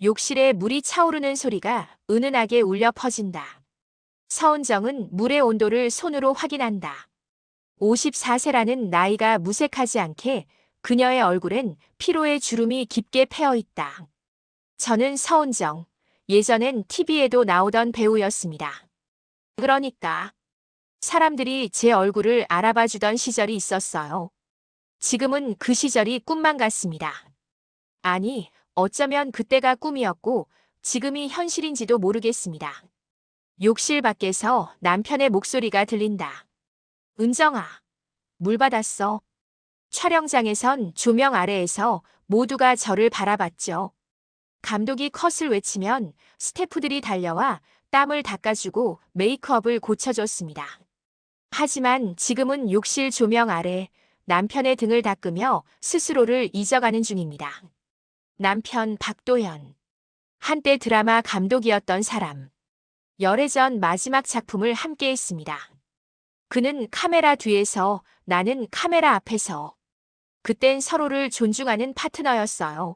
욕실에 물이 차오르는 소리가 은은하게 울려 퍼진다. 서은정은 물의 온도를 손으로 확인한다. 54세라는 나이가 무색하지 않게 그녀의 얼굴엔 피로의 주름이 깊게 패어 있다. 저는 서은정. 예전엔 TV에도 나오던 배우였습니다. 그러니까 사람들이 제 얼굴을 알아봐 주던 시절이 있었어요. 지금은 그 시절이 꿈만 같습니다. 아니, 어쩌면 그때가 꿈이었고 지금이 현실인지도 모르겠습니다. 욕실 밖에서 남편의 목소리가 들린다. 은정아, 물 받았어. 촬영장에선 조명 아래에서 모두가 저를 바라봤죠. 감독이 컷을 외치면 스태프들이 달려와 땀을 닦아주고 메이크업을 고쳐줬습니다. 하지만 지금은 욕실 조명 아래 남편의 등을 닦으며 스스로를 잊어가는 중입니다. 남편 박도현. 한때 드라마 감독이었던 사람. 열애전 마지막 작품을 함께 했습니다. 그는 카메라 뒤에서, 나는 카메라 앞에서. 그땐 서로를 존중하는 파트너였어요.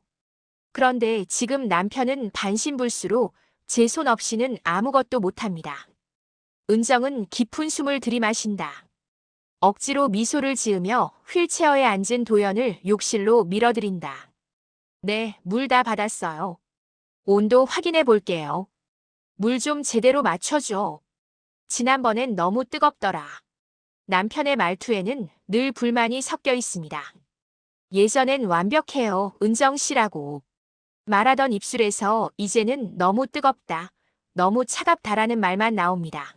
그런데 지금 남편은 반신불수로 제 손 없이는 아무것도 못합니다. 은정은 깊은 숨을 들이마신다. 억지로 미소를 지으며 휠체어에 앉은 도연을 욕실로 밀어들인다. 네, 물 다 받았어요. 온도 확인해 볼게요. 물 좀 제대로 맞춰줘. 지난번엔 너무 뜨겁더라. 남편의 말투에는 늘 불만이 섞여 있습니다. 예전엔 완벽해요, 은정 씨라고 말하던 입술에서 이제는 너무 뜨겁다, 너무 차갑다라는 말만 나옵니다.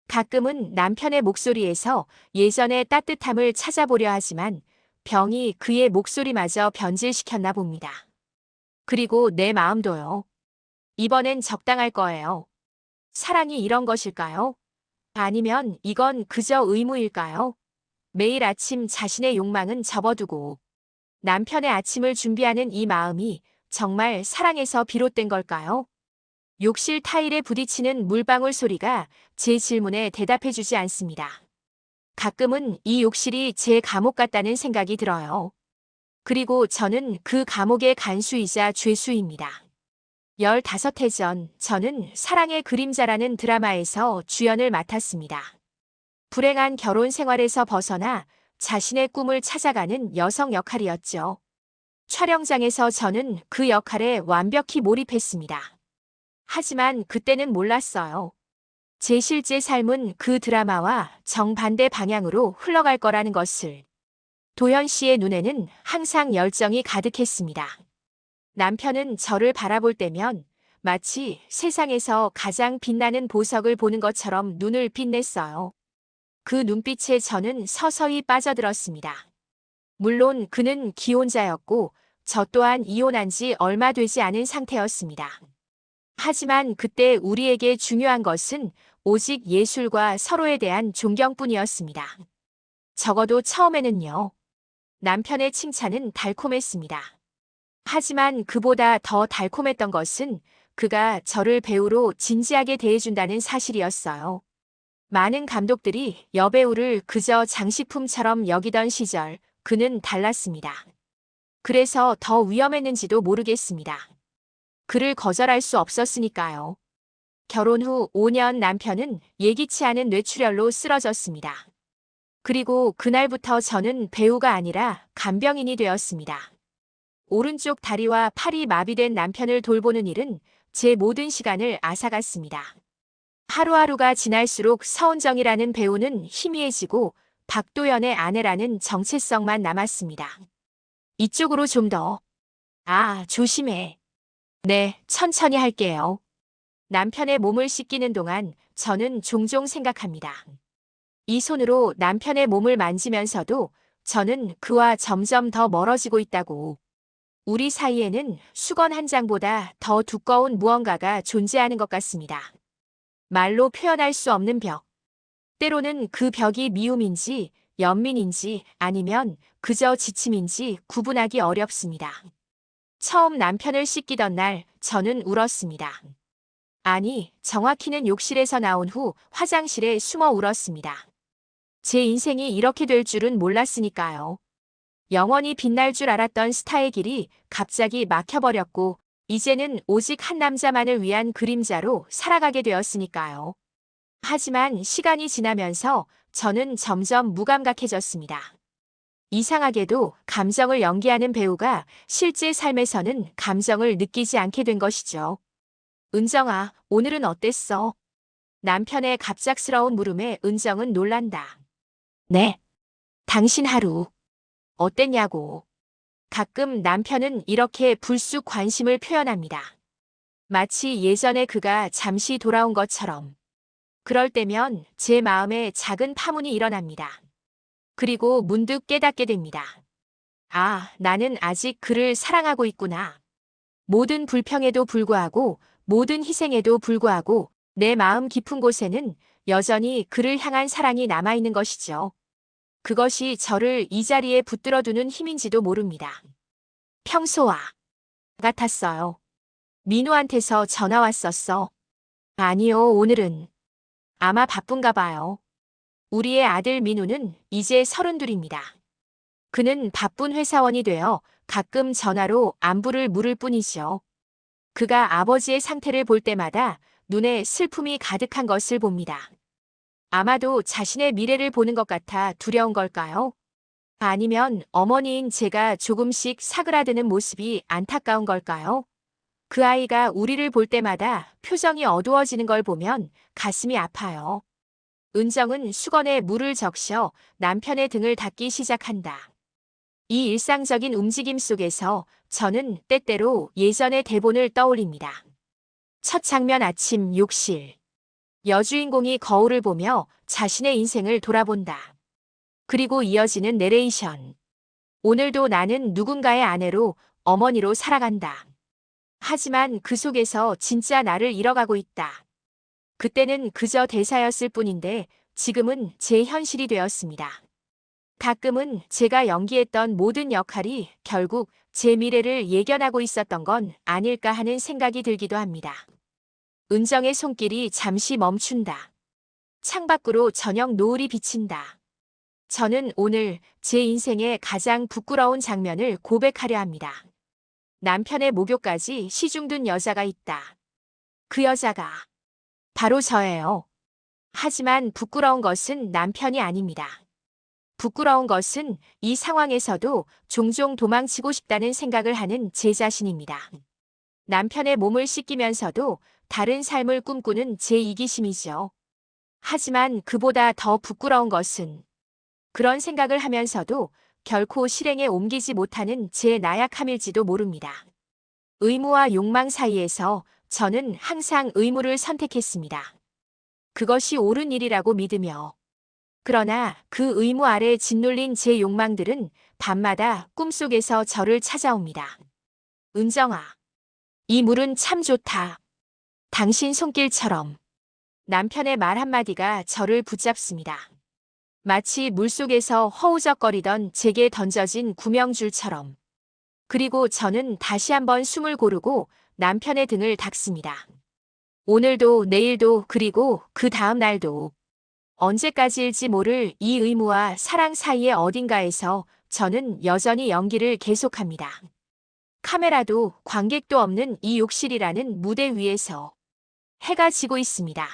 가끔은 남편의 목소리에서 예전의 따뜻함을 찾아보려 하지만 병이 그의 목소리마저 변질시켰나 봅니다. 그리고 내 마음도요. 이번엔 적당할 거예요. 사랑이 이런 것일까요? 아니면 이건 그저 의무일까요? 매일 아침 자신의 욕망은 접어두고 남편의 아침을 준비하는 이 마음이 정말 사랑에서 비롯된 걸까요? 욕실 타일에 부딪히는 물방울 소리가 제 질문에 대답해주지 않습니다. 가끔은 이 욕실이 제 감옥 같다는 생각이 들어요. 그리고 저는 그 감옥의 간수이자 죄수입니다. 15해 전 저는 사랑의 그림자라는 드라마에서 주연을 맡았습니다. 불행한 결혼 생활에서 벗어나 자신의 꿈을 찾아가는 여성 역할이었죠. 촬영장에서 저는 그 역할에 완벽히 몰입했습니다. 하지만 그때는 몰랐어요. 제 실제 삶은 그 드라마와 정반대 방향으로 흘러갈 거라는 것을. 도현 씨의 눈에는 항상 열정이 가득했습니다. 남편은 저를 바라볼 때면 마치 세상에서 가장 빛나는 보석을 보는 것처럼 눈을 빛냈어요. 그 눈빛에 저는 서서히 빠져들었습니다. 물론 그는 기혼자였고 저 또한 이혼한 지 얼마 되지 않은 상태였습니다. 하지만 그때 우리에게 중요한 것은 오직 예술과 서로에 대한 존경뿐이었습니다. 적어도 처음에는요. 남편의 칭찬은 달콤했습니다. 하지만 그보다 더 달콤했던 것은 그가 저를 배우로 진지하게 대해준다는 사실이었어요. 많은 감독들이 여배우를 그저 장식품처럼 여기던 시절, 그는 달랐습니다. 그래서 더 위험했는지도 모르겠습니다. 그를 거절할 수 없었으니까요. 결혼 후 5년 남편은 예기치 않은 뇌출혈로 쓰러졌습니다. 그리고 그날부터 저는 배우가 아니라 간병인이 되었습니다. 오른쪽 다리와 팔이 마비된 남편을 돌보는 일은 제 모든 시간을 앗아갔습니다. 하루하루가 지날수록 서은정이라는 배우는 희미해지고 박도연의 아내라는 정체성만 남았습니다. 이쪽으로 좀 더. 조심해. 네, 천천히 할게요. 남편의 몸을 씻기는 동안 저는 종종 생각합니다. 이 손으로 남편의 몸을 만지면서도 저는 그와 점점 더 멀어지고 있다고. 우리 사이에는 수건 한 장보다 더 두꺼운 무언가가 존재하는 것 같습니다. 말로 표현할 수 없는 벽. 때로는 그 벽이 미움인지 연민인지 아니면 그저 지침인지 구분하기 어렵습니다. 처음 남편을 씻기던 날 저는 울었습니다. 아니, 정확히는 욕실에서 나온 후 화장실에 숨어 울었습니다. 제 인생이 이렇게 될 줄은 몰랐으니까요. 영원히 빛날 줄 알았던 스타의 길이 갑자기 막혀버렸고 이제는 오직 한 남자만을 위한 그림자로 살아가게 되었으니까요. 하지만 시간이 지나면서 저는 점점 무감각해졌습니다. 이상하게도 감정을 연기하는 배우가 실제 삶에서는 감정을 느끼지 않게 된 것이죠. 은정아, 오늘은 어땠어? 남편의 갑작스러운 물음에 은정은 놀란다. 네. 당신 하루 어땠냐고. 가끔 남편은 이렇게 불쑥 관심을 표현합니다. 마치 예전에 그가 잠시 돌아온 것처럼. 그럴 때면 제 마음에 작은 파문이 일어납니다. 그리고 문득 깨닫게 됩니다. 아, 나는 아직 그를 사랑하고 있구나. 모든 불평에도 불구하고, 모든 희생에도 불구하고, 내 마음 깊은 곳에는 여전히 그를 향한 사랑이 남아있는 것이죠. 그것이 저를 이 자리에 붙들어두는 힘인지도 모릅니다. 평소와 같았어요. 민우한테서 전화 왔었어. 아니요, 오늘은 아마 바쁜가 봐요. 우리의 아들 민우는 이제 32입니다. 그는 바쁜 회사원이 되어 가끔 전화로 안부를 물을 뿐이죠. 그가 아버지의 상태를 볼 때마다 눈에 슬픔이 가득한 것을 봅니다. 아마도 자신의 미래를 보는 것 같아 두려운 걸까요? 아니면 어머니인 제가 조금씩 사그라드는 모습이 안타까운 걸까요? 그 아이가 우리를 볼 때마다 표정이 어두워지는 걸 보면 가슴이 아파요. 은정은 수건에 물을 적셔 남편의 등을 닦기 시작한다. 이 일상적인 움직임 속에서 저는 때때로 예전의 대본을 떠올립니다. 첫 장면 아침 욕실. 여주인공이 거울을 보며 자신의 인생을 돌아본다. 그리고 이어지는 내레이션. 오늘도 나는 누군가의 아내로, 어머니로 살아간다. 하지만 그 속에서 진짜 나를 잃어가고 있다. 그때는 그저 대사였을 뿐인데 지금은 제 현실이 되었습니다. 가끔은 제가 연기했던 모든 역할이 결국 제 미래를 예견하고 있었던 건 아닐까 하는 생각이 들기도 합니다. 은정의 손길이 잠시 멈춘다. 창밖으로 저녁 노을이 비친다. 저는 오늘 제 인생의 가장 부끄러운 장면을 고백하려 합니다. 남편의 목욕까지 시중둔 여자가 있다. 그 여자가 바로 저예요. 하지만 부끄러운 것은 남편이 아닙니다. 부끄러운 것은 이 상황에서도 종종 도망치고 싶다는 생각을 하는 제 자신입니다. 남편의 몸을 씻기면서도 다른 삶을 꿈꾸는 제 이기심이죠. 하지만 그보다 더 부끄러운 것은 그런 생각을 하면서도 결코 실행에 옮기지 못하는 제 나약함일지도 모릅니다. 의무와 욕망 사이에서 저는 항상 의무를 선택했습니다. 그것이 옳은 일이라고 믿으며. 그러나 그 의무 아래 짓눌린 제 욕망들은 밤마다 꿈속에서 저를 찾아옵니다. 은정아, 이 물은 참 좋다. 당신 손길처럼. 남편의 말 한마디가 저를 붙잡습니다. 마치 물속에서 허우적거리던 제게 던져진 구명줄처럼. 그리고 저는 다시 한번 숨을 고르고 남편의 등을 닦습니다. 오늘도 내일도 그리고 그 다음 날도. 언제까지일지 모를 이 의무와 사랑 사이의 어딘가에서 저는 여전히 연기를 계속합니다. 카메라도 관객도 없는 이 욕실이라는 무대 위에서 해가 지고 있습니다.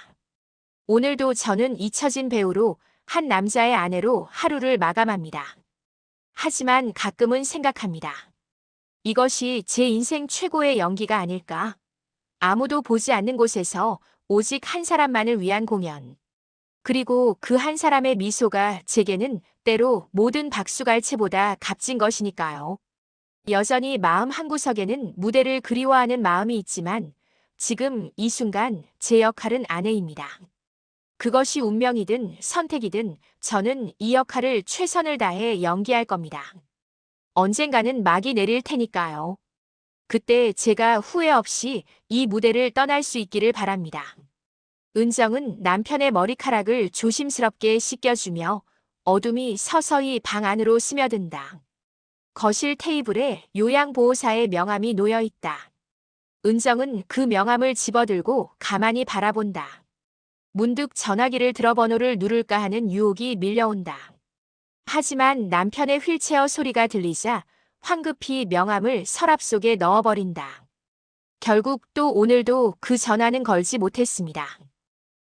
오늘도 저는 잊혀진 배우로 한 남자의 아내로 하루를 마감합니다. 하지만 가끔은 생각합니다. 이것이 제 인생 최고의 연기가 아닐까? 아무도 보지 않는 곳에서 오직 한 사람만을 위한 공연. 그리고 그 한 사람의 미소가 제게는 때로 모든 박수갈채보다 값진 것이니까요. 여전히 마음 한구석에는 무대를 그리워하는 마음이 있지만 지금 이 순간 제 역할은 아내입니다. 그것이 운명이든 선택이든 저는 이 역할을 최선을 다해 연기할 겁니다. 언젠가는 막이 내릴 테니까요. 그때 제가 후회 없이 이 무대를 떠날 수 있기를 바랍니다. 은정은 남편의 머리카락을 조심스럽게 씻겨주며 어둠이 서서히 방 안으로 스며든다. 거실 테이블에 요양보호사의 명함이 놓여 있다. 은정은 그 명함을 집어들고 가만히 바라본다. 문득 전화기를 들어 번호를 누를까 하는 유혹이 밀려온다. 하지만 남편의 휠체어 소리가 들리자 황급히 명함을 서랍 속에 넣어버린다. 결국 또 오늘도 그 전화는 걸지 못했습니다.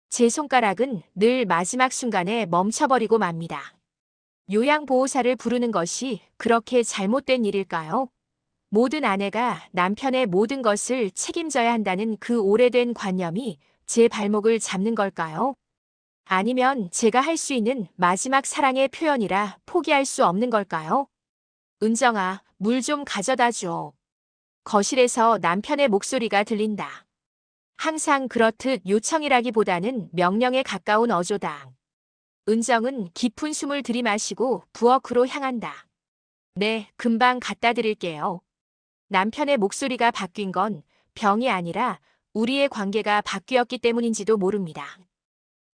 제 손가락은 늘 마지막 순간에 멈춰버리고 맙니다. 요양보호사를 부르는 것이 그렇게 잘못된 일일까요? 모든 아내가 남편의 모든 것을 책임져야 한다는 그 오래된 관념이 제 발목을 잡는 걸까요? 아니면 제가 할 수 있는 마지막 사랑의 표현이라 포기할 수 없는 걸까요? 은정아, 물 좀 가져다 줘. 거실에서 남편의 목소리가 들린다. 항상 그렇듯 요청이라기보다는 명령에 가까운 어조다. 은정은 깊은 숨을 들이마시고 부엌으로 향한다. 네, 금방 갖다 드릴게요. 남편의 목소리가 바뀐 건 병이 아니라 우리의 관계가 바뀌었기 때문인지도 모릅니다.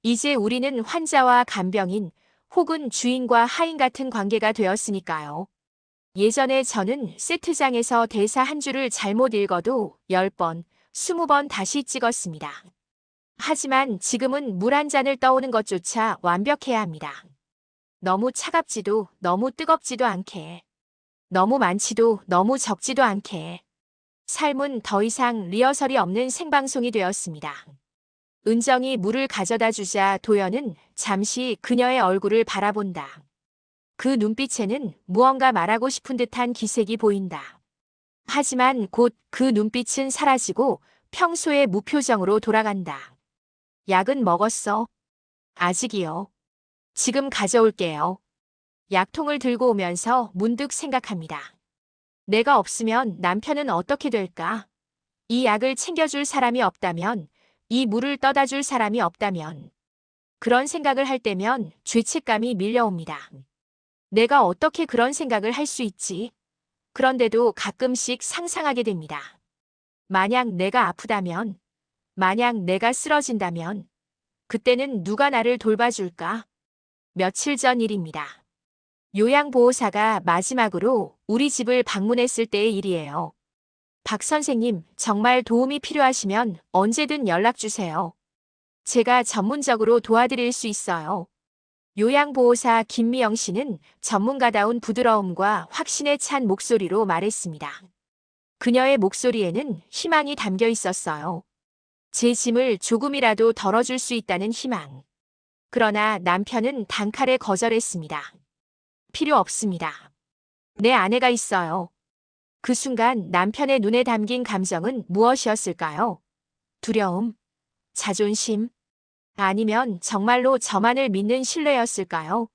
이제 우리는 환자와 간병인 혹은 주인과 하인 같은 관계가 되었으니까요. 예전에 저는 세트장에서 대사 한 줄을 잘못 읽어도 10번, 20번 다시 찍었습니다. 하지만 지금은 물 한 잔을 떠오는 것조차 완벽해야 합니다. 너무 차갑지도 너무 뜨겁지도 않게. 너무 많지도 너무 적지도 않게. 삶은 더 이상 리허설이 없는 생방송이 되었습니다. 은정이 물을 가져다 주자 도연은 잠시 그녀의 얼굴을 바라본다. 그 눈빛에는 무언가 말하고 싶은 듯한 기색이 보인다. 하지만 곧 그 눈빛은 사라지고 평소의 무표정으로 돌아간다. 약은 먹었어? 아직이요. 지금 가져올게요. 약통을 들고 오면서 문득 생각합니다. 내가 없으면 남편은 어떻게 될까? 이 약을 챙겨줄 사람이 없다면, 이 물을 떠다 줄 사람이 없다면, 그런 생각을 할 때면 죄책감이 밀려옵니다. 내가 어떻게 그런 생각을 할 수 있지? 그런데도 가끔씩 상상하게 됩니다. 만약 내가 아프다면, 만약 내가 쓰러진다면, 그때는 누가 나를 돌봐줄까? 며칠 전 일입니다. 요양보호사가 마지막으로 우리 집을 방문했을 때의 일이에요. 박 선생님, 정말 도움이 필요하시면 언제든 연락 주세요. 제가 전문적으로 도와드릴 수 있어요. 요양보호사 김미영 씨는 전문가다운 부드러움과 확신에 찬 목소리로 말했습니다. 그녀의 목소리에는 희망이 담겨 있었어요. 제 짐을 조금이라도 덜어줄 수 있다는 희망. 그러나 남편은 단칼에 거절했습니다. 필요 없습니다. 내 아내가 있어요. 그 순간 남편의 눈에 담긴 감정은 무엇이었을까요? 두려움? 자존심? 아니면 정말로 저만을 믿는 신뢰였을까요?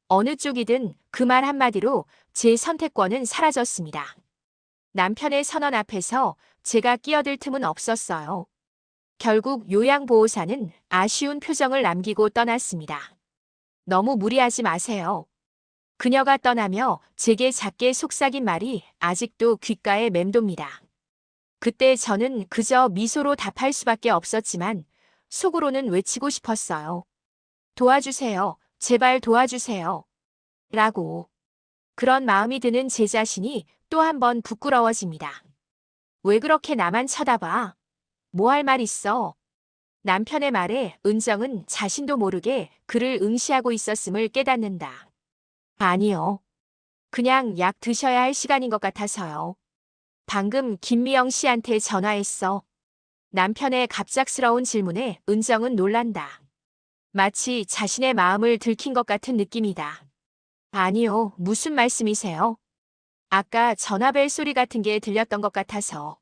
어느 쪽이든 그 말 한마디로 제 선택권은 사라졌습니다. 남편의 선언 앞에서 제가 끼어들 틈은 없었어요. 결국 요양보호사는 아쉬운 표정을 남기고 떠났습니다. 너무 무리하지 마세요. 그녀가 떠나며 제게 작게 속삭인 말이 아직도 귓가에 맴돕니다. 그때 저는 그저 미소로 답할 수밖에 없었지만 속으로는 외치고 싶었어요. 도와주세요. 제발 도와주세요. 라고. 그런 마음이 드는 제 자신이 또 한 번 부끄러워집니다. 왜 그렇게 나만 쳐다봐? 뭐 할 말 있어? 남편의 말에 은정은 자신도 모르게 그를 응시하고 있었음을 깨닫는다. 아니요. 그냥 약 드셔야 할 시간인 것 같아서요. 방금 김미영 씨한테 전화했어. 남편의 갑작스러운 질문에 은정은 놀란다. 마치 자신의 마음을 들킨 것 같은 느낌이다. 아니요, 무슨 말씀이세요? 아까 전화벨 소리 같은 게 들렸던 것 같아서.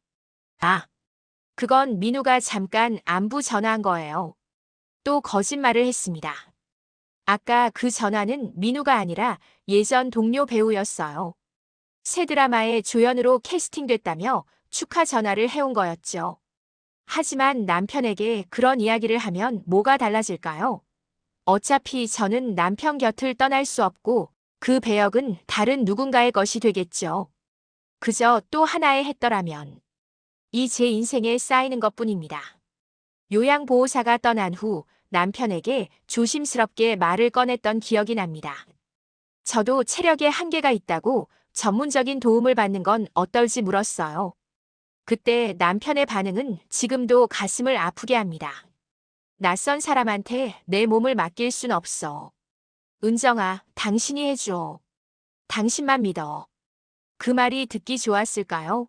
아, 그건 민우가 잠깐 안부 전화한 거예요. 또 거짓말을 했습니다. 아까 그 전화는 민우가 아니라 예전 동료 배우였어요. 새 드라마에 조연으로 캐스팅됐다며 축하 전화를 해온 거였죠. 하지만 남편에게 그런 이야기를 하면 뭐가 달라질까요? 어차피 저는 남편 곁을 떠날 수 없고 그 배역은 다른 누군가의 것이 되겠죠. 그저 또 하나의 했더라면. 이 제 인생에 쌓이는 것뿐입니다. 요양보호사가 떠난 후 남편에게 조심스럽게 말을 꺼냈던 기억이 납니다. 저도 체력에 한계가 있다고 전문적인 도움을 받는 건 어떨지 물었어요. 그때 남편의 반응은 지금도 가슴을 아프게 합니다. 낯선 사람한테 내 몸을 맡길 순 없어. 은정아, 당신이 해줘. 당신만 믿어. 그 말이 듣기 좋았을까요?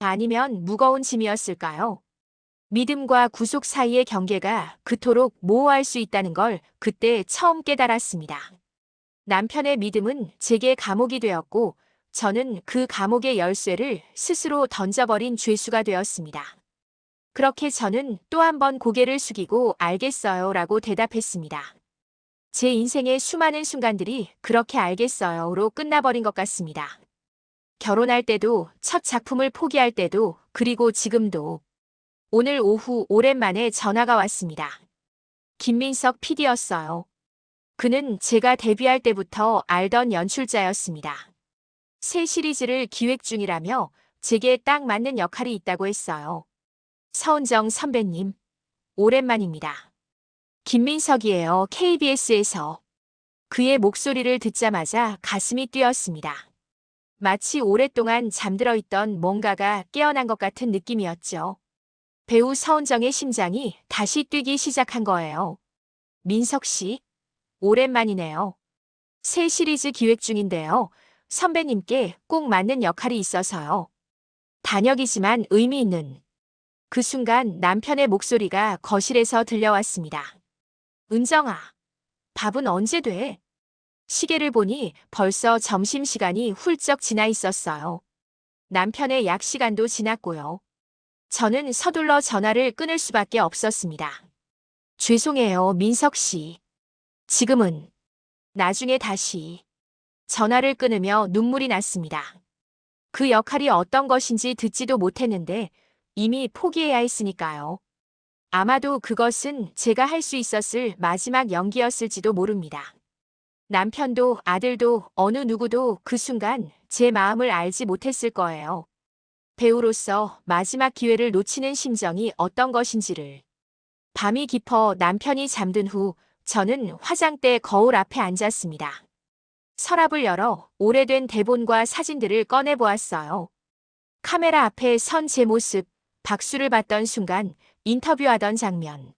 아니면 무거운 짐이었을까요? 믿음과 구속 사이의 경계가 그토록 모호할 수 있다는 걸 그때 처음 깨달았습니다. 남편의 믿음은 제게 감옥이 되었고, 저는 그 감옥의 열쇠를 스스로 던져버린 죄수가 되었습니다. 그렇게 저는 또 한 번 고개를 숙이고 알겠어요 라고 대답했습니다. 제 인생의 수많은 순간들이 그렇게 알겠어요로 끝나버린 것 같습니다. 결혼할 때도, 첫 작품을 포기할 때도, 그리고 지금도. 오늘 오후 오랜만에 전화가 왔습니다. 김민석 PD였어요. 그는 제가 데뷔할 때부터 알던 연출자였습니다. 새 시리즈를 기획 중이라며 제게 딱 맞는 역할이 있다고 했어요. 서은정 선배님, 오랜만입니다. 김민석이에요. KBS에서. 그의 목소리를 듣자마자 가슴이 뛰었습니다. 마치 오랫동안 잠들어 있던 뭔가가 깨어난 것 같은 느낌이었죠. 배우 서은정의 심장이 다시 뛰기 시작한 거예요. 민석 씨, 오랜만이네요. 새 시리즈 기획 중인데요. 선배님께 꼭 맞는 역할이 있어서요. 단역이지만 의미 있는. 그 순간 남편의 목소리가 거실에서 들려왔습니다. 은정아, 밥은 언제 돼? 시계를 보니 벌써 점심시간이 훌쩍 지나 있었어요. 남편의 약 시간도 지났고요. 저는 서둘러 전화를 끊을 수밖에 없었습니다. 죄송해요, 민석 씨. 지금은, 나중에 다시. 전화를 끊으며 눈물이 났습니다. 그 역할이 어떤 것인지 듣지도 못했는데 이미 포기해야 했으니까요. 아마도 그것은 제가 할 수 있었을 마지막 연기였을지도 모릅니다. 남편도 아들도 어느 누구도 그 순간 제 마음을 알지 못했을 거예요. 배우로서 마지막 기회를 놓치는 심정이 어떤 것인지를. 밤이 깊어 남편이 잠든 후 저는 화장대 거울 앞에 앉았습니다. 서랍을 열어 오래된 대본과 사진들을 꺼내보았어요. 카메라 앞에 선 제 모습, 박수를 받던 순간, 인터뷰하던 장면.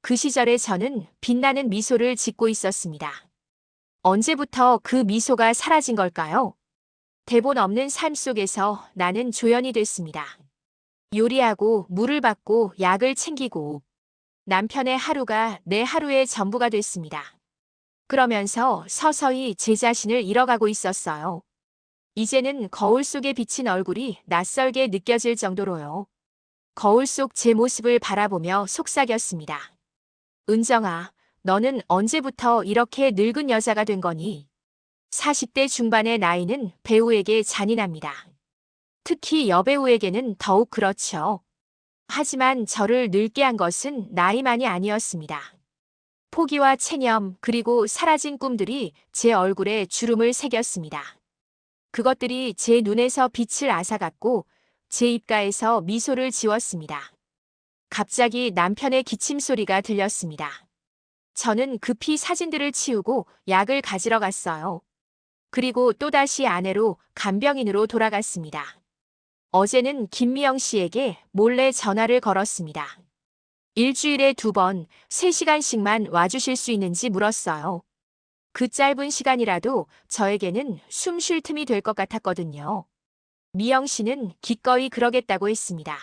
그 시절에 저는 빛나는 미소를 짓고 있었습니다. 언제부터 그 미소가 사라진 걸까요? 대본 없는 삶 속에서 나는 조연이 됐습니다. 요리하고 물을 받고 약을 챙기고 남편의 하루가 내 하루의 전부가 됐습니다. 그러면서 서서히 제 자신을 잃어가고 있었어요. 이제는 거울 속에 비친 얼굴이 낯설게 느껴질 정도로요. 거울 속 제 모습을 바라보며 속삭였습니다. 은정아, 너는 언제부터 이렇게 늙은 여자가 된 거니? 40대 중반의 나이는 배우에게 잔인합니다. 특히 여배우에게는 더욱 그렇죠. 하지만 저를 늙게 한 것은 나이만이 아니었습니다. 포기와 체념 그리고 사라진 꿈들이 제 얼굴에 주름을 새겼습니다. 그것들이 제 눈에서 빛을 앗아갔고 제 입가에서 미소를 지웠습니다. 갑자기 남편의 기침 소리가 들렸습니다. 저는 급히 사진들을 치우고 약을 가지러 갔어요. 그리고 또다시 아내로 간병인으로 돌아갔습니다. 어제는 김미영 씨에게 몰래 전화를 걸었습니다. 일주일에 2번, 3시간씩만 와주실 수 있는지 물었어요. 그 짧은 시간이라도 저에게는 숨 쉴 틈이 될 것 같았거든요. 미영 씨는 기꺼이 그러겠다고 했습니다.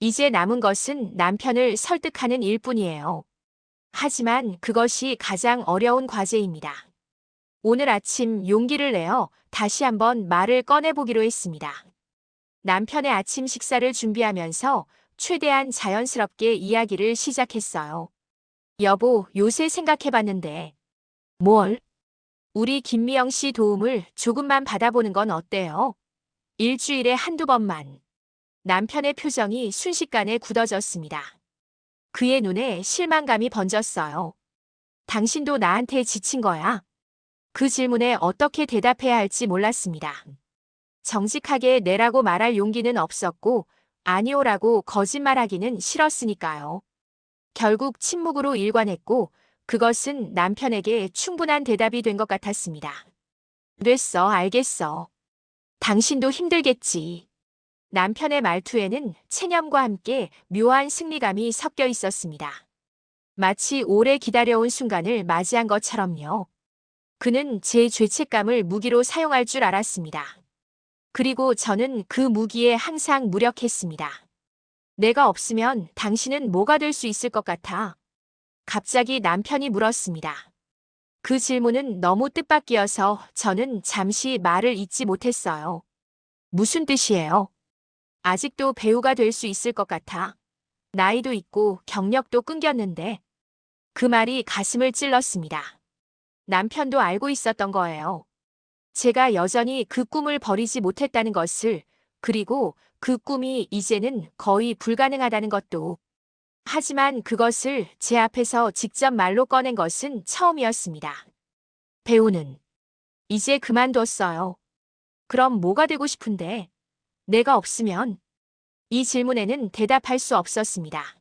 이제 남은 것은 남편을 설득하는 일뿐이에요. 하지만 그것이 가장 어려운 과제입니다. 오늘 아침 용기를 내어 다시 한번 말을 꺼내보기로 했습니다. 남편의 아침 식사를 준비하면서 최대한 자연스럽게 이야기를 시작했어요. 여보, 요새 생각해봤는데. 뭘? 우리 김미영 씨 도움을 조금만 받아보는 건 어때요? 일주일에 1~2번만. 남편의 표정이 순식간에 굳어졌습니다. 그의 눈에 실망감이 번졌어요. 당신도 나한테 지친 거야? 그 질문에 어떻게 대답해야 할지 몰랐습니다. 정직하게 내라고 말할 용기는 없었고 아니오라고 거짓말하기는 싫었으니까요. 결국 침묵으로 일관했고 그것은 남편에게 충분한 대답이 된 것 같았습니다. 됐어, 알겠어. 당신도 힘들겠지. 남편의 말투에는 체념과 함께 묘한 승리감이 섞여 있었습니다. 마치 오래 기다려온 순간을 맞이한 것처럼요. 그는 제 죄책감을 무기로 사용할 줄 알았습니다. 그리고 저는 그 무기에 항상 무력했습니다. 내가 없으면 당신은 뭐가 될 수 있을 것 같아? 갑자기 남편이 물었습니다. 그 질문은 너무 뜻밖이어서 저는 잠시 말을 잇지 못했어요. 무슨 뜻이에요? 아직도 배우가 될 수 있을 것 같아. 나이도 있고 경력도 끊겼는데. 그 말이 가슴을 찔렀습니다. 남편도 알고 있었던 거예요. 제가 여전히 그 꿈을 버리지 못했다는 것을, 그리고 그 꿈이 이제는 거의 불가능하다는 것도. 하지만 그것을 제 앞에서 직접 말로 꺼낸 것은 처음이었습니다. 배우는 이제 그만뒀어요. 그럼 뭐가 되고 싶은데? 내가 없으면? 이 질문에는 대답할 수 없었습니다.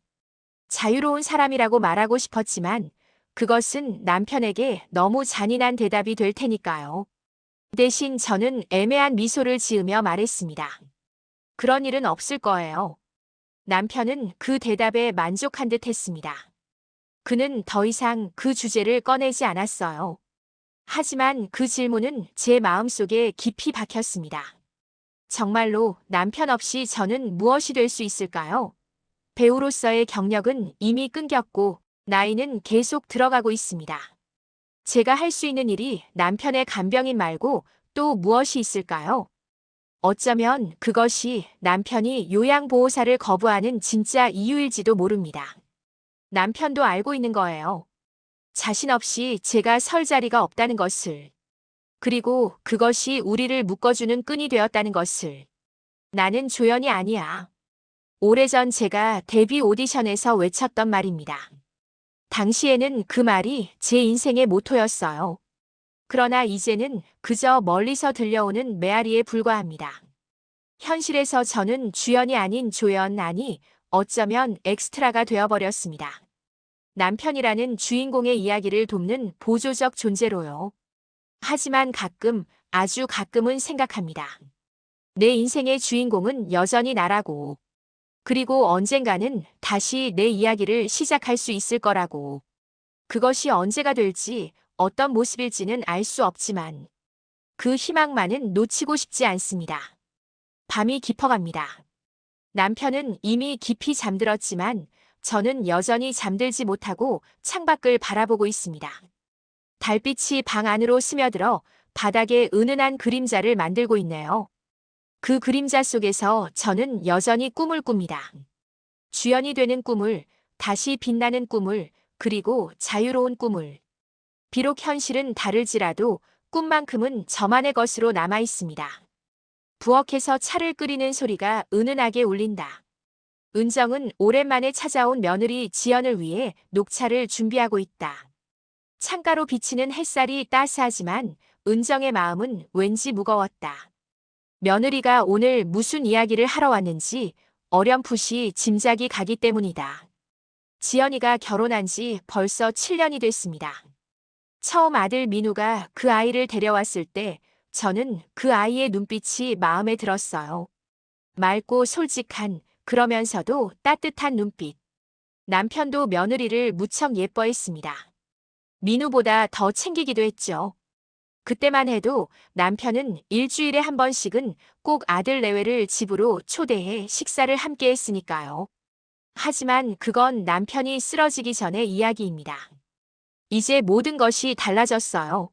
자유로운 사람이라고 말하고 싶었지만 그것은 남편에게 너무 잔인한 대답이 될 테니까요. 대신 저는 애매한 미소를 지으며 말했습니다. 그런 일은 없을 거예요. 남편은 그 대답에 만족한 듯 했습니다. 그는 더 이상 그 주제를 꺼내지 않았어요. 하지만 그 질문은 제 마음속에 깊이 박혔습니다. 정말로 남편 없이 저는 무엇이 될 수 있을까요? 배우로서의 경력은 이미 끊겼고 나이는 계속 들어가고 있습니다. 제가 할 수 있는 일이 남편의 간병인 말고 또 무엇이 있을까요? 어쩌면 그것이 남편이 요양보호사를 거부하는 진짜 이유일지도 모릅니다. 남편도 알고 있는 거예요. 자신 없이 제가 설 자리가 없다는 것을. 그리고 그것이 우리를 묶어주는 끈이 되었다는 것을. 나는 조연이 아니야. 오래전 제가 데뷔 오디션에서 외쳤던 말입니다. 당시에는 그 말이 제 인생의 모토였어요. 그러나 이제는 그저 멀리서 들려오는 메아리에 불과합니다. 현실에서 저는 주연이 아닌 조연, 아니, 어쩌면 엑스트라가 되어버렸습니다. 남편이라는 주인공의 이야기를 돕는 보조적 존재로요. 하지만 가끔, 아주 가끔은 생각합니다. 내 인생의 주인공은 여전히 나라고. 그리고 언젠가는 다시 내 이야기를 시작할 수 있을 거라고. 그것이 언제가 될지, 어떤 모습일지는 알 수 없지만 그 희망만은 놓치고 싶지 않습니다. 밤이 깊어갑니다. 남편은 이미 깊이 잠들었지만 저는 여전히 잠들지 못하고 창밖을 바라보고 있습니다. 달빛이 방 안으로 스며들어 바닥에 은은한 그림자를 만들고 있네요. 그 그림자 속에서 저는 여전히 꿈을 꿉니다. 주연이 되는 꿈을, 다시 빛나는 꿈을, 그리고 자유로운 꿈을. 비록 현실은 다를지라도 꿈만큼은 저만의 것으로 남아 있습니다. 부엌에서 차를 끓이는 소리가 은은하게 울린다. 은정은 오랜만에 찾아온 며느리 지연을 위해 녹차를 준비하고 있다. 창가로 비치는 햇살이 따스하지만 은정의 마음은 왠지 무거웠다. 며느리가 오늘 무슨 이야기를 하러 왔는지 어렴풋이 짐작이 가기 때문이다. 지연이가 결혼한 지 벌써 7년이 됐습니다. 처음 아들 민우가 그 아이를 데려왔을 때 저는 그 아이의 눈빛이 마음에 들었어요. 맑고 솔직한, 그러면서도 따뜻한 눈빛. 남편도 며느리를 무척 예뻐했습니다. 민우보다 더 챙기기도 했죠. 그때만 해도 남편은 일주일에 한 번씩은 꼭 아들 내외를 집으로 초대해 식사를 함께 했으니까요. 하지만 그건 남편이 쓰러지기 전의 이야기입니다. 이제 모든 것이 달라졌어요.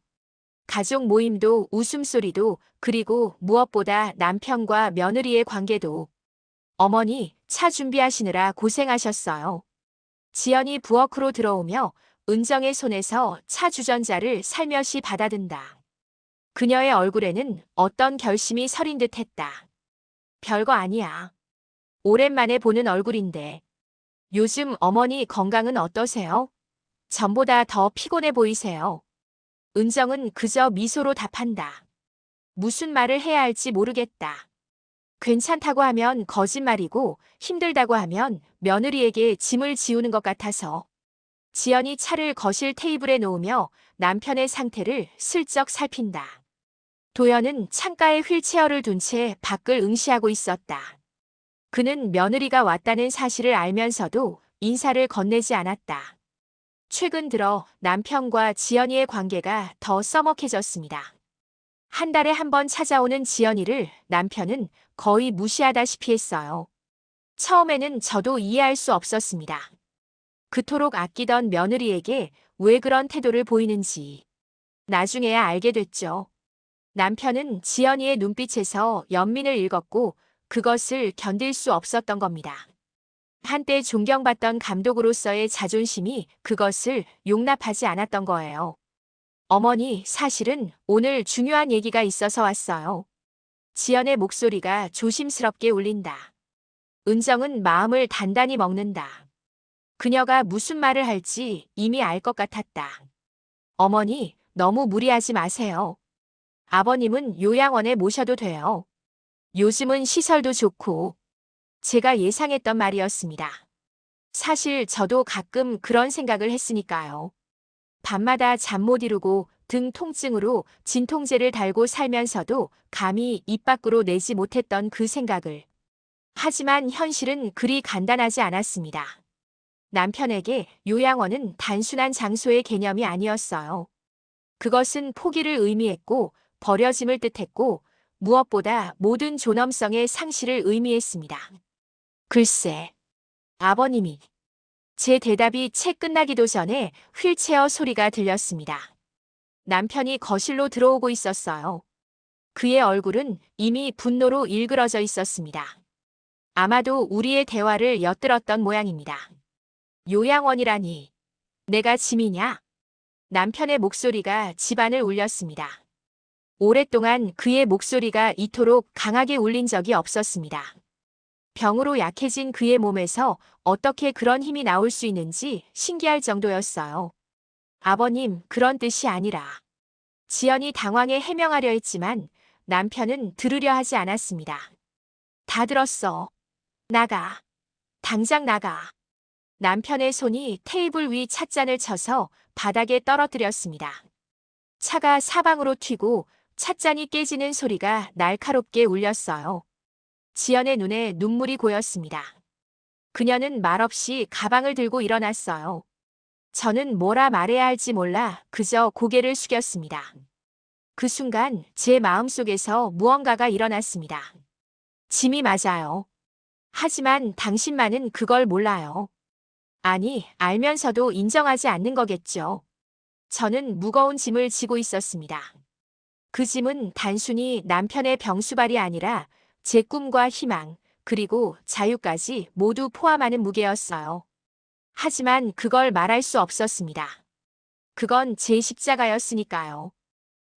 가족 모임도 웃음소리도, 그리고 무엇보다 남편과 며느리의 관계도. 어머니, 차 준비하시느라 고생하셨어요. 지연이 부엌으로 들어오며 은정의 손에서 차 주전자를 살며시 받아든다. 그녀의 얼굴에는 어떤 결심이 서린 듯 했다. 별거 아니야. 오랜만에 보는 얼굴인데. 요즘 어머니 건강은 어떠세요? 전보다 더 피곤해 보이세요. 은정은 그저 미소로 답한다. 무슨 말을 해야 할지 모르겠다. 괜찮다고 하면 거짓말이고 힘들다고 하면 며느리에게 짐을 지우는 것 같아서. 지연이 차를 거실 테이블에 놓으며 남편의 상태를 슬쩍 살핀다. 도연은 창가에 휠체어를 둔 채 밖을 응시하고 있었다. 그는 며느리가 왔다는 사실을 알면서도 인사를 건네지 않았다. 최근 들어 남편과 지연이의 관계가 더 써먹해졌습니다. 한 달에 한 번 찾아오는 지연이를 남편은 거의 무시하다시피 했어요. 처음에는 저도 이해할 수 없었습니다. 그토록 아끼던 며느리에게 왜 그런 태도를 보이는지. 나중에야 알게 됐죠. 남편은 지연이의 눈빛에서 연민을 읽었고 그것을 견딜 수 없었던 겁니다. 한때 존경받던 감독으로서의 자존심이 그것을 용납하지 않았던 거예요. 어머니, 사실은 오늘 중요한 얘기가 있어서 왔어요. 지연의 목소리가 조심스럽게 울린다. 은정은 마음을 단단히 먹는다. 그녀가 무슨 말을 할지 이미 알 것 같았다. 어머니, 너무 무리하지 마세요. 아버님은 요양원에 모셔도 돼요. 요즘은 시설도 좋고. 제가 예상했던 말이었습니다. 사실 저도 가끔 그런 생각을 했으니까요. 밤마다 잠 못 이루고 등 통증으로 진통제를 달고 살면서도 감히 입 밖으로 내지 못했던 그 생각을. 하지만 현실은 그리 간단하지 않았습니다. 남편에게 요양원은 단순한 장소의 개념이 아니었어요. 그것은 포기를 의미했고 버려짐을 뜻했고 무엇보다 모든 존엄성의 상실을 의미했습니다. 글쎄, 아버님이. 제 대답이 채 끝나기도 전에 휠체어 소리가 들렸습니다. 남편이 거실로 들어오고 있었어요. 그의 얼굴은 이미 분노로 일그러져 있었습니다. 아마도 우리의 대화를 엿들었던 모양입니다. 요양원이라니. 내가 짐이냐? 남편의 목소리가 집안을 울렸습니다. 오랫동안 그의 목소리가 이토록 강하게 울린 적이 없었습니다. 병으로 약해진 그의 몸에서 어떻게 그런 힘이 나올 수 있는지 신기할 정도였어요. 아버님, 그런 뜻이 아니라. 지연이 당황해 해명하려 했지만 남편은 들으려 하지 않았습니다. 다 들었어. 나가. 당장 나가. 남편의 손이 테이블 위 찻잔을 쳐서 바닥에 떨어뜨렸습니다. 차가 사방으로 튀고 찻잔이 깨지는 소리가 날카롭게 울렸어요. 지연의 눈에 눈물이 고였습니다. 그녀는 말없이 가방을 들고 일어났어요. 저는 뭐라 말해야 할지 몰라 그저 고개를 숙였습니다. 그 순간 제 마음속에서 무언가가 일어났습니다. 짐이 맞아요. 하지만 당신만은 그걸 몰라요. 아니, 알면서도 인정하지 않는 거겠죠. 저는 무거운 짐을 지고 있었습니다. 그 짐은 단순히 남편의 병수발이 아니라 제 꿈과 희망, 그리고 자유까지 모두 포함하는 무게였어요. 하지만 그걸 말할 수 없었습니다. 그건 제 십자가였으니까요.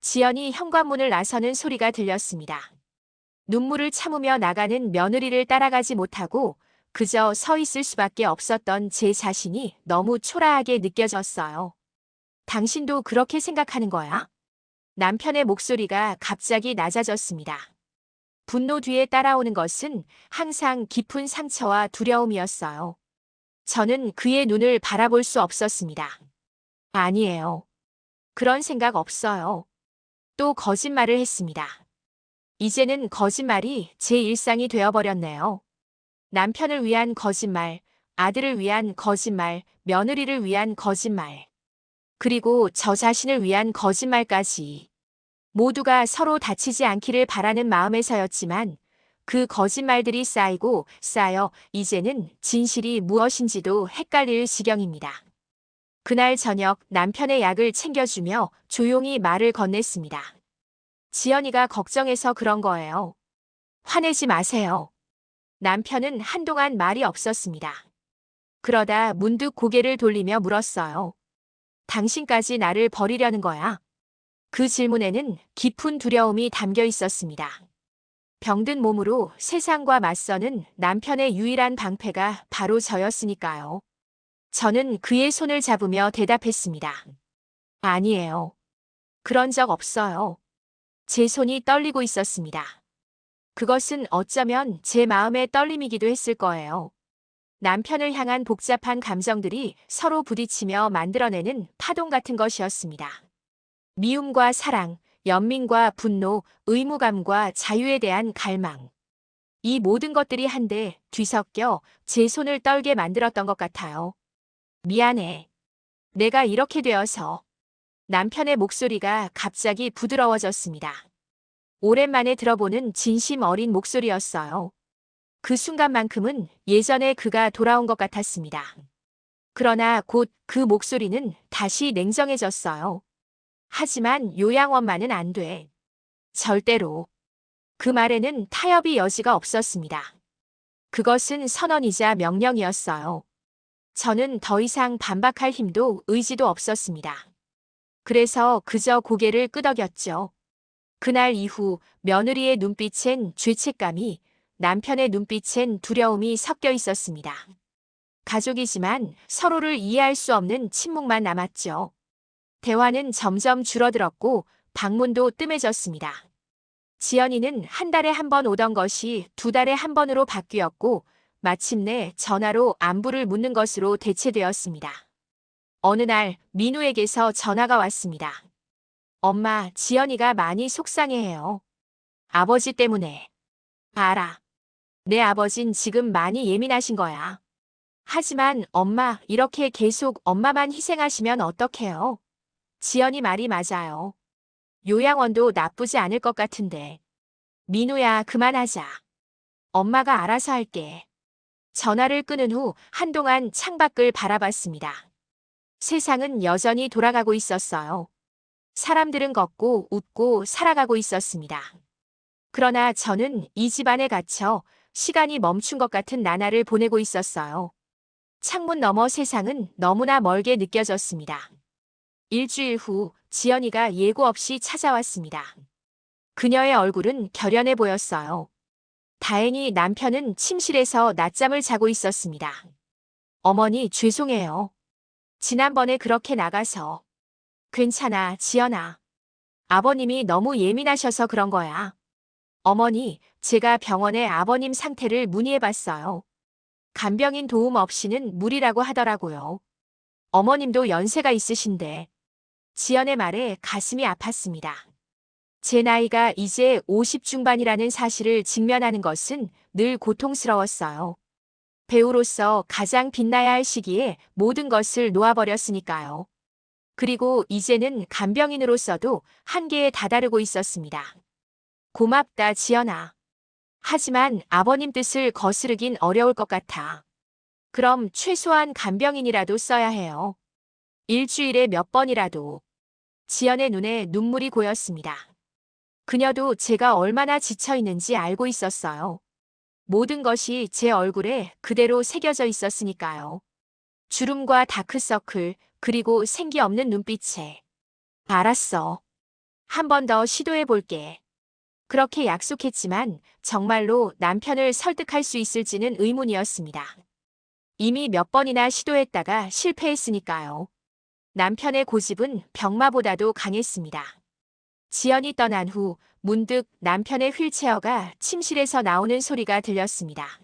지연이 현관문을 나서는 소리가 들렸습니다. 눈물을 참으며 나가는 며느리를 따라가지 못하고 그저 서 있을 수밖에 없었던 제 자신이 너무 초라하게 느껴졌어요. 당신도 그렇게 생각하는 거야? 남편의 목소리가 갑자기 낮아졌습니다. 분노 뒤에 따라오는 것은 항상 깊은 상처와 두려움이었어요. 저는 그의 눈을 바라볼 수 없었습니다. 아니에요. 그런 생각 없어요. 또 거짓말을 했습니다. 이제는 거짓말이 제 일상이 되어버렸네요. 남편을 위한 거짓말, 아들을 위한 거짓말, 며느리를 위한 거짓말. 그리고 저 자신을 위한 거짓말까지. 모두가 서로 다치지 않기를 바라는 마음에서였지만 그 거짓말들이 쌓이고 쌓여 이제는 진실이 무엇인지도 헷갈릴 지경입니다. 그날 저녁 남편의 약을 챙겨주며 조용히 말을 건넸습니다. 지연이가 걱정해서 그런 거예요. 화내지 마세요. 남편은 한동안 말이 없었습니다. 그러다 문득 고개를 돌리며 물었어요. 당신까지 나를 버리려는 거야? 그 질문에는 깊은 두려움이 담겨 있었습니다. 병든 몸으로 세상과 맞서는 남편의 유일한 방패가 바로 저였으니까요. 저는 그의 손을 잡으며 대답했습니다. 아니에요. 그런 적 없어요. 제 손이 떨리고 있었습니다. 그것은 어쩌면 제 마음의 떨림이기도 했을 거예요. 남편을 향한 복잡한 감정들이 서로 부딪히며 만들어내는 파동 같은 것이었습니다. 미움과 사랑, 연민과 분노, 의무감과 자유에 대한 갈망. 이 모든 것들이 한데 뒤섞여 제 손을 떨게 만들었던 것 같아요. 미안해. 내가 이렇게 되어서. 남편의 목소리가 갑자기 부드러워졌습니다. 오랜만에 들어보는 진심 어린 목소리였어요. 그 순간만큼은 예전에 그가 돌아온 것 같았습니다. 그러나 곧 그 목소리는 다시 냉정해졌어요. 하지만 요양원만은 안 돼. 절대로. 그 말에는 타협의 여지가 없었습니다. 그것은 선언이자 명령이었어요. 저는 더 이상 반박할 힘도 의지도 없었습니다. 그래서 그저 고개를 끄덕였죠. 그날 이후 며느리의 눈빛엔 죄책감이, 남편의 눈빛엔 두려움이 섞여 있었습니다. 가족이지만 서로를 이해할 수 없는 침묵만 남았죠. 대화는 점점 줄어들었고 방문도 뜸해졌습니다. 지연이는 한 달에 한 번 오던 것이 두 달에 한 번으로 바뀌었고 마침내 전화로 안부를 묻는 것으로 대체되었습니다. 어느 날 민우에게서 전화가 왔습니다. 엄마, 지연이가 많이 속상해해요. 아버지 때문에. 알아. 내 아버진 지금 많이 예민하신 거야. 하지만 엄마, 이렇게 계속 엄마만 희생하시면 어떡해요? 지연이 말이 맞아요. 요양원도 나쁘지 않을 것 같은데. 민우야, 그만하자. 엄마가 알아서 할게. 전화를 끊은 후 한동안 창밖을 바라봤습니다. 세상은 여전히 돌아가고 있었어요. 사람들은 걷고 웃고 살아가고 있었습니다. 그러나 저는 이 집안에 갇혀 시간이 멈춘 것 같은 나날을 보내고 있었어요. 창문 너머 세상은 너무나 멀게 느껴졌습니다. 일주일 후 지연이가 예고 없이 찾아왔습니다. 그녀의 얼굴은 결연해 보였어요. 다행히 남편은 침실에서 낮잠을 자고 있었습니다. 어머니, 죄송해요. 지난번에 그렇게 나가서. 괜찮아, 지연아. 아버님이 너무 예민하셔서 그런 거야. 어머니, 제가 병원에 아버님 상태를 문의해봤어요. 간병인 도움 없이는 무리라고 하더라고요. 어머님도 연세가 있으신데. 지연의 말에 가슴이 아팠습니다. 제 나이가 이제 50 중반이라는 사실을 직면하는 것은 늘 고통스러웠어요. 배우로서 가장 빛나야 할 시기에 모든 것을 놓아버렸으니까요. 그리고 이제는 간병인으로서도 한계에 다다르고 있었습니다. 고맙다, 지연아. 하지만 아버님 뜻을 거스르긴 어려울 것 같아. 그럼 최소한 간병인이라도 써야 해요. 일주일에 몇 번이라도. 지연의 눈에 눈물이 고였습니다. 그녀도 제가 얼마나 지쳐 있는지 알고 있었어요. 모든 것이 제 얼굴에 그대로 새겨져 있었으니까요. 주름과 다크서클, 그리고 생기 없는 눈빛에. 알았어. 한 번 더 시도해 볼게. 그렇게 약속했지만 정말로 남편을 설득할 수 있을지는 의문이었습니다. 이미 몇 번이나 시도했다가 실패했으니까요. 남편의 고집은 병마보다도 강했습니다. 지연이 떠난 후 문득 남편의 휠체어가 침실에서 나오는 소리가 들렸습니다.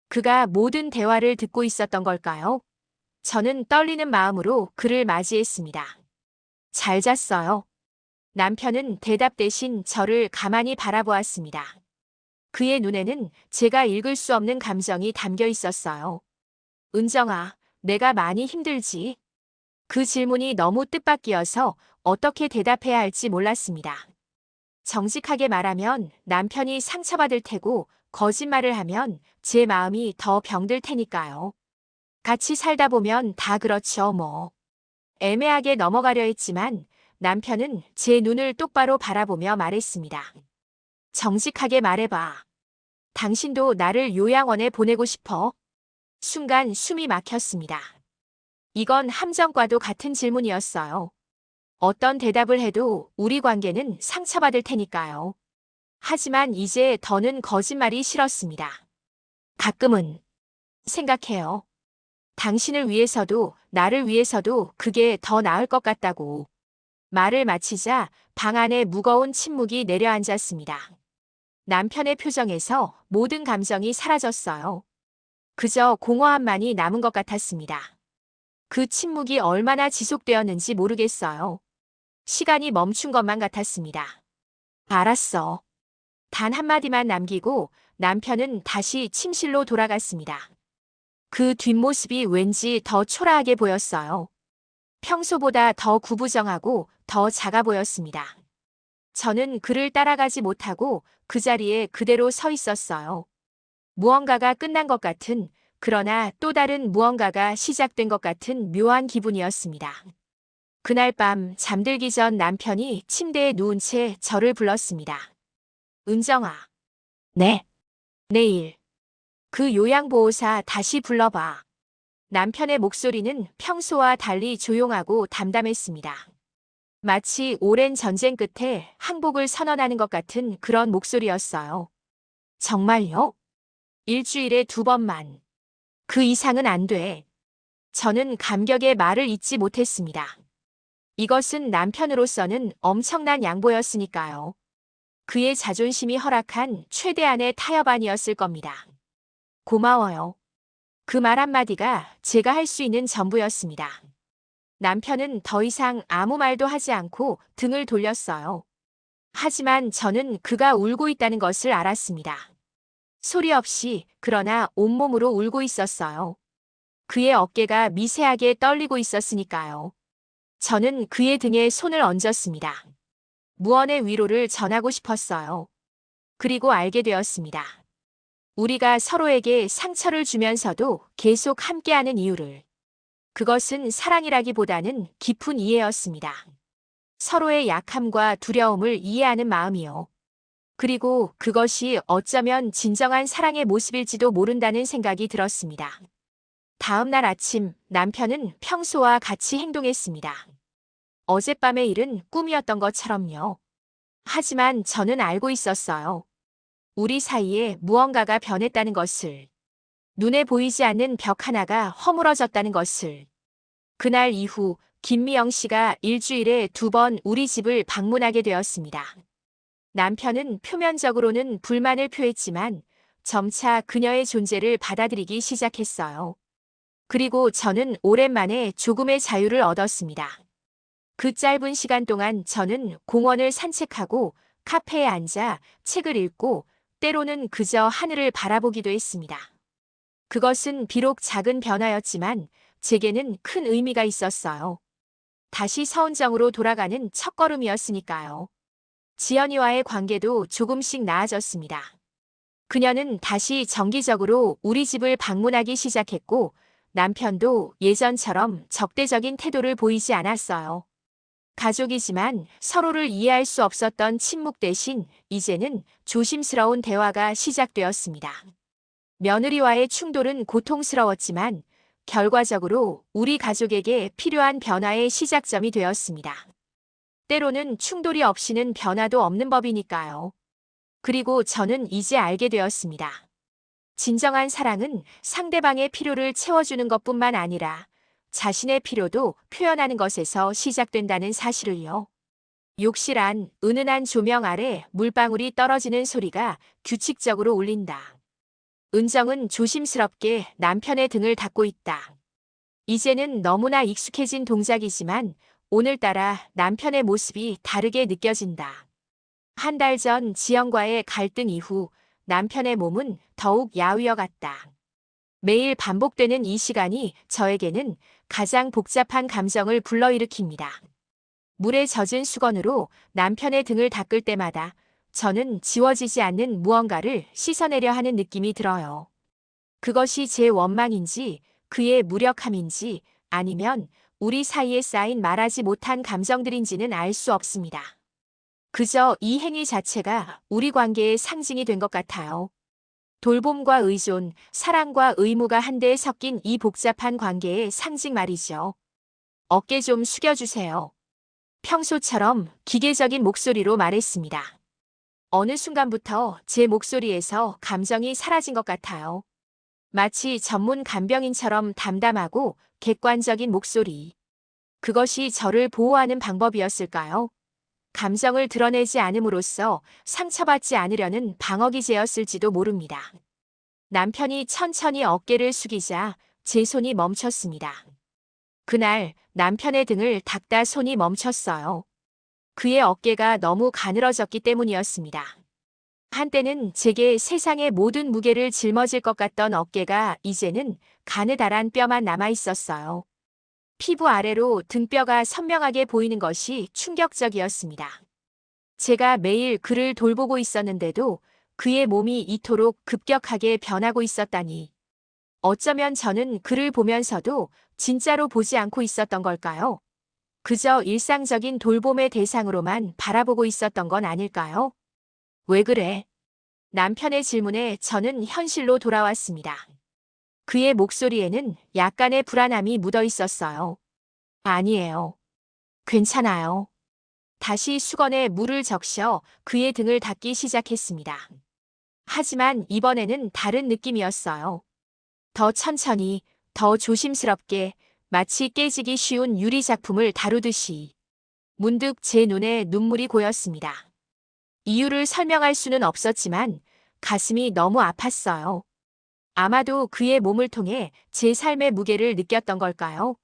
그가 모든 대화를 듣고 있었던 걸까요? 저는 떨리는 마음으로 그를 맞이했습니다. 잘 잤어요. 남편은 대답 대신 저를 가만히 바라보았습니다. 그의 눈에는 제가 읽을 수 없는 감정이 담겨 있었어요. 은정아, 내가 많이 힘들지? 그 질문이 너무 뜻밖이어서 어떻게 대답해야 할지 몰랐습니다. 정직하게 말하면 남편이 상처받을 테고 거짓말을 하면 제 마음이 더 병들 테니까요. 같이 살다 보면 다 그렇죠, 뭐. 애매하게 넘어가려 했지만 남편은 제 눈을 똑바로 바라보며 말했습니다. 정직하게 말해봐. 당신도 나를 요양원에 보내고 싶어? 순간 숨이 막혔습니다. 이건 함정과도 같은 질문이었어요. 어떤 대답을 해도 우리 관계는 상처받을 테니까요. 하지만 이제 더는 거짓말이 싫었습니다. 가끔은 생각해요. 당신을 위해서도 나를 위해서도 그게 더 나을 것 같다고. 말을 마치자 방 안에 무거운 침묵이 내려앉았습니다. 남편의 표정에서 모든 감정이 사라졌어요. 그저 공허함만이 남은 것 같았습니다. 그 침묵이 얼마나 지속되었는지 모르겠어요. 시간이 멈춘 것만 같았습니다. 알았어. 단 한마디만 남기고 남편은 다시 침실로 돌아갔습니다. 그 뒷모습이 왠지 더 초라하게 보였어요. 평소보다 더 구부정하고 더 작아 보였습니다. 저는 그를 따라가지 못하고 그 자리에 그대로 서 있었어요. 무언가가 끝난 것 같은, 그러나 또 다른 무언가가 시작된 것 같은 묘한 기분이었습니다. 그날 밤 잠들기 전 남편이 침대에 누운 채 저를 불렀습니다. 은정아. 네. 내일 그 요양보호사 다시 불러봐. 남편의 목소리는 평소와 달리 조용하고 담담했습니다. 마치 오랜 전쟁 끝에 항복을 선언하는 것 같은 그런 목소리였어요. 정말요? 일주일에 2번만. 그 이상은 안 돼. 저는 감격의 말을 잇지 못했습니다. 이것은 남편으로서는 엄청난 양보였으니까요. 그의 자존심이 허락한 최대한의 타협 아니었을 겁니다. 고마워요. 그 말 한마디가 제가 할 수 있는 전부였습니다. 남편은 더 이상 아무 말도 하지 않고 등을 돌렸어요. 하지만 저는 그가 울고 있다는 것을 알았습니다. 소리 없이 그러나 온몸으로 울고 있었어요. 그의 어깨가 미세하게 떨리고 있었으니까요. 저는 그의 등에 손을 얹었습니다. 무언의 위로를 전하고 싶었어요. 그리고 알게 되었습니다. 우리가 서로에게 상처를 주면서도 계속 함께하는 이유를. 그것은 사랑이라기보다는 깊은 이해였습니다. 서로의 약함과 두려움을 이해하는 마음이요. 그리고 그것이 어쩌면 진정한 사랑의 모습일지도 모른다는 생각이 들었습니다. 다음 날 아침 남편은 평소와 같이 행동했습니다. 어젯밤의 일은 꿈이었던 것처럼요. 하지만 저는 알고 있었어요. 우리 사이에 무언가가 변했다는 것을. 눈에 보이지 않는 벽 하나가 허물어졌다는 것을. 그날 이후 김미영 씨가 일주일에 2번 우리 집을 방문하게 되었습니다. 남편은 표면적으로는 불만을 표했지만 점차 그녀의 존재를 받아들이기 시작했어요. 그리고 저는 오랜만에 조금의 자유를 얻었습니다. 그 짧은 시간 동안 저는 공원을 산책하고 카페에 앉아 책을 읽고 때로는 그저 하늘을 바라보기도 했습니다. 그것은 비록 작은 변화였지만 제게는 큰 의미가 있었어요. 다시 서은정으로 돌아가는 첫걸음이었으니까요. 지연이와의 관계도 조금씩 나아졌습니다. 그녀는 다시 정기적으로 우리 집을 방문하기 시작했고 남편도 예전처럼 적대적인 태도를 보이지 않았어요. 가족이지만 서로를 이해할 수 없었던 침묵 대신 이제는 조심스러운 대화가 시작되었습니다. 며느리와의 충돌은 고통스러웠지만 결과적으로 우리 가족에게 필요한 변화의 시작점이 되었습니다. 때로는 충돌이 없이는 변화도 없는 법이니까요. 그리고 저는 이제 알게 되었습니다. 진정한 사랑은 상대방의 필요를 채워주는 것뿐만 아니라 자신의 필요도 표현하는 것에서 시작된다는 사실을요. 욕실 안 은은한 조명 아래 물방울이 떨어지는 소리가 규칙적으로 울린다. 은정은 조심스럽게 남편의 등을 닦고 있다. 이제는 너무나 익숙해진 동작이지만 오늘따라 남편의 모습이 다르게 느껴진다. 한 달 전 지영과의 갈등 이후 남편의 몸은 더욱 야위어 갔다. 매일 반복되는 이 시간이 저에게는 가장 복잡한 감정을 불러일으킵니다. 물에 젖은 수건으로 남편의 등을 닦을 때마다 저는 지워지지 않는 무언가를 씻어내려 하는 느낌이 들어요. 그것이 제 원망인지 그의 무력함인지 아니면 우리 사이에 쌓인 말하지 못한 감정들인지는 알 수 없습니다. 그저 이 행위 자체가 우리 관계의 상징이 된 것 같아요. 돌봄과 의존, 사랑과 의무가 한데에 섞인 이 복잡한 관계의 상징 말이죠. 어깨 좀 숙여주세요. 평소처럼 기계적인 목소리로 말했습니다. 어느 순간부터 제 목소리에서 감정이 사라진 것 같아요. 마치 전문 간병인처럼 담담하고 객관적인 목소리. 그것이 저를 보호하는 방법이었을까요? 감정을 드러내지 않음으로써 상처받지 않으려는 방어기제였을지도 모릅니다. 남편이 천천히 어깨를 숙이자 제 손이 멈췄습니다. 그날 남편의 등을 닦다 손이 멈췄어요. 그의 어깨가 너무 가늘어졌기 때문이었습니다. 한때는 제게 세상의 모든 무게를 짊어질 것 같던 어깨가 이제는 가느다란 뼈만 남아 있었어요. 피부 아래로 등뼈가 선명하게 보이는 것이 충격적이었습니다. 제가 매일 그를 돌보고 있었는데도 그의 몸이 이토록 급격하게 변하고 있었다니. 어쩌면 저는 그를 보면서도 진짜로 보지 않고 있었던 걸까요? 그저 일상적인 돌봄의 대상으로만 바라보고 있었던 건 아닐까요? 왜 그래? 남편의 질문에 저는 현실로 돌아왔습니다. 그의 목소리에는 약간의 불안함이 묻어 있었어요. 아니에요. 괜찮아요. 다시 수건에 물을 적셔 그의 등을 닦기 시작했습니다. 하지만 이번에는 다른 느낌이었어요. 더 천천히, 더 조심스럽게, 마치 깨지기 쉬운 유리 작품을 다루듯이. 문득 제 눈에 눈물이 고였습니다. 이유를 설명할 수는 없었지만 가슴이 너무 아팠어요. 아마도 그의 몸을 통해 제 삶의 무게를 느꼈던 걸까요?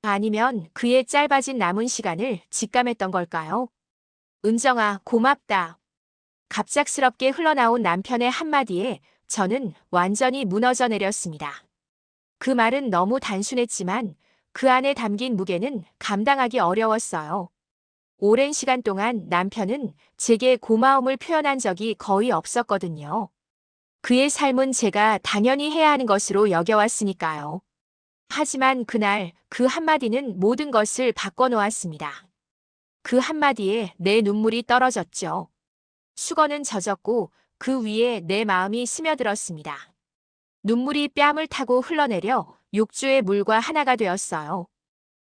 아니면 그의 짧아진 남은 시간을 직감했던 걸까요? 은정아, 고맙다. 갑작스럽게 흘러나온 남편의 한마디에 저는 완전히 무너져 내렸습니다. 그 말은 너무 단순했지만 그 안에 담긴 무게는 감당하기 어려웠어요. 오랜 시간 동안 남편은 제게 고마움을 표현한 적이 거의 없었거든요. 그의 삶은 제가 당연히 해야 하는 것으로 여겨왔으니까요. 하지만 그날 그 한마디는 모든 것을 바꿔놓았습니다. 그 한마디에 내 눈물이 떨어졌죠. 수건은 젖었고 그 위에 내 마음이 스며들었습니다. 눈물이 뺨을 타고 흘러내려 욕조의 물과 하나가 되었어요.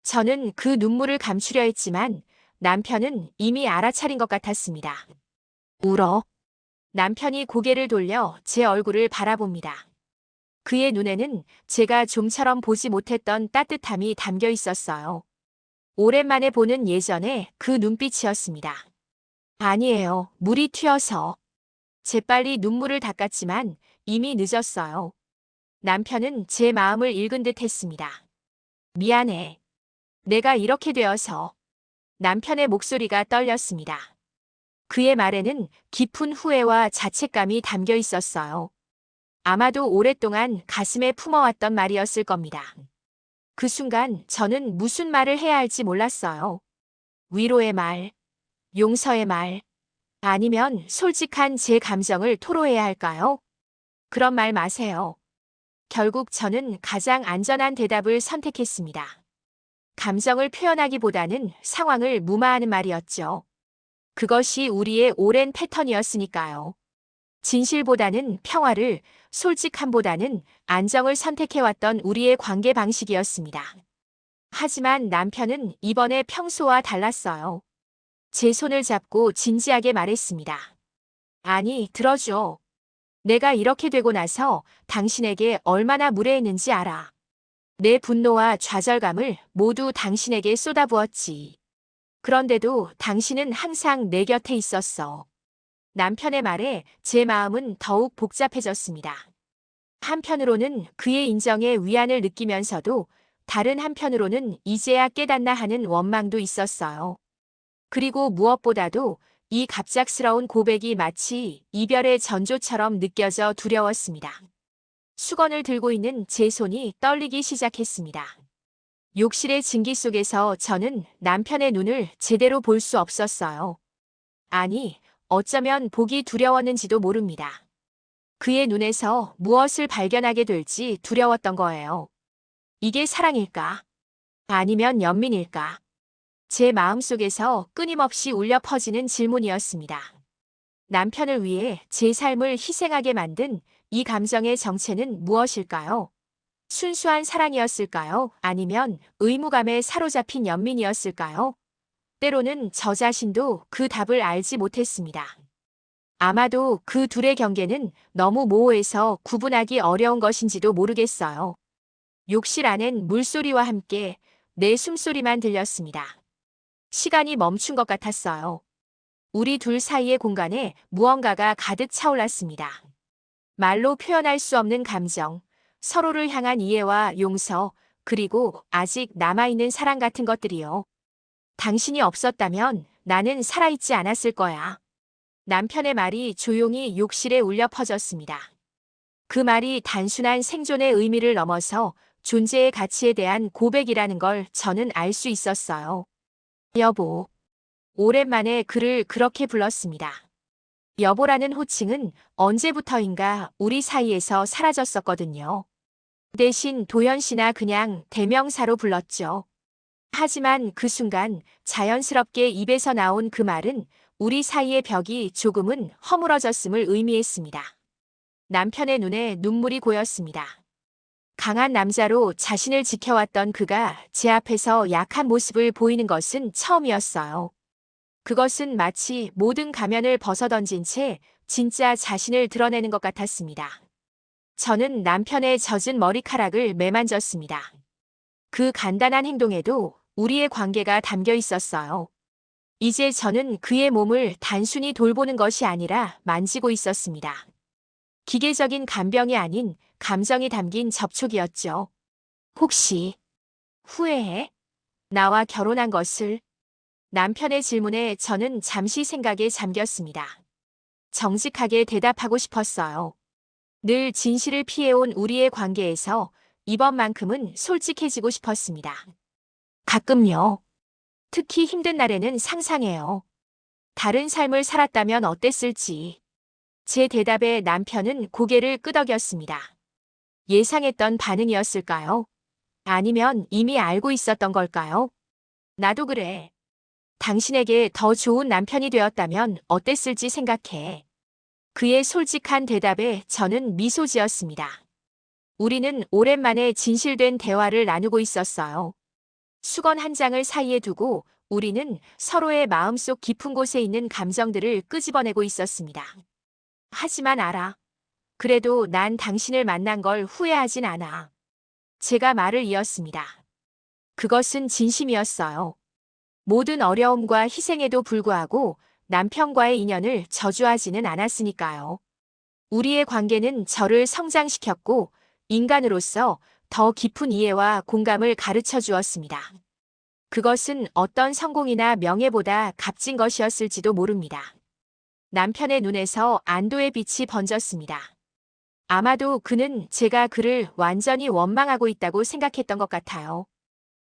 저는 그 눈물을 감추려 했지만 남편은 이미 알아차린 것 같았습니다. 울어. 남편이 고개를 돌려 제 얼굴을 바라봅니다. 그의 눈에는 제가 좀처럼 보지 못했던 따뜻함이 담겨 있었어요. 오랜만에 보는 예전의 그 눈빛이었습니다. 아니에요. 물이 튀어서. 재빨리 눈물을 닦았지만 이미 늦었어요. 남편은 제 마음을 읽은 듯 했습니다. 미안해. 내가 이렇게 되어서. 남편의 목소리가 떨렸습니다. 그의 말에는 깊은 후회와 자책감이 담겨 있었어요. 아마도 오랫동안 가슴에 품어왔던 말이었을 겁니다. 그 순간 저는 무슨 말을 해야 할지 몰랐어요. 위로의 말, 용서의 말, 아니면 솔직한 제 감정을 토로해야 할까요? 그런 말 마세요. 결국 저는 가장 안전한 대답을 선택했습니다. 감정을 표현하기보다는 상황을 무마하는 말이었죠. 그것이 우리의 오랜 패턴이었으니까요. 진실보다는 평화를, 솔직함보다는 안정을 선택해왔던 우리의 관계 방식이었습니다. 하지만 남편은 이번에 평소와 달랐어요. 제 손을 잡고 진지하게 말했습니다. 아니, 들어줘. 내가 이렇게 되고 나서 당신에게 얼마나 무례했는지 알아. 내 분노와 좌절감을 모두 당신에게 쏟아부었지. 그런데도 당신은 항상 내 곁에 있었어. 남편의 말에 제 마음은 더욱 복잡해졌습니다. 한편으로는 그의 인정에 위안을 느끼면서도 다른 한편으로는 이제야 깨닫나 하는 원망도 있었어요. 그리고 무엇보다도 이 갑작스러운 고백이 마치 이별의 전조처럼 느껴져 두려웠습니다. 수건을 들고 있는 제 손이 떨리기 시작했습니다. 욕실의 증기 속에서 저는 남편의 눈을 제대로 볼 수 없었어요. 아니, 어쩌면 보기 두려웠는지도 모릅니다. 그의 눈에서 무엇을 발견하게 될지 두려웠던 거예요. 이게 사랑일까? 아니면 연민일까? 제 마음속에서 끊임없이 울려 퍼지는 질문이었습니다. 남편을 위해 제 삶을 희생하게 만든 이 감정의 정체는 무엇일까요? 순수한 사랑이었을까요? 아니면 의무감에 사로잡힌 연민이었을까요? 때로는 저 자신도 그 답을 알지 못했습니다. 아마도 그 둘의 경계는 너무 모호해서 구분하기 어려운 것인지도 모르겠어요. 욕실 안엔 물소리와 함께 내 숨소리만 들렸습니다. 시간이 멈춘 것 같았어요. 우리 둘 사이의 공간에 무언가가 가득 차올랐습니다. 말로 표현할 수 없는 감정, 서로를 향한 이해와 용서, 그리고 아직 남아있는 사랑 같은 것들이요. 당신이 없었다면 나는 살아있지 않았을 거야. 남편의 말이 조용히 욕실에 울려 퍼졌습니다. 그 말이 단순한 생존의 의미를 넘어서 존재의 가치에 대한 고백이라는 걸 저는 알 수 있었어요. 여보, 오랜만에 그를 그렇게 불렀습니다. 여보라는 호칭은 언제부터인가 우리 사이에서 사라졌었거든요. 대신 도연 씨나 그냥 대명사로 불렀죠. 하지만 그 순간 자연스럽게 입에서 나온 그 말은 우리 사이의 벽이 조금은 허물어졌음을 의미했습니다. 남편의 눈에 눈물이 고였습니다. 강한 남자로 자신을 지켜왔던 그가 제 앞에서 약한 모습을 보이는 것은 처음이었어요. 그것은 마치 모든 가면을 벗어던진 채 진짜 자신을 드러내는 것 같았습니다. 저는 남편의 젖은 머리카락을 매만졌습니다. 그 간단한 행동에도 우리의 관계가 담겨 있었어요. 이제 저는 그의 몸을 단순히 돌보는 것이 아니라 만지고 있었습니다. 기계적인 간병이 아닌 감정이 담긴 접촉이었죠. 혹시 후회해? 나와 결혼한 것을? 남편의 질문에 저는 잠시 생각에 잠겼습니다. 정직하게 대답하고 싶었어요. 늘 진실을 피해온 우리의 관계에서 이번만큼은 솔직해지고 싶었습니다. 가끔요. 특히 힘든 날에는 상상해요. 다른 삶을 살았다면 어땠을지. 제 대답에 남편은 고개를 끄덕였습니다. 예상했던 반응이었을까요? 아니면 이미 알고 있었던 걸까요? 나도 그래. 당신에게 더 좋은 남편이 되었다면 어땠을지 생각해. 그의 솔직한 대답에 저는 미소 지었습니다. 우리는 오랜만에 진실된 대화를 나누고 있었어요. 수건 한 장을 사이에 두고 우리는 서로의 마음속 깊은 곳에 있는 감정들을 끄집어내고 있었습니다. 하지만 알아. 그래도 난 당신을 만난 걸 후회하진 않아. 제가 말을 이었습니다. 그것은 진심이었어요. 모든 어려움과 희생에도 불구하고 남편과의 인연을 저주하지는 않았으니까요. 우리의 관계는 저를 성장시켰고 인간으로서 더 깊은 이해와 공감을 가르쳐 주었습니다. 그것은 어떤 성공이나 명예보다 값진 것이었을지도 모릅니다. 남편의 눈에서 안도의 빛이 번졌습니다. 아마도 그는 제가 그를 완전히 원망하고 있다고 생각했던 것 같아요.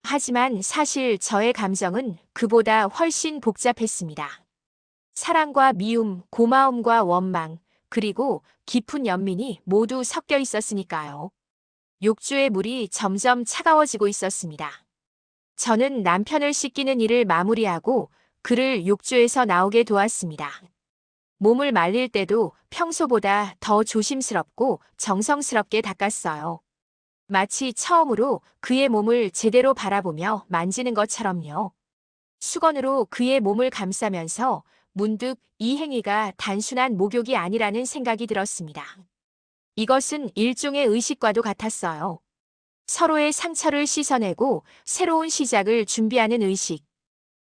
하지만 사실 저의 감정은 그보다 훨씬 복잡했습니다. 사랑과 미움, 고마움과 원망, 그리고 깊은 연민이 모두 섞여 있었으니까요. 욕조의 물이 점점 차가워지고 있었습니다. 저는 남편을 씻기는 일을 마무리하고 그를 욕조에서 나오게 도왔습니다. 몸을 말릴 때도 평소보다 더 조심스럽고 정성스럽게 닦았어요. 마치 처음으로 그의 몸을 제대로 바라보며 만지는 것처럼요. 수건으로 그의 몸을 감싸면서 문득 이 행위가 단순한 목욕이 아니라는 생각이 들었습니다. 이것은 일종의 의식과도 같았어요. 서로의 상처를 씻어내고 새로운 시작을 준비하는 의식.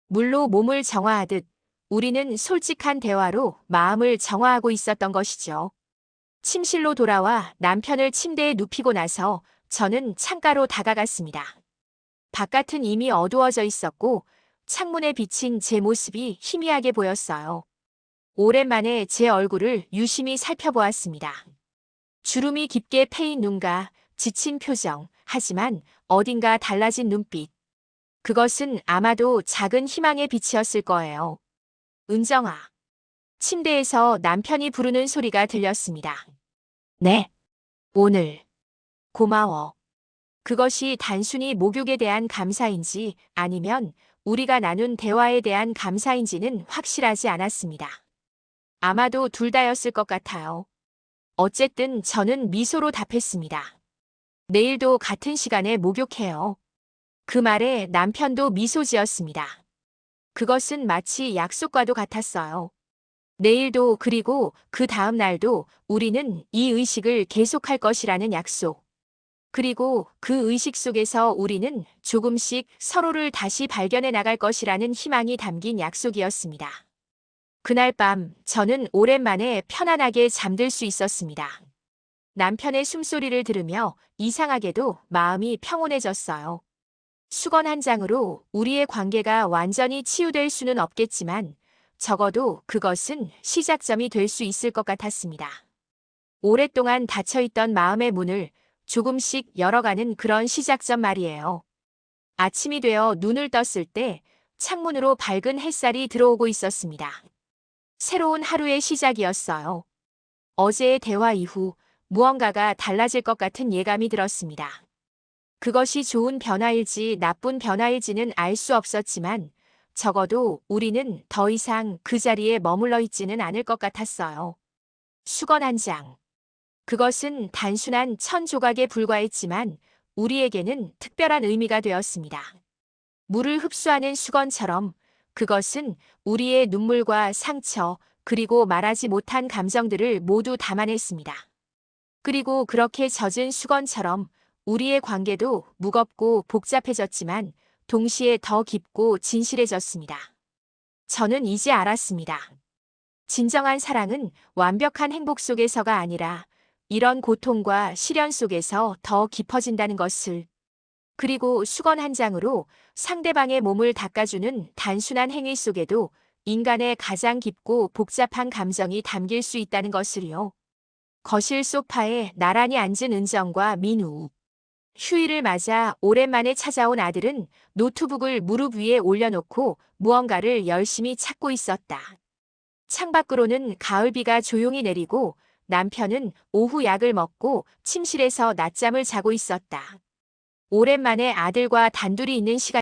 물로 몸을 정화하듯 우리는 솔직한 대화로 마음을 정화하고 있었던 것이죠. 침실로 돌아와 남편을 침대에 눕히고 나서 저는 창가로 다가갔습니다. 바깥은 이미 어두워져 있었고 창문에 비친 제 모습이 희미하게 보였어요. 오랜만에 제 얼굴을 유심히 살펴보았습니다. 주름이 깊게 패인 눈과 지친 표정, 하지만 어딘가 달라진 눈빛. 그것은 아마도 작은 희망의 빛이었을 거예요. 은정아. 침대에서 남편이 부르는 소리가 들렸습니다. 네. 오늘. 고마워. 그것이 단순히 목욕에 대한 감사인지 아니면 우리가 나눈 대화에 대한 감사인지는 확실하지 않았습니다. 아마도 둘 다였을 것 같아요. 어쨌든 저는 미소로 답했습니다. 내일도 같은 시간에 목욕해요. 그 말에 남편도 미소 지었습니다. 그것은 마치 약속과도 같았어요. 내일도 그리고 그 다음 날도 우리는 이 의식을 계속할 것이라는 약속. 그리고 그 의식 속에서 우리는 조금씩 서로를 다시 발견해 나갈 것이라는 희망이 담긴 약속이었습니다. 그날 밤 저는 오랜만에 편안하게 잠들 수 있었습니다. 남편의 숨소리를 들으며 이상하게도 마음이 평온해졌어요. 수건 한 장으로 우리의 관계가 완전히 치유될 수는 없겠지만 적어도 그것은 시작점이 될 수 있을 것 같았습니다. 오랫동안 닫혀있던 마음의 문을 조금씩 열어가는 그런 시작점 말이에요. 아침이 되어 눈을 떴을 때 창문으로 밝은 햇살이 들어오고 있었습니다. 새로운 하루의 시작이었어요. 어제의 대화 이후 무언가가 달라질 것 같은 예감이 들었습니다. 그것이 좋은 변화일지 나쁜 변화일지는 알 수 없었지만 적어도 우리는 더 이상 그 자리에 머물러 있지는 않을 것 같았어요. 수건 한 장. 그것은 단순한 천 조각에 불과했지만 우리에게는 특별한 의미가 되었습니다. 물을 흡수하는 수건처럼 그것은 우리의 눈물과 상처, 그리고 말하지 못한 감정들을 모두 담아냈습니다. 그리고 그렇게 젖은 수건처럼 우리의 관계도 무겁고 복잡해졌지만 동시에 더 깊고 진실해졌습니다. 저는 이제 알았습니다. 진정한 사랑은 완벽한 행복 속에서가 아니라 이런 고통과 시련 속에서 더 깊어진다는 것을. 그리고 수건 한 장으로 상대방의 몸을 닦아주는 단순한 행위 속에도 인간의 가장 깊고 복잡한 감정이 담길 수 있다는 것을요. 거실 소파에 나란히 앉은 은정과 민우. 휴일을 맞아 오랜만에 찾아온 아들은 노트북을 무릎 위에 올려놓고 무언가를 열심히 찾고 있었다. 창밖으로는 가을비가 조용히 내리고 남편은 오후 약을 먹고 침실에서 낮잠을 자고 있었다. 오랜만에 아들과 단둘이 있는 시간.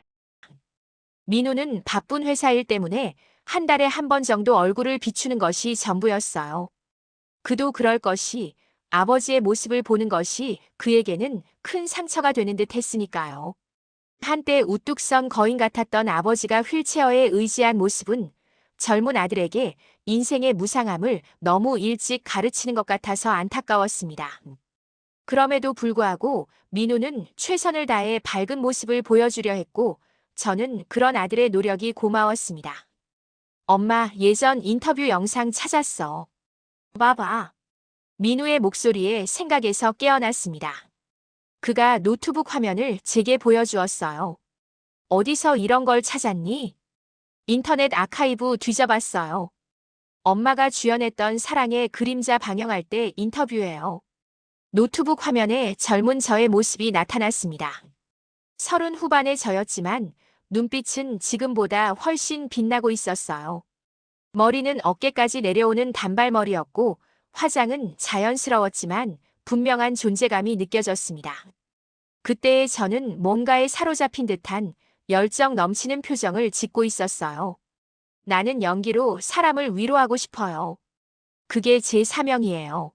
민우는 바쁜 회사 일 때문에 한 달에 한 번 정도 얼굴을 비추는 것이 전부였어요. 그도 그럴 것이 아버지의 모습을 보는 것이 그에게는 큰 상처가 되는 듯 했으니까요. 한때 우뚝 선 거인 같았던 아버지가 휠체어에 의지한 모습은 젊은 아들에게 인생의 무상함을 너무 일찍 가르치는 것 같아서 안타까웠습니다. 그럼에도 불구하고 민우는 최선을 다해 밝은 모습을 보여주려 했고 저는 그런 아들의 노력이 고마웠습니다. 엄마, 예전 인터뷰 영상 찾았어. 봐봐. 민우의 목소리에 생각에서 깨어났습니다. 그가 노트북 화면을 제게 보여주었어요. 어디서 이런 걸 찾았니? 인터넷 아카이브 뒤져봤어요. 엄마가 주연했던 사랑의 그림자 방영할 때 인터뷰예요. 노트북 화면에 젊은 저의 모습이 나타났습니다. 30 후반의 저였지만 눈빛은 지금보다 훨씬 빛나고 있었어요. 머리는 어깨까지 내려오는 단발머리였고 화장은 자연스러웠지만 분명한 존재감이 느껴졌습니다. 그때의 저는 뭔가에 사로잡힌 듯한 열정 넘치는 표정을 짓고 있었어요. 나는 연기로 사람을 위로하고 싶어요. 그게 제 사명이에요.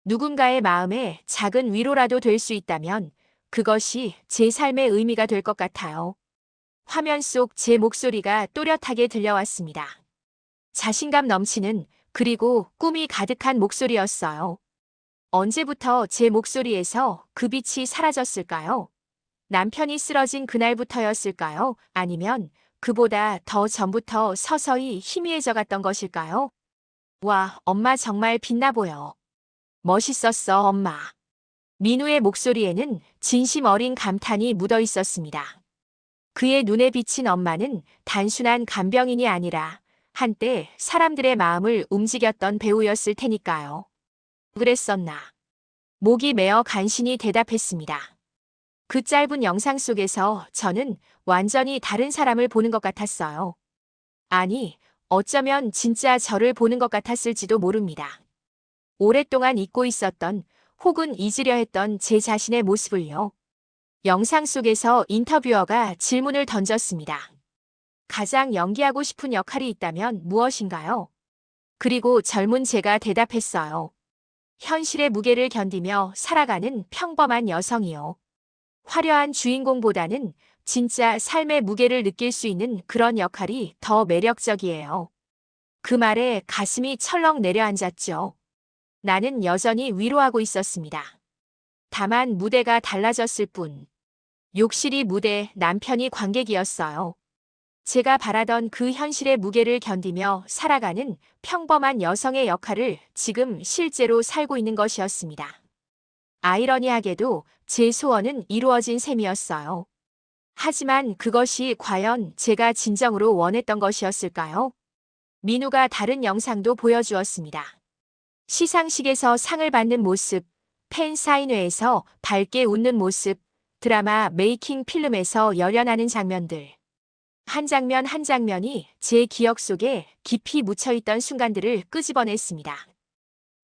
누군가의 마음에 작은 위로라도 될 수 있다면 그것이 제 삶의 의미가 될 것 같아요. 화면 속 제 목소리가 또렷하게 들려왔습니다. 자신감 넘치는 그리고 꿈이 가득한 목소리였어요. 언제부터 제 목소리에서 그 빛이 사라졌을까요? 남편이 쓰러진 그날부터였을까요? 아니면 그보다 더 전부터 서서히 희미해져 갔던 것일까요? 와, 엄마 정말 빛나 보여. 멋있었어, 엄마. 민우의 목소리에는 진심 어린 감탄이 묻어 있었습니다. 그의 눈에 비친 엄마는 단순한 간병인이 아니라 한때 사람들의 마음을 움직였던 배우였을 테니까요. 그랬었나? 목이 메어 간신히 대답했습니다. 그 짧은 영상 속에서 저는 완전히 다른 사람을 보는 것 같았어요. 아니, 어쩌면 진짜 저를 보는 것 같았을지도 모릅니다. 오랫동안 잊고 있었던 혹은 잊으려 했던 제 자신의 모습을요. 영상 속에서 인터뷰어가 질문을 던졌습니다. 가장 연기하고 싶은 역할이 있다면 무엇인가요? 그리고 젊은 제가 대답했어요. 현실의 무게를 견디며 살아가는 평범한 여성이요. 화려한 주인공보다는 진짜 삶의 무게를 느낄 수 있는 그런 역할이 더 매력적이에요. 그 말에 가슴이 철렁 내려앉았죠. 나는 여전히 위로하고 있었습니다. 다만 무대가 달라졌을 뿐. 욕실이 무대, 남편이 관객이었어요. 제가 바라던 그 현실의 무게를 견디며 살아가는 평범한 여성의 역할을 지금 실제로 살고 있는 것이었습니다. 아이러니하게도 제 소원은 이루어진 셈이었어요. 하지만 그것이 과연 제가 진정으로 원했던 것이었을까요? 민우가 다른 영상도 보여주었습니다. 시상식에서 상을 받는 모습, 팬 사인회에서 밝게 웃는 모습, 드라마 메이킹 필름에서 열연하는 장면들. 한 장면 한 장면이 제 기억 속에 깊이 묻혀있던 순간들을 끄집어냈습니다.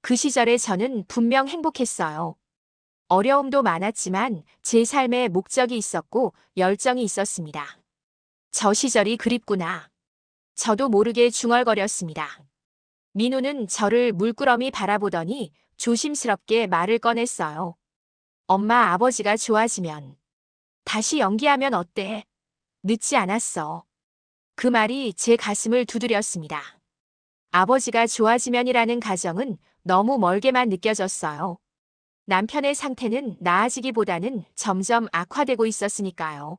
그 시절에 저는 분명 행복했어요. 어려움도 많았지만 제 삶에 목적이 있었고 열정이 있었습니다. 저 시절이 그립구나. 저도 모르게 중얼거렸습니다. 민우는 저를 물끄러미 바라보더니 조심스럽게 말을 꺼냈어요. 엄마, 아버지가 좋아지면 다시 연기하면 어때? 늦지 않았어. 그 말이 제 가슴을 두드렸습니다. 아버지가 좋아지면이라는 가정은 너무 멀게만 느껴졌어요. 남편의 상태는 나아지기보다는 점점 악화되고 있었으니까요.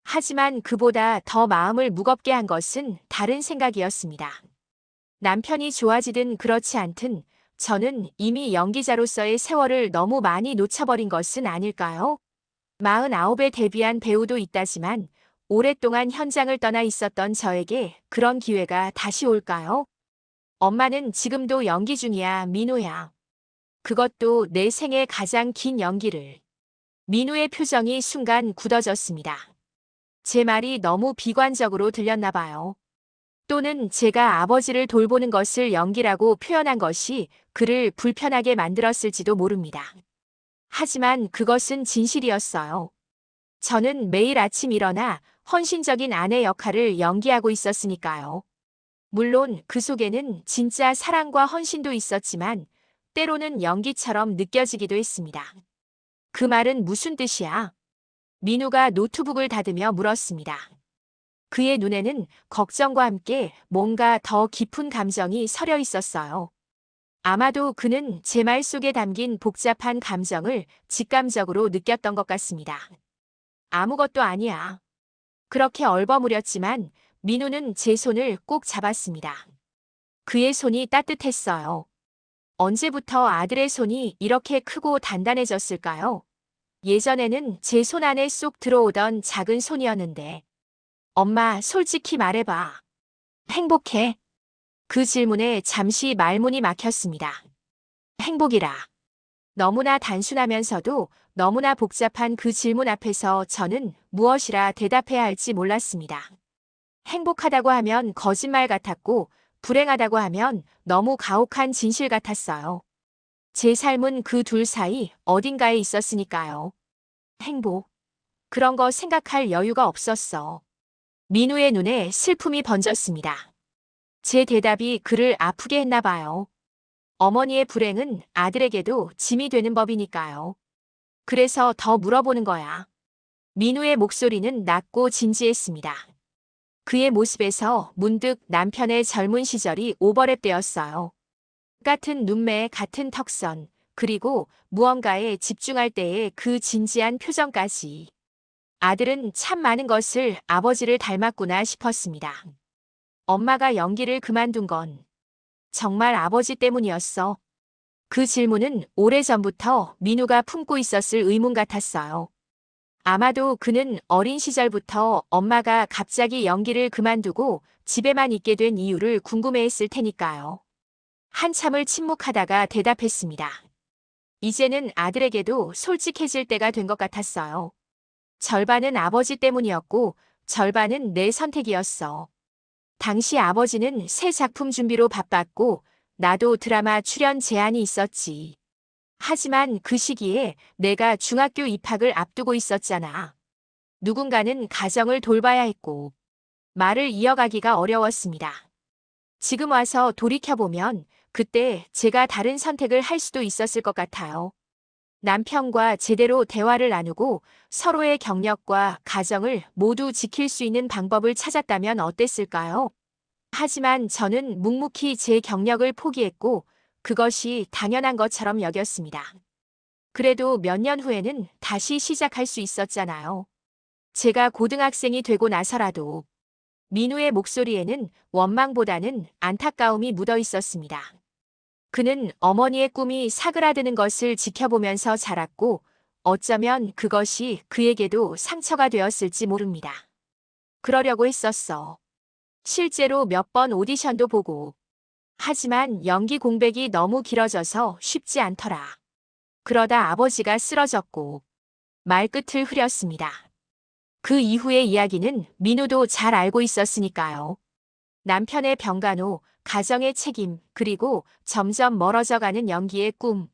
하지만 그보다 더 마음을 무겁게 한 것은 다른 생각이었습니다. 남편이 좋아지든 그렇지 않든 저는 이미 연기자로서의 세월을 너무 많이 놓쳐버린 것은 아닐까요? 49에 데뷔한 배우도 있다지만 오랫동안 현장을 떠나 있었던 저에게 그런 기회가 다시 올까요? 엄마는 지금도 연기 중이야, 민우야. 그것도 내 생애 가장 긴 연기를. 민우의 표정이 순간 굳어졌습니다. 제 말이 너무 비관적으로 들렸나 봐요. 또는 제가 아버지를 돌보는 것을 연기라고 표현한 것이 그를 불편하게 만들었을지도 모릅니다. 하지만 그것은 진실이었어요. 저는 매일 아침 일어나 헌신적인 아내 역할을 연기하고 있었으니까요. 물론 그 속에는 진짜 사랑과 헌신도 있었지만 때로는 연기처럼 느껴지기도 했습니다. 그 말은 무슨 뜻이야? 민우가 노트북을 닫으며 물었습니다. 그의 눈에는 걱정과 함께 뭔가 더 깊은 감정이 서려 있었어요. 아마도 그는 제 말 속에 담긴 복잡한 감정을 직감적으로 느꼈던 것 같습니다. 아무것도 아니야. 그렇게 얼버무렸지만 민우는 제 손을 꼭 잡았습니다. 그의 손이 따뜻했어요. 언제부터 아들의 손이 이렇게 크고 단단해졌을까요? 예전에는 제 손 안에 쏙 들어오던 작은 손이었는데. 엄마, 솔직히 말해봐. 행복해? 그 질문에 잠시 말문이 막혔습니다. 행복이라. 너무나 단순하면서도 너무나 복잡한 그 질문 앞에서 저는 무엇이라 대답해야 할지 몰랐습니다. 행복하다고 하면 거짓말 같았고, 불행하다고 하면 너무 가혹한 진실 같았어요. 제 삶은 그 둘 사이 어딘가에 있었으니까요. 행복. 그런 거 생각할 여유가 없었어. 민우의 눈에 슬픔이 번졌습니다. 제 대답이 그를 아프게 했나 봐요. 어머니의 불행은 아들에게도 짐이 되는 법이니까요. 그래서 더 물어보는 거야. 민우의 목소리는 낮고 진지했습니다. 그의 모습에서 문득 남편의 젊은 시절이 오버랩되었어요. 같은 눈매, 같은 턱선, 그리고 무언가에 집중할 때의 그 진지한 표정까지. 아들은 참 많은 것을 아버지를 닮았구나 싶었습니다. 엄마가 연기를 그만둔 건 정말 아버지 때문이었어. 그 질문은 오래전부터 민우가 품고 있었을 의문 같았어요. 아마도 그는 어린 시절부터 엄마가 갑자기 연기를 그만두고 집에만 있게 된 이유를 궁금해했을 테니까요. 한참을 침묵하다가 대답했습니다. 이제는 아들에게도 솔직해질 때가 된 것 같았어요. 절반은 아버지 때문이었고 절반은 내 선택이었어. 당시 아버지는 새 작품 준비로 바빴고 나도 드라마 출연 제안이 있었지. 하지만 그 시기에 내가 중학교 입학을 앞두고 있었잖아. 누군가는 가정을 돌봐야 했고 말을 이어가기가 어려웠습니다. 지금 와서 돌이켜보면 그때 제가 다른 선택을 할 수도 있었을 것 같아요. 남편과 제대로 대화를 나누고 서로의 경력과 가정을 모두 지킬 수 있는 방법을 찾았다면 어땠을까요? 하지만 저는 묵묵히 제 경력을 포기했고 그것이 당연한 것처럼 여겼습니다. 그래도 몇 년 후에는 다시 시작할 수 있었잖아요. 제가 고등학생이 되고 나서라도. 민우의 목소리에는 원망보다는 안타까움이 묻어 있었습니다. 그는 어머니의 꿈이 사그라드는 것을 지켜보면서 자랐고 어쩌면 그것이 그에게도 상처가 되었을지 모릅니다. 그러려고 했었어. 실제로 몇 번 오디션도 보고. 하지만 연기 공백이 너무 길어져서 쉽지 않더라. 그러다 아버지가 쓰러졌고 말끝을 흐렸습니다. 그 이후의 이야기는 민우도 잘 알고 있었으니까요. 남편의 병간호, 가정의 책임, 그리고 점점 멀어져가는 연기의 꿈.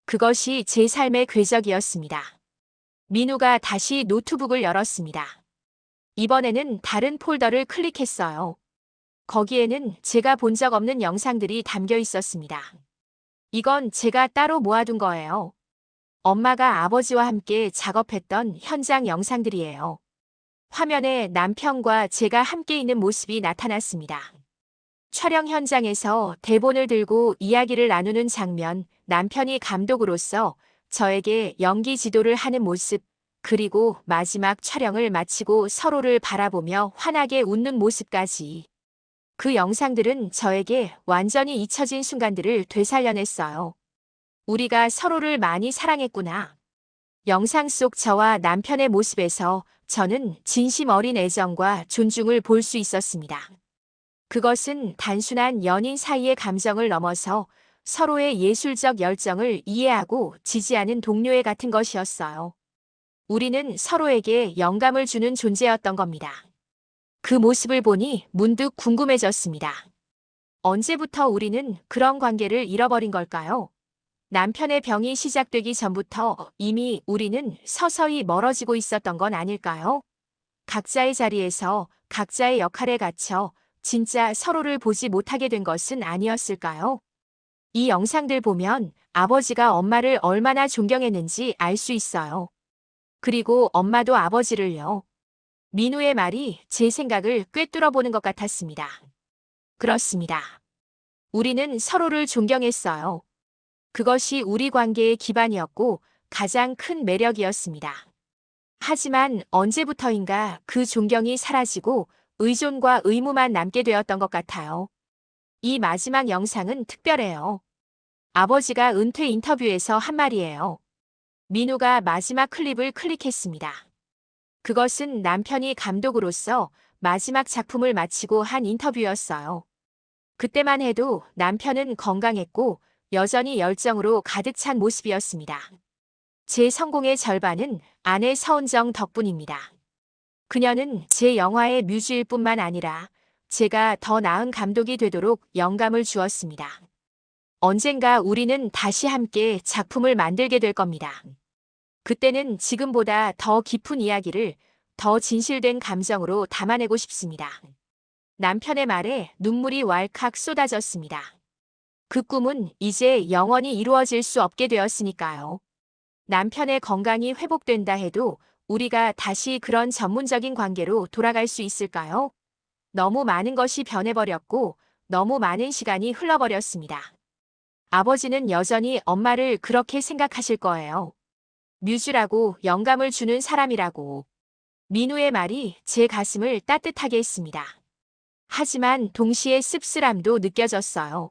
그것이 제 삶의 궤적이었습니다. 민우가 다시 노트북을 열었습니다. 이번에는 다른 폴더를 클릭했어요. 거기에는 제가 본 적 없는 영상들이 담겨 있었습니다. 이건 제가 따로 모아둔 거예요. 엄마가 아버지와 함께 작업했던 현장 영상들이에요. 화면에 남편과 제가 함께 있는 모습이 나타났습니다. 촬영 현장에서 대본을 들고 이야기를 나누는 장면, 남편이 감독으로서 저에게 연기 지도를 하는 모습, 그리고 마지막 촬영을 마치고 서로를 바라보며 환하게 웃는 모습까지. 그 영상들은 저에게 완전히 잊혀진 순간들을 되살려냈어요. 우리가 서로를 많이 사랑했구나. 영상 속 저와 남편의 모습에서 저는 진심 어린 애정과 존중을 볼 수 있었습니다. 그것은 단순한 연인 사이의 감정을 넘어서 서로의 예술적 열정을 이해하고 지지하는 동료애 같은 것이었어요. 우리는 서로에게 영감을 주는 존재였던 겁니다. 그 모습을 보니 문득 궁금해졌습니다. 언제부터 우리는 그런 관계를 잃어버린 걸까요? 남편의 병이 시작되기 전부터 이미 우리는 서서히 멀어지고 있었던 건 아닐까요? 각자의 자리에서 각자의 역할에 갇혀 진짜 서로를 보지 못하게 된 것은 아니었을까요? 이 영상들 보면 아버지가 엄마를 얼마나 존경했는지 알 수 있어요. 그리고 엄마도 아버지를요. 민우의 말이 제 생각을 꿰뚫어 보는 것 같았습니다. 그렇습니다. 우리는 서로를 존경했어요. 그것이 우리 관계의 기반이었고 가장 큰 매력이었습니다. 하지만 언제부터인가 그 존경이 사라지고 의존과 의무만 남게 되었던 것 같아요. 이 마지막 영상은 특별해요. 아버지가 은퇴 인터뷰에서 한 말이에요. 민우가 마지막 클립을 클릭했습니다. 그것은 남편이 감독으로서 마지막 작품을 마치고 한 인터뷰였어요. 그때만 해도 남편은 건강했고 여전히 열정으로 가득 찬 모습이었습니다. 제 성공의 절반은 아내 서은정 덕분입니다. 그녀는 제 영화의 뮤즈일 뿐만 아니라 제가 더 나은 감독이 되도록 영감을 주었습니다. 언젠가 우리는 다시 함께 작품을 만들게 될 겁니다. 그때는 지금보다 더 깊은 이야기를 더 진실된 감정으로 담아내고 싶습니다. 남편의 말에 눈물이 왈칵 쏟아졌습니다. 그 꿈은 이제 영원히 이루어질 수 없게 되었으니까요. 남편의 건강이 회복된다 해도 우리가 다시 그런 전문적인 관계로 돌아갈 수 있을까요? 너무 많은 것이 변해버렸고 너무 많은 시간이 흘러버렸습니다. 아버지는 여전히 엄마를 그렇게 생각하실 거예요. 뮤즈라고 영감을 주는 사람이라고. 민우의 말이 제 가슴을 따뜻하게 했습니다. 하지만 동시에 씁쓸함도 느껴졌어요.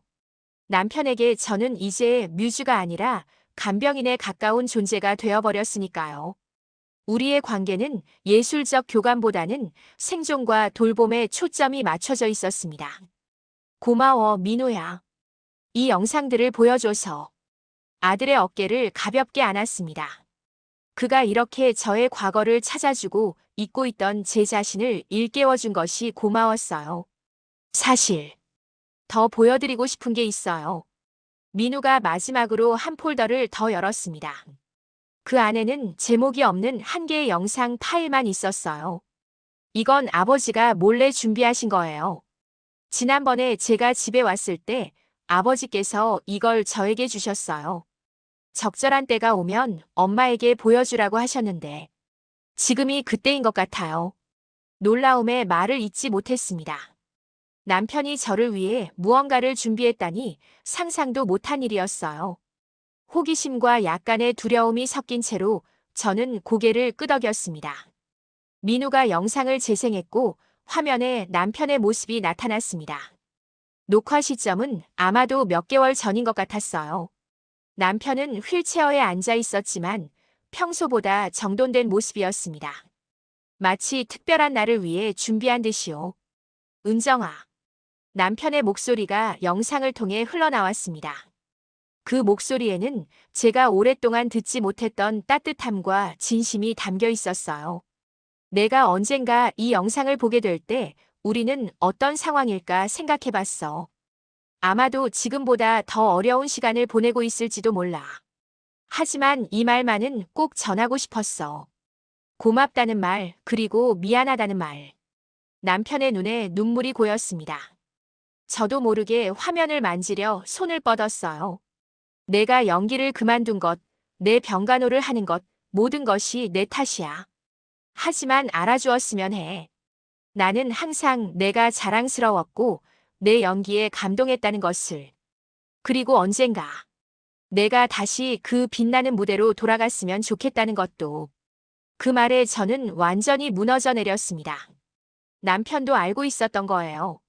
남편에게 저는 이제 뮤즈가 아니라 간병인에 가까운 존재가 되어버렸으니까요. 우리의 관계는 예술적 교감보다는 생존과 돌봄에 초점이 맞춰져 있었습니다. 고마워, 민우야. 이 영상들을 보여줘서 아들의 어깨를 가볍게 안았습니다. 그가 이렇게 저의 과거를 찾아주고 잊고 있던 제 자신을 일깨워준 것이 고마웠어요. 사실 더 보여드리고 싶은 게 있어요. 민우가 마지막으로 한 폴더를 더 열었습니다. 그 안에는 제목이 없는 한 개의 영상 파일만 있었어요. 이건 아버지가 몰래 준비하신 거예요. 지난번에 제가 집에 왔을 때 아버지께서 이걸 저에게 주셨어요. 적절한 때가 오면 엄마에게 보여주라고 하셨는데 지금이 그때인 것 같아요. 놀라움에 말을 잇지 못했습니다. 남편이 저를 위해 무언가를 준비했다니 상상도 못한 일이었어요. 호기심과 약간의 두려움이 섞인 채로 저는 고개를 끄덕였습니다. 민우가 영상을 재생했고 화면에 남편의 모습이 나타났습니다. 녹화 시점은 아마도 몇 개월 전인 것 같았어요. 남편은 휠체어에 앉아 있었지만 평소보다 정돈된 모습이었습니다. 마치 특별한 날을 위해 준비한 듯이요. 은정아. 남편의 목소리가 영상을 통해 흘러나왔습니다. 그 목소리에는 제가 오랫동안 듣지 못했던 따뜻함과 진심이 담겨 있었어요. 내가 언젠가 이 영상을 보게 될 때 우리는 어떤 상황일까 생각해 봤어. 아마도 지금보다 더 어려운 시간을 보내고 있을지도 몰라. 하지만 이 말만은 꼭 전하고 싶었어. 고맙다는 말, 그리고 미안하다는 말. 남편의 눈에 눈물이 고였습니다. 저도 모르게 화면을 만지려 손을 뻗었어요. 내가 연기를 그만둔 것, 내 병간호를 하는 것, 모든 것이 내 탓이야. 하지만 알아주었으면 해. 나는 항상 내가 자랑스러웠고 내 연기에 감동했다는 것을. 그리고 언젠가 내가 다시 그 빛나는 무대로 돌아갔으면 좋겠다는 것도. 그 말에 저는 완전히 무너져 내렸습니다. 남편도 알고 있었던 거예요.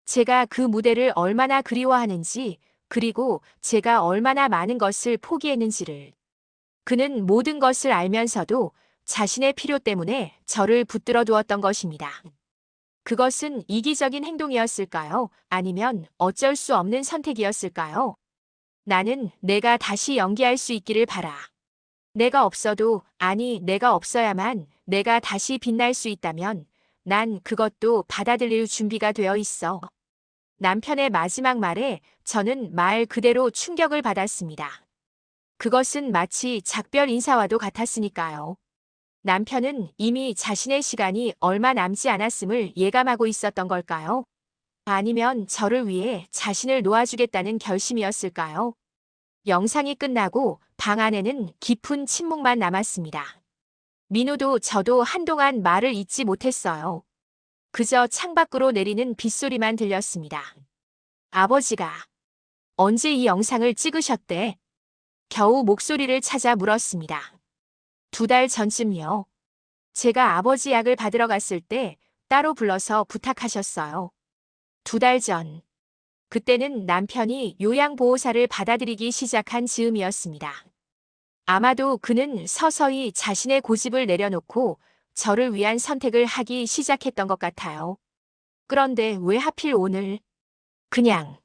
제가 그 무대를 얼마나 그리워하는지, 그리고 제가 얼마나 많은 것을 포기했는지를. 그는 모든 것을 알면서도 자신의 필요 때문에 저를 붙들어 두었던 것입니다. 그것은 이기적인 행동이었을까요? 아니면 어쩔 수 없는 선택이었을까요? 나는 내가 다시 연기할 수 있기를 바라. 내가 없어도, 아니, 내가 없어야만 내가 다시 빛날 수 있다면 난 그것도 받아들일 준비가 되어 있어. 남편의 마지막 말에 저는 말 그대로 충격을 받았습니다. 그것은 마치 작별 인사와도 같았으니까요. 남편은 이미 자신의 시간이 얼마 남지 않았음을 예감하고 있었던 걸까요? 아니면 저를 위해 자신을 놓아주겠다는 결심이었을까요? 영상이 끝나고 방 안에는 깊은 침묵만 남았습니다. 민우도 저도 한동안 말을 잇지 못했어요. 그저 창밖으로 내리는 빗소리만 들렸습니다. 아버지가 언제 이 영상을 찍으셨대? 겨우 목소리를 찾아 물었습니다. 2달 전쯤요. 제가 아버지 약을 받으러 갔을 때 따로 불러서 부탁하셨어요. 2달 전. 그때는 남편이 요양보호사를 받아들이기 시작한 즈음이었습니다. 아마도 그는 서서히 자신의 고집을 내려놓고 저를 위한 선택을 하기 시작했던 것 같아요. 그런데 왜 하필 오늘? 그냥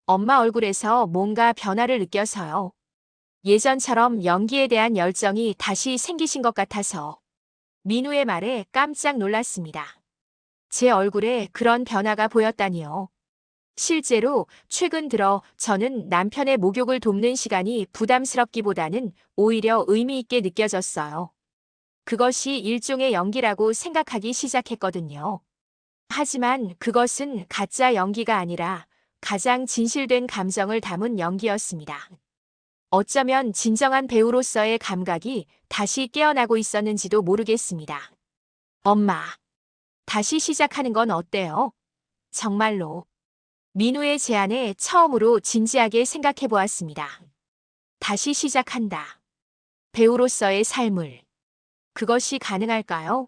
엄마 얼굴에서 뭔가 변화를 느껴서요. 예전처럼 연기에 대한 열정이 다시 생기신 것 같아서. 민우의 말에 깜짝 놀랐습니다. 제 얼굴에 그런 변화가 보였다니요. 실제로 최근 들어 저는 남편의 목욕을 돕는 시간이 부담스럽기보다는 오히려 의미 있게 느껴졌어요. 그것이 일종의 연기라고 생각하기 시작했거든요. 하지만 그것은 가짜 연기가 아니라 가장 진실된 감정을 담은 연기였습니다. 어쩌면 진정한 배우로서의 감각이 다시 깨어나고 있었는지도 모르겠습니다. 엄마, 다시 시작하는 건 어때요? 정말로. 민우의 제안에 처음으로 진지하게 생각해 보았습니다. 다시 시작한다. 배우로서의 삶을. 그것이 가능할까요?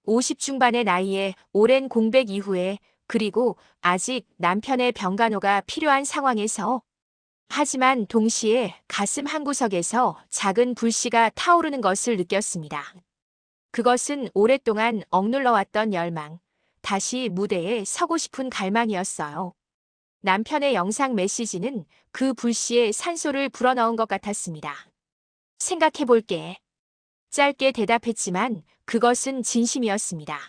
50 중반의 나이에 오랜 공백 이후에, 그리고 아직 남편의 병간호가 필요한 상황에서. 하지만 동시에 가슴 한구석에서 작은 불씨가 타오르는 것을 느꼈습니다. 그것은 오랫동안 억눌러왔던 열망, 다시 무대에 서고 싶은 갈망이었어요. 남편의 영상 메시지는 그 불씨에 산소를 불어넣은 것 같았습니다. 생각해볼게. 짧게 대답했지만 그것은 진심이었습니다.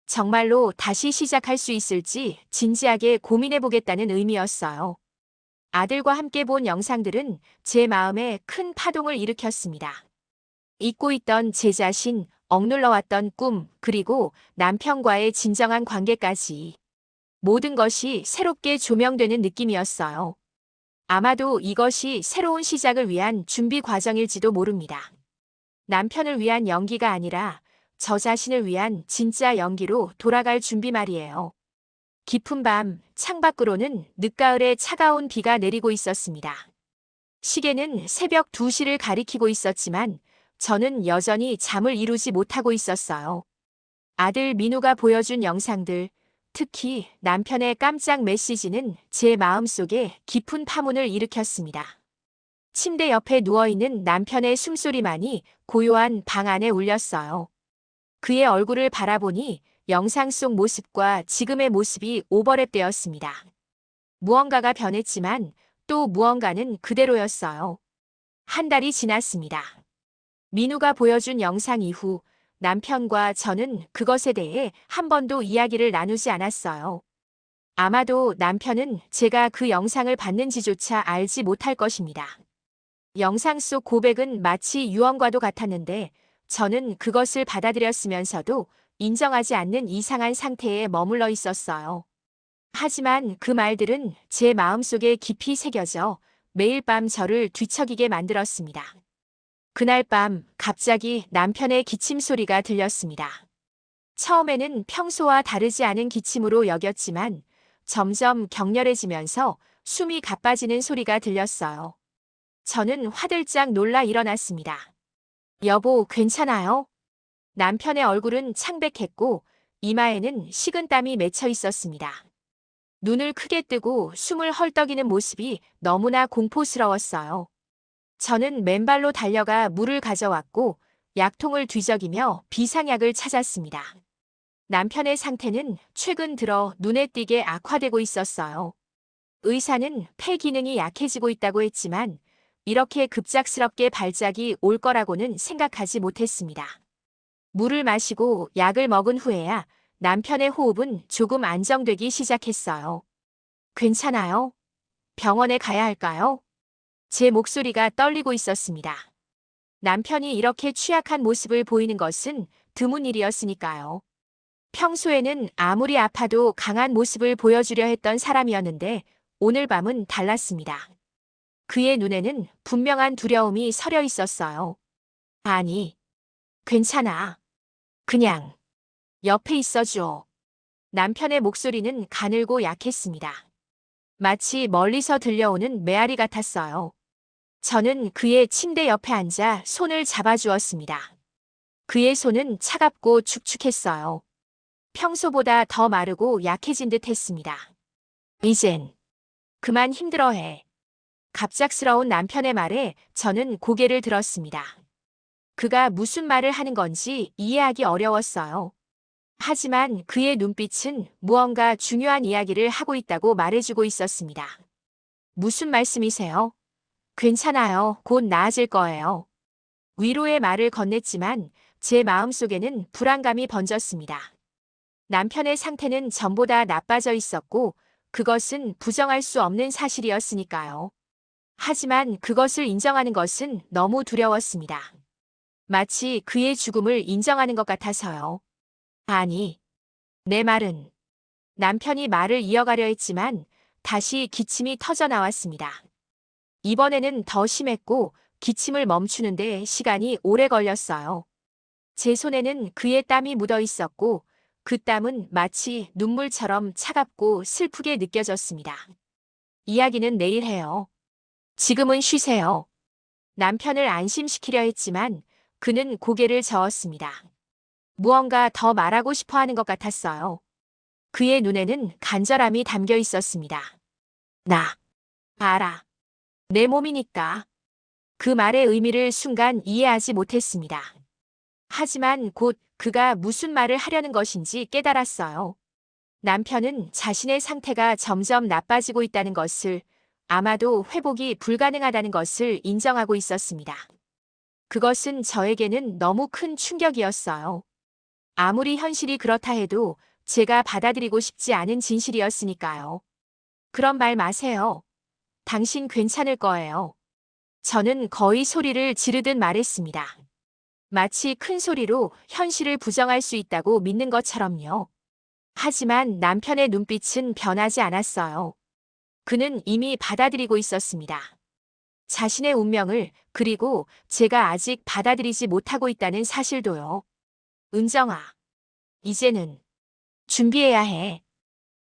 정말로 다시 시작할 수 있을지 진지하게 고민해보겠다는 의미였어요. 아들과 함께 본 영상들은 제 마음에 큰 파동을 일으켰습니다. 잊고 있던 제 자신, 억눌러왔던 꿈, 그리고 남편과의 진정한 관계까지. 모든 것이 새롭게 조명되는 느낌이었어요. 아마도 이것이 새로운 시작을 위한 준비 과정일지도 모릅니다. 남편을 위한 연기가 아니라 저 자신을 위한 진짜 연기로 돌아갈 준비 말이에요. 깊은 밤, 창밖으로는 늦가을에 차가운 비가 내리고 있었습니다. 시계는 새벽 2시를 가리키고 있었지만 저는 여전히 잠을 이루지 못하고 있었어요. 아들 민우가 보여준 영상들, 특히 남편의 깜짝 메시지는 제 마음속에 깊은 파문을 일으켰습니다. 침대 옆에 누워있는 남편의 숨소리만이 고요한 방 안에 울렸어요. 그의 얼굴을 바라보니 영상 속 모습과 지금의 모습이 오버랩되었습니다. 무언가가 변했지만 또 무언가는 그대로였어요. 1달이 지났습니다. 민우가 보여준 영상 이후 남편과 저는 그것에 대해 한 번도 이야기를 나누지 않았어요. 아마도 남편은 제가 그 영상을 봤는지조차 알지 못할 것입니다. 영상 속 고백은 마치 유언과도 같았는데 저는 그것을 받아들였으면서도 인정하지 않는 이상한 상태에 머물러 있었어요. 하지만 그 말들은 제 마음속에 깊이 새겨져 매일 밤 저를 뒤척이게 만들었습니다. 그날 밤 갑자기 남편의 기침 소리가 들렸습니다. 처음에는 평소와 다르지 않은 기침으로 여겼지만 점점 격렬해지면서 숨이 가빠지는 소리가 들렸어요. 저는 화들짝 놀라 일어났습니다. 여보, 괜찮아요? 남편의 얼굴은 창백했고 이마에는 식은땀이 맺혀 있었습니다. 눈을 크게 뜨고 숨을 헐떡이는 모습이 너무나 공포스러웠어요. 저는 맨발로 달려가 물을 가져왔고 약통을 뒤적이며 비상약을 찾았습니다. 남편의 상태는 최근 들어 눈에 띄게 악화되고 있었어요. 의사는 폐 기능이 약해지고 있다고 했지만 이렇게 급작스럽게 발작이 올 거라고는 생각하지 못했습니다. 물을 마시고 약을 먹은 후에야 남편의 호흡은 조금 안정되기 시작했어요. 괜찮아요? 병원에 가야 할까요? 제 목소리가 떨리고 있었습니다. 남편이 이렇게 취약한 모습을 보이는 것은 드문 일이었으니까요. 평소에는 아무리 아파도 강한 모습을 보여주려 했던 사람이었는데 오늘 밤은 달랐습니다. 그의 눈에는 분명한 두려움이 서려 있었어요. 아니, 괜찮아. 그냥 옆에 있어줘. 남편의 목소리는 가늘고 약했습니다. 마치 멀리서 들려오는 메아리 같았어요. 저는 그의 침대 옆에 앉아 손을 잡아주었습니다. 그의 손은 차갑고 축축했어요. 평소보다 더 마르고 약해진 듯 했습니다. 이젠 그만 힘들어해. 갑작스러운 남편의 말에 저는 고개를 들었습니다. 그가 무슨 말을 하는 건지 이해하기 어려웠어요. 하지만 그의 눈빛은 무언가 중요한 이야기를 하고 있다고 말해주고 있었습니다. 무슨 말씀이세요? 괜찮아요. 곧 나아질 거예요. 위로의 말을 건넸지만 제 마음속에는 불안감이 번졌습니다. 남편의 상태는 전보다 나빠져 있었고 그것은 부정할 수 없는 사실이었으니까요. 하지만 그것을 인정하는 것은 너무 두려웠습니다. 마치 그의 죽음을 인정하는 것 같아서요. 아니, 내 말은. 남편이 말을 이어가려 했지만 다시 기침이 터져 나왔습니다. 이번에는 더 심했고 기침을 멈추는데 시간이 오래 걸렸어요. 제 손에는 그의 땀이 묻어 있었고 그 땀은 마치 눈물처럼 차갑고 슬프게 느껴졌습니다. 이야기는 내일 해요. 지금은 쉬세요. 남편을 안심시키려 했지만 그는 고개를 저었습니다. 무언가 더 말하고 싶어 하는 것 같았어요. 그의 눈에는 간절함이 담겨 있었습니다. 나 알아. 내 몸이니까. 그 말의 의미를 순간 이해하지 못했습니다. 하지만 곧 그가 무슨 말을 하려는 것인지 깨달았어요. 남편은 자신의 상태가 점점 나빠지고 있다는 것을, 아마도 회복이 불가능하다는 것을 인정하고 있었습니다. 그것은 저에게는 너무 큰 충격이었어요. 아무리 현실이 그렇다 해도 제가 받아들이고 싶지 않은 진실이었으니까요. 그런 말 마세요. 당신 괜찮을 거예요. 저는 거의 소리를 지르듯 말했습니다. 마치 큰 소리로 현실을 부정할 수 있다고 믿는 것처럼요. 하지만 남편의 눈빛은 변하지 않았어요. 그는 이미 받아들이고 있었습니다. 자신의 운명을, 그리고 제가 아직 받아들이지 못하고 있다는 사실도요. 은정아, 이제는 준비해야 해.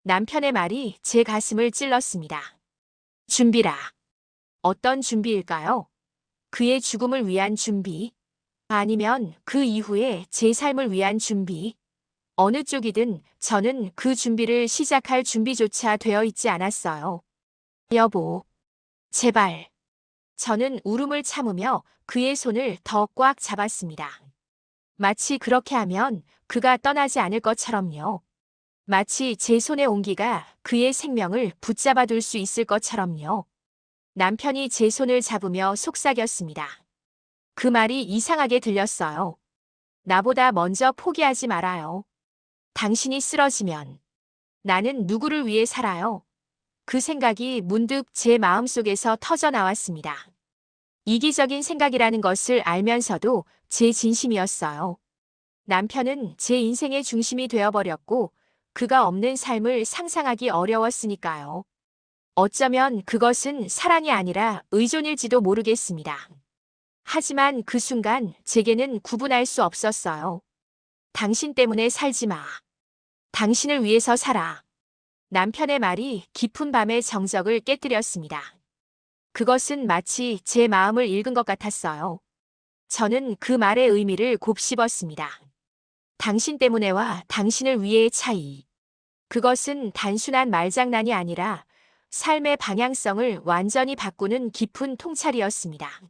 남편의 말이 제 가슴을 찔렀습니다. 준비라. 어떤 준비일까요? 그의 죽음을 위한 준비? 아니면 그 이후에 제 삶을 위한 준비? 어느 쪽이든 저는 그 준비를 시작할 준비조차 되어 있지 않았어요. 여보, 제발. 저는 울음을 참으며 그의 손을 더 꽉 잡았습니다. 마치 그렇게 하면 그가 떠나지 않을 것처럼요. 마치 제 손의 온기가 그의 생명을 붙잡아 둘 수 있을 것처럼요. 남편이 제 손을 잡으며 속삭였습니다. 그 말이 이상하게 들렸어요. 나보다 먼저 포기하지 말아요. 당신이 쓰러지면 나는 누구를 위해 살아요? 그 생각이 문득 제 마음속에서 터져 나왔습니다. 이기적인 생각이라는 것을 알면서도 제 진심이었어요. 남편은 제 인생의 중심이 되어버렸고 그가 없는 삶을 상상하기 어려웠으니까요. 어쩌면 그것은 사랑이 아니라 의존일지도 모르겠습니다. 하지만 그 순간 제게는 구분할 수 없었어요. 당신 때문에 살지 마. 당신을 위해서 살아. 남편의 말이 깊은 밤의 정적을 깨뜨렸습니다. 그것은 마치 제 마음을 읽은 것 같았어요. 저는 그 말의 의미를 곱씹었습니다. 당신 때문에와 당신을 위해의 차이. 그것은 단순한 말장난이 아니라 삶의 방향성을 완전히 바꾸는 깊은 통찰이었습니다.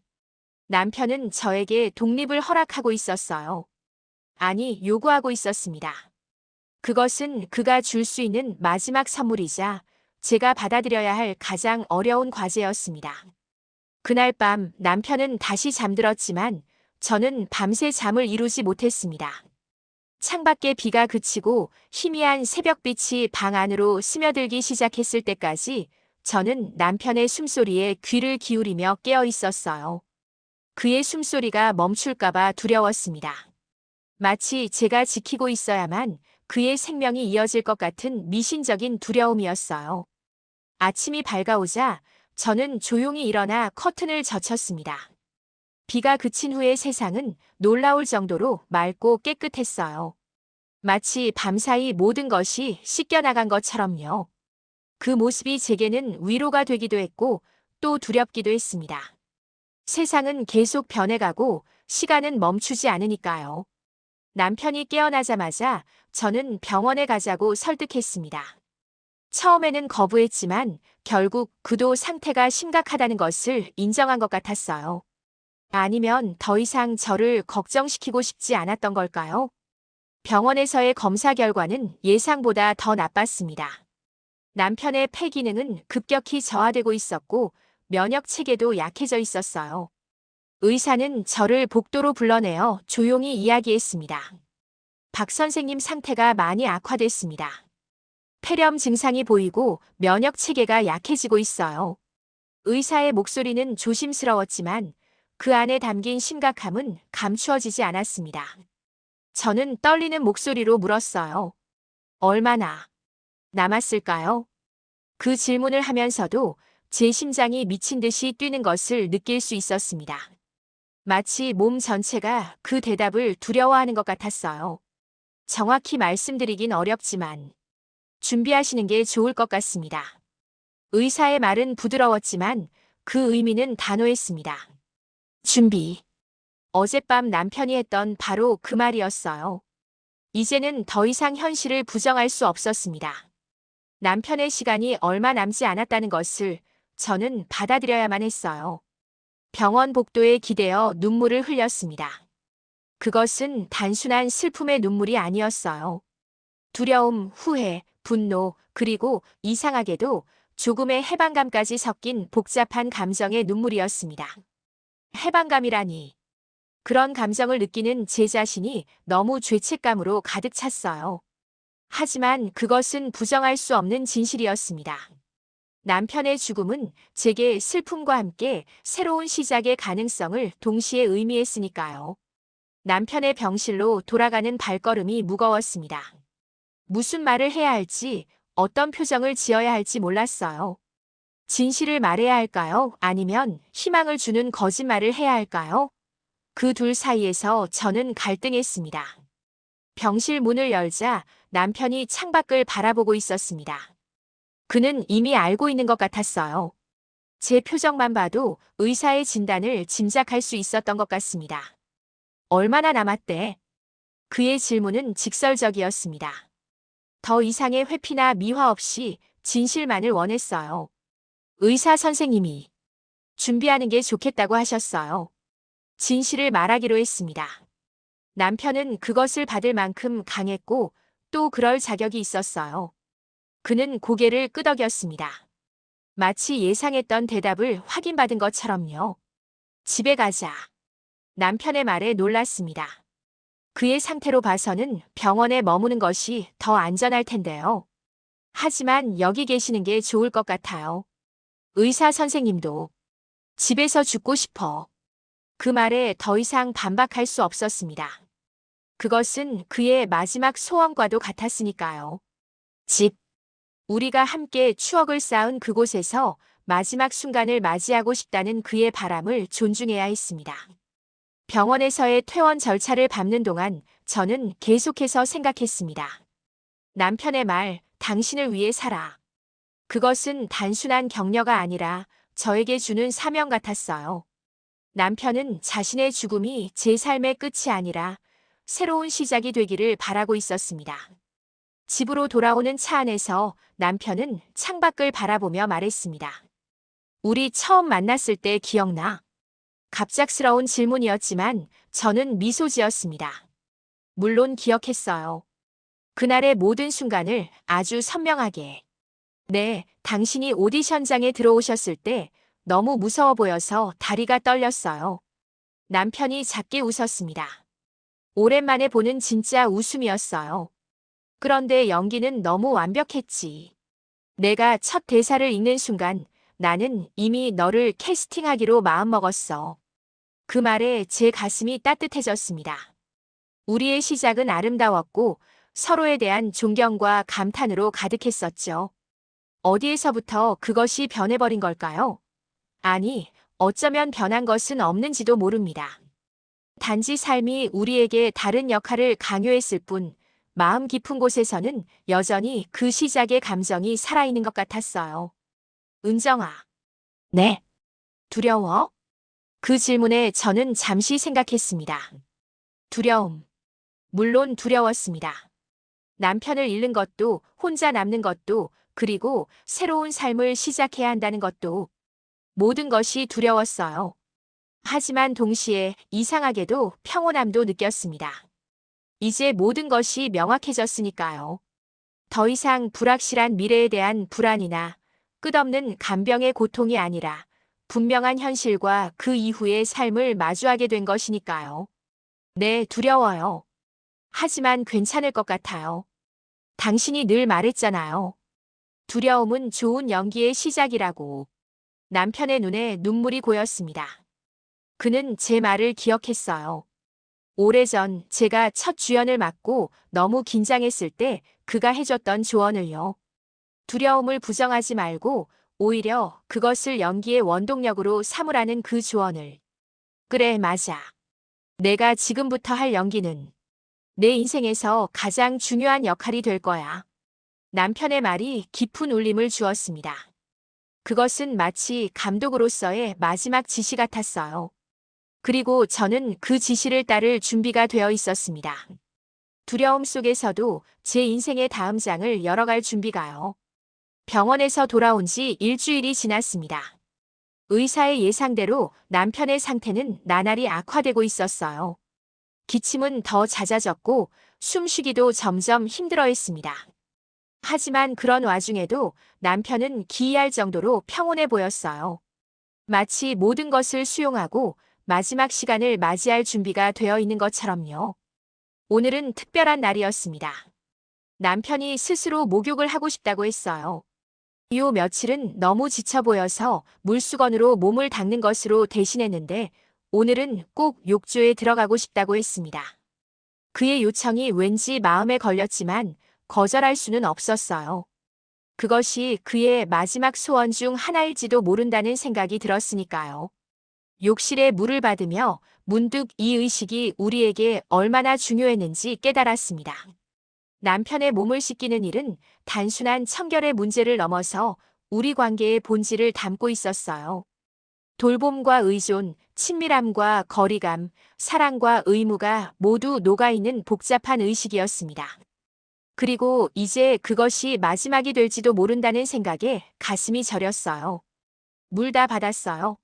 남편은 저에게 독립을 허락하고 있었어요. 아니, 요구하고 있었습니다. 그것은 그가 줄 수 있는 마지막 선물이자 제가 받아들여야 할 가장 어려운 과제였습니다. 그날 밤 남편은 다시 잠들었지만 저는 밤새 잠을 이루지 못했습니다. 창밖에 비가 그치고 희미한 새벽빛이 방 안으로 스며들기 시작했을 때까지 저는 남편의 숨소리에 귀를 기울이며 깨어 있었어요. 그의 숨소리가 멈출까봐 두려웠습니다. 마치 제가 지키고 있어야만 그의 생명이 이어질 것 같은 미신적인 두려움이었어요. 아침이 밝아오자 저는 조용히 일어나 커튼을 젖혔습니다. 비가 그친 후의 세상은 놀라울 정도로 맑고 깨끗했어요. 마치 밤사이 모든 것이 씻겨나간 것처럼요. 그 모습이 제게는 위로가 되기도 했고 또 두렵기도 했습니다. 세상은 계속 변해가고 시간은 멈추지 않으니까요. 남편이 깨어나자마자 저는 병원에 가자고 설득했습니다. 처음에는 거부했지만 결국 그도 상태가 심각하다는 것을 인정한 것 같았어요. 아니면 더 이상 저를 걱정시키고 싶지 않았던 걸까요? 병원에서의 검사 결과는 예상보다 더 나빴습니다. 남편의 폐 기능은 급격히 저하되고 있었고 면역 체계도 약해져 있었어요. 의사는 저를 복도로 불러내어 조용히 이야기했습니다. 박 선생님 상태가 많이 악화됐습니다. 폐렴 증상이 보이고 면역 체계가 약해지고 있어요. 의사의 목소리는 조심스러웠지만 그 안에 담긴 심각함은 감추어지지 않았습니다. 저는 떨리는 목소리로 물었어요. 얼마나 남았을까요? 그 질문을 하면서도 제 심장이 미친 듯이 뛰는 것을 느낄 수 있었습니다. 마치 몸 전체가 그 대답을 두려워하는 것 같았어요. 정확히 말씀드리긴 어렵지만 준비하시는 게 좋을 것 같습니다. 의사의 말은 부드러웠지만 그 의미는 단호했습니다. 준비. 어젯밤 남편이 했던 바로 그 말이었어요. 이제는 더 이상 현실을 부정할 수 없었습니다. 남편의 시간이 얼마 남지 않았다는 것을 저는 받아들여야만 했어요. 병원 복도에 기대어 눈물을 흘렸습니다. 그것은 단순한 슬픔의 눈물이 아니었어요. 두려움, 후회, 분노, 그리고 이상하게도 조금의 해방감까지 섞인 복잡한 감정의 눈물이었습니다. 해방감이라니. 그런 감정을 느끼는 제 자신이 너무 죄책감으로 가득 찼어요. 하지만 그것은 부정할 수 없는 진실이었습니다. 남편의 죽음은 제게 슬픔과 함께 새로운 시작의 가능성을 동시에 의미했으니까요. 남편의 병실로 돌아가는 발걸음이 무거웠습니다. 무슨 말을 해야 할지, 어떤 표정을 지어야 할지 몰랐어요. 진실을 말해야 할까요? 아니면 희망을 주는 거짓말을 해야 할까요? 그 둘 사이에서 저는 갈등했습니다. 병실 문을 열자 남편이 창밖을 바라보고 있었습니다. 그는 이미 알고 있는 것 같았어요. 제 표정만 봐도 의사의 진단을 짐작할 수 있었던 것 같습니다. 얼마나 남았대? 그의 질문은 직설적이었습니다. 더 이상의 회피나 미화 없이 진실만을 원했어요. 의사 선생님이 준비하는 게 좋겠다고 하셨어요. 진실을 말하기로 했습니다. 남편은 그것을 받을 만큼 강했고 또 그럴 자격이 있었어요. 그는 고개를 끄덕였습니다. 마치 예상했던 대답을 확인받은 것처럼요. 집에 가자. 남편의 말에 놀랐습니다. 그의 상태로 봐서는 병원에 머무는 것이 더 안전할 텐데요. 하지만 여기 계시는 게 좋을 것 같아요. 의사 선생님도 집에서 죽고 싶어. 그 말에 더 이상 반박할 수 없었습니다. 그것은 그의 마지막 소원과도 같았으니까요. 집. 우리가 함께 추억을 쌓은 그곳에서 마지막 순간을 맞이하고 싶다는 그의 바람을 존중해야 했습니다. 병원에서의 퇴원 절차를 밟는 동안 저는 계속해서 생각했습니다. 남편의 말, 당신을 위해 살아. 그것은 단순한 격려가 아니라 저에게 주는 사명 같았어요. 남편은 자신의 죽음이 제 삶의 끝이 아니라 새로운 시작이 되기를 바라고 있었습니다. 집으로 돌아오는 차 안에서 남편은 창밖을 바라보며 말했습니다. 우리 처음 만났을 때 기억나? 갑작스러운 질문이었지만 저는 미소 지었습니다. 물론 기억했어요. 그날의 모든 순간을 아주 선명하게. 네, 당신이 오디션장에 들어오셨을 때 너무 무서워 보여서 다리가 떨렸어요. 남편이 작게 웃었습니다. 오랜만에 보는 진짜 웃음이었어요. 그런데 연기는 너무 완벽했지. 내가 첫 대사를 읽는 순간 나는 이미 너를 캐스팅하기로 마음먹었어. 그 말에 제 가슴이 따뜻해졌습니다. 우리의 시작은 아름다웠고 서로에 대한 존경과 감탄으로 가득했었죠. 어디에서부터 그것이 변해버린 걸까요? 아니, 어쩌면 변한 것은 없는지도 모릅니다. 단지 삶이 우리에게 다른 역할을 강요했을 뿐, 마음 깊은 곳에서는 여전히 그 시작의 감정이 살아있는 것 같았어요. 은정아. 네. 두려워? 그 질문에 저는 잠시 생각했습니다. 두려움. 물론 두려웠습니다. 남편을 잃는 것도, 혼자 남는 것도, 그리고 새로운 삶을 시작해야 한다는 것도 모든 것이 두려웠어요. 하지만 동시에 이상하게도 평온함도 느꼈습니다. 이제 모든 것이 명확해졌으니까요. 더 이상 불확실한 미래에 대한 불안이나 끝없는 간병의 고통이 아니라 분명한 현실과 그 이후의 삶을 마주하게 된 것이니까요. 네, 두려워요. 하지만 괜찮을 것 같아요. 당신이 늘 말했잖아요. 두려움은 좋은 연기의 시작이라고. 남편의 눈에 눈물이 고였습니다. 그는 제 말을 기억했어요. 오래전 제가 첫 주연을 맡고 너무 긴장했을 때 그가 해줬던 조언을요. 두려움을 부정하지 말고 오히려 그것을 연기의 원동력으로 삼으라는 그 조언을. 그래, 맞아. 내가 지금부터 할 연기는 내 인생에서 가장 중요한 역할이 될 거야. 남편의 말이 깊은 울림을 주었습니다. 그것은 마치 감독으로서의 마지막 지시 같았어요. 그리고 저는 그 지시를 따를 준비가 되어 있었습니다. 두려움 속에서도 제 인생의 다음 장을 열어갈 준비가요. 병원에서 돌아온 지 일주일이 지났습니다. 의사의 예상대로 남편의 상태는 나날이 악화되고 있었어요. 기침은 더 잦아졌고 숨쉬기도 점점 힘들어했습니다. 하지만 그런 와중에도 남편은 기이할 정도로 평온해 보였어요. 마치 모든 것을 수용하고 마지막 시간을 맞이할 준비가 되어 있는 것처럼요. 오늘은 특별한 날이었습니다. 남편이 스스로 목욕을 하고 싶다고 했어요. 이후 며칠은 너무 지쳐 보여서 물수건으로 몸을 닦는 것으로 대신했는데 오늘은 꼭 욕조에 들어가고 싶다고 했습니다. 그의 요청이 왠지 마음에 걸렸지만 거절할 수는 없었어요. 그것이 그의 마지막 소원 중 하나일지도 모른다는 생각이 들었으니까요. 욕실에 물을 받으며 문득 이 의식이 우리에게 얼마나 중요했는지 깨달았습니다. 남편의 몸을 씻기는 일은 단순한 청결의 문제를 넘어서 우리 관계의 본질을 담고 있었어요. 돌봄과 의존, 친밀함과 거리감, 사랑과 의무가 모두 녹아있는 복잡한 의식이었습니다. 그리고 이제 그것이 마지막이 될지도 모른다는 생각에 가슴이 저렸어요. 물 다 받았어요.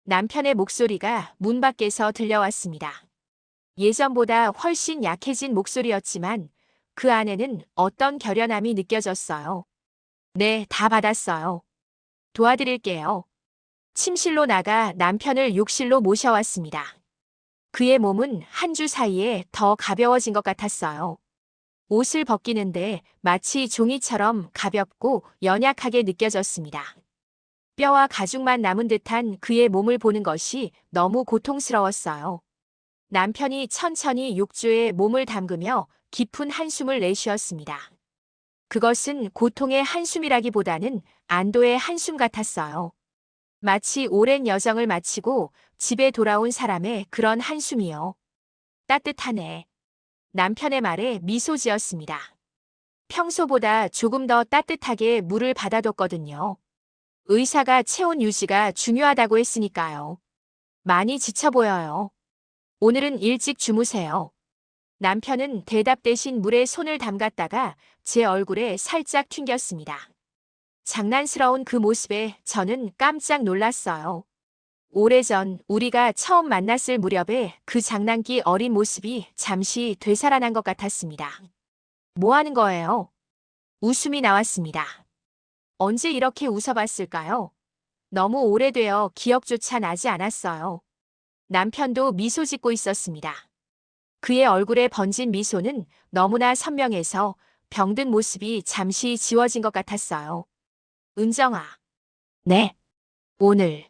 남편의 목소리가 문 밖에서 들려왔습니다. 예전보다 훨씬 약해진 목소리였지만 그 안에는 어떤 결연함이 느껴졌어요. 네, 다 받았어요. 도와드릴게요. 침실로 나가 남편을 욕실로 모셔왔습니다. 그의 몸은 한 주 사이에 더 가벼워진 것 같았어요. 옷을 벗기는데 마치 종이처럼 가볍고 연약하게 느껴졌습니다. 뼈와 가죽만 남은 듯한 그의 몸을 보는 것이 너무 고통스러웠어요. 남편이 천천히 욕조에 몸을 담그며 깊은 한숨을 내쉬었습니다. 그것은 고통의 한숨이라기보다는 안도의 한숨 같았어요. 마치 오랜 여정을 마치고 집에 돌아온 사람의 그런 한숨이요. 따뜻하네. 남편의 말에 미소 지었습니다. 평소보다 조금 더 따뜻하게 물을 받아뒀거든요. 의사가 체온 유지가 중요하다고 했으니까요. 많이 지쳐 보여요. 오늘은 일찍 주무세요. 남편은 대답 대신 물에 손을 담갔다가 제 얼굴에 살짝 튕겼습니다. 장난스러운 그 모습에 저는 깜짝 놀랐어요. 오래전 우리가 처음 만났을 무렵에 그 장난기 어린 모습이 잠시 되살아난 것 같았습니다. 뭐 하는 거예요? 웃음이 나왔습니다. 언제 이렇게 웃어봤을까요? 너무 오래되어 기억조차 나지 않았어요. 남편도 미소 짓고 있었습니다. 그의 얼굴에 번진 미소는 너무나 선명해서 병든 모습이 잠시 지워진 것 같았어요. 은정아. 네. 오늘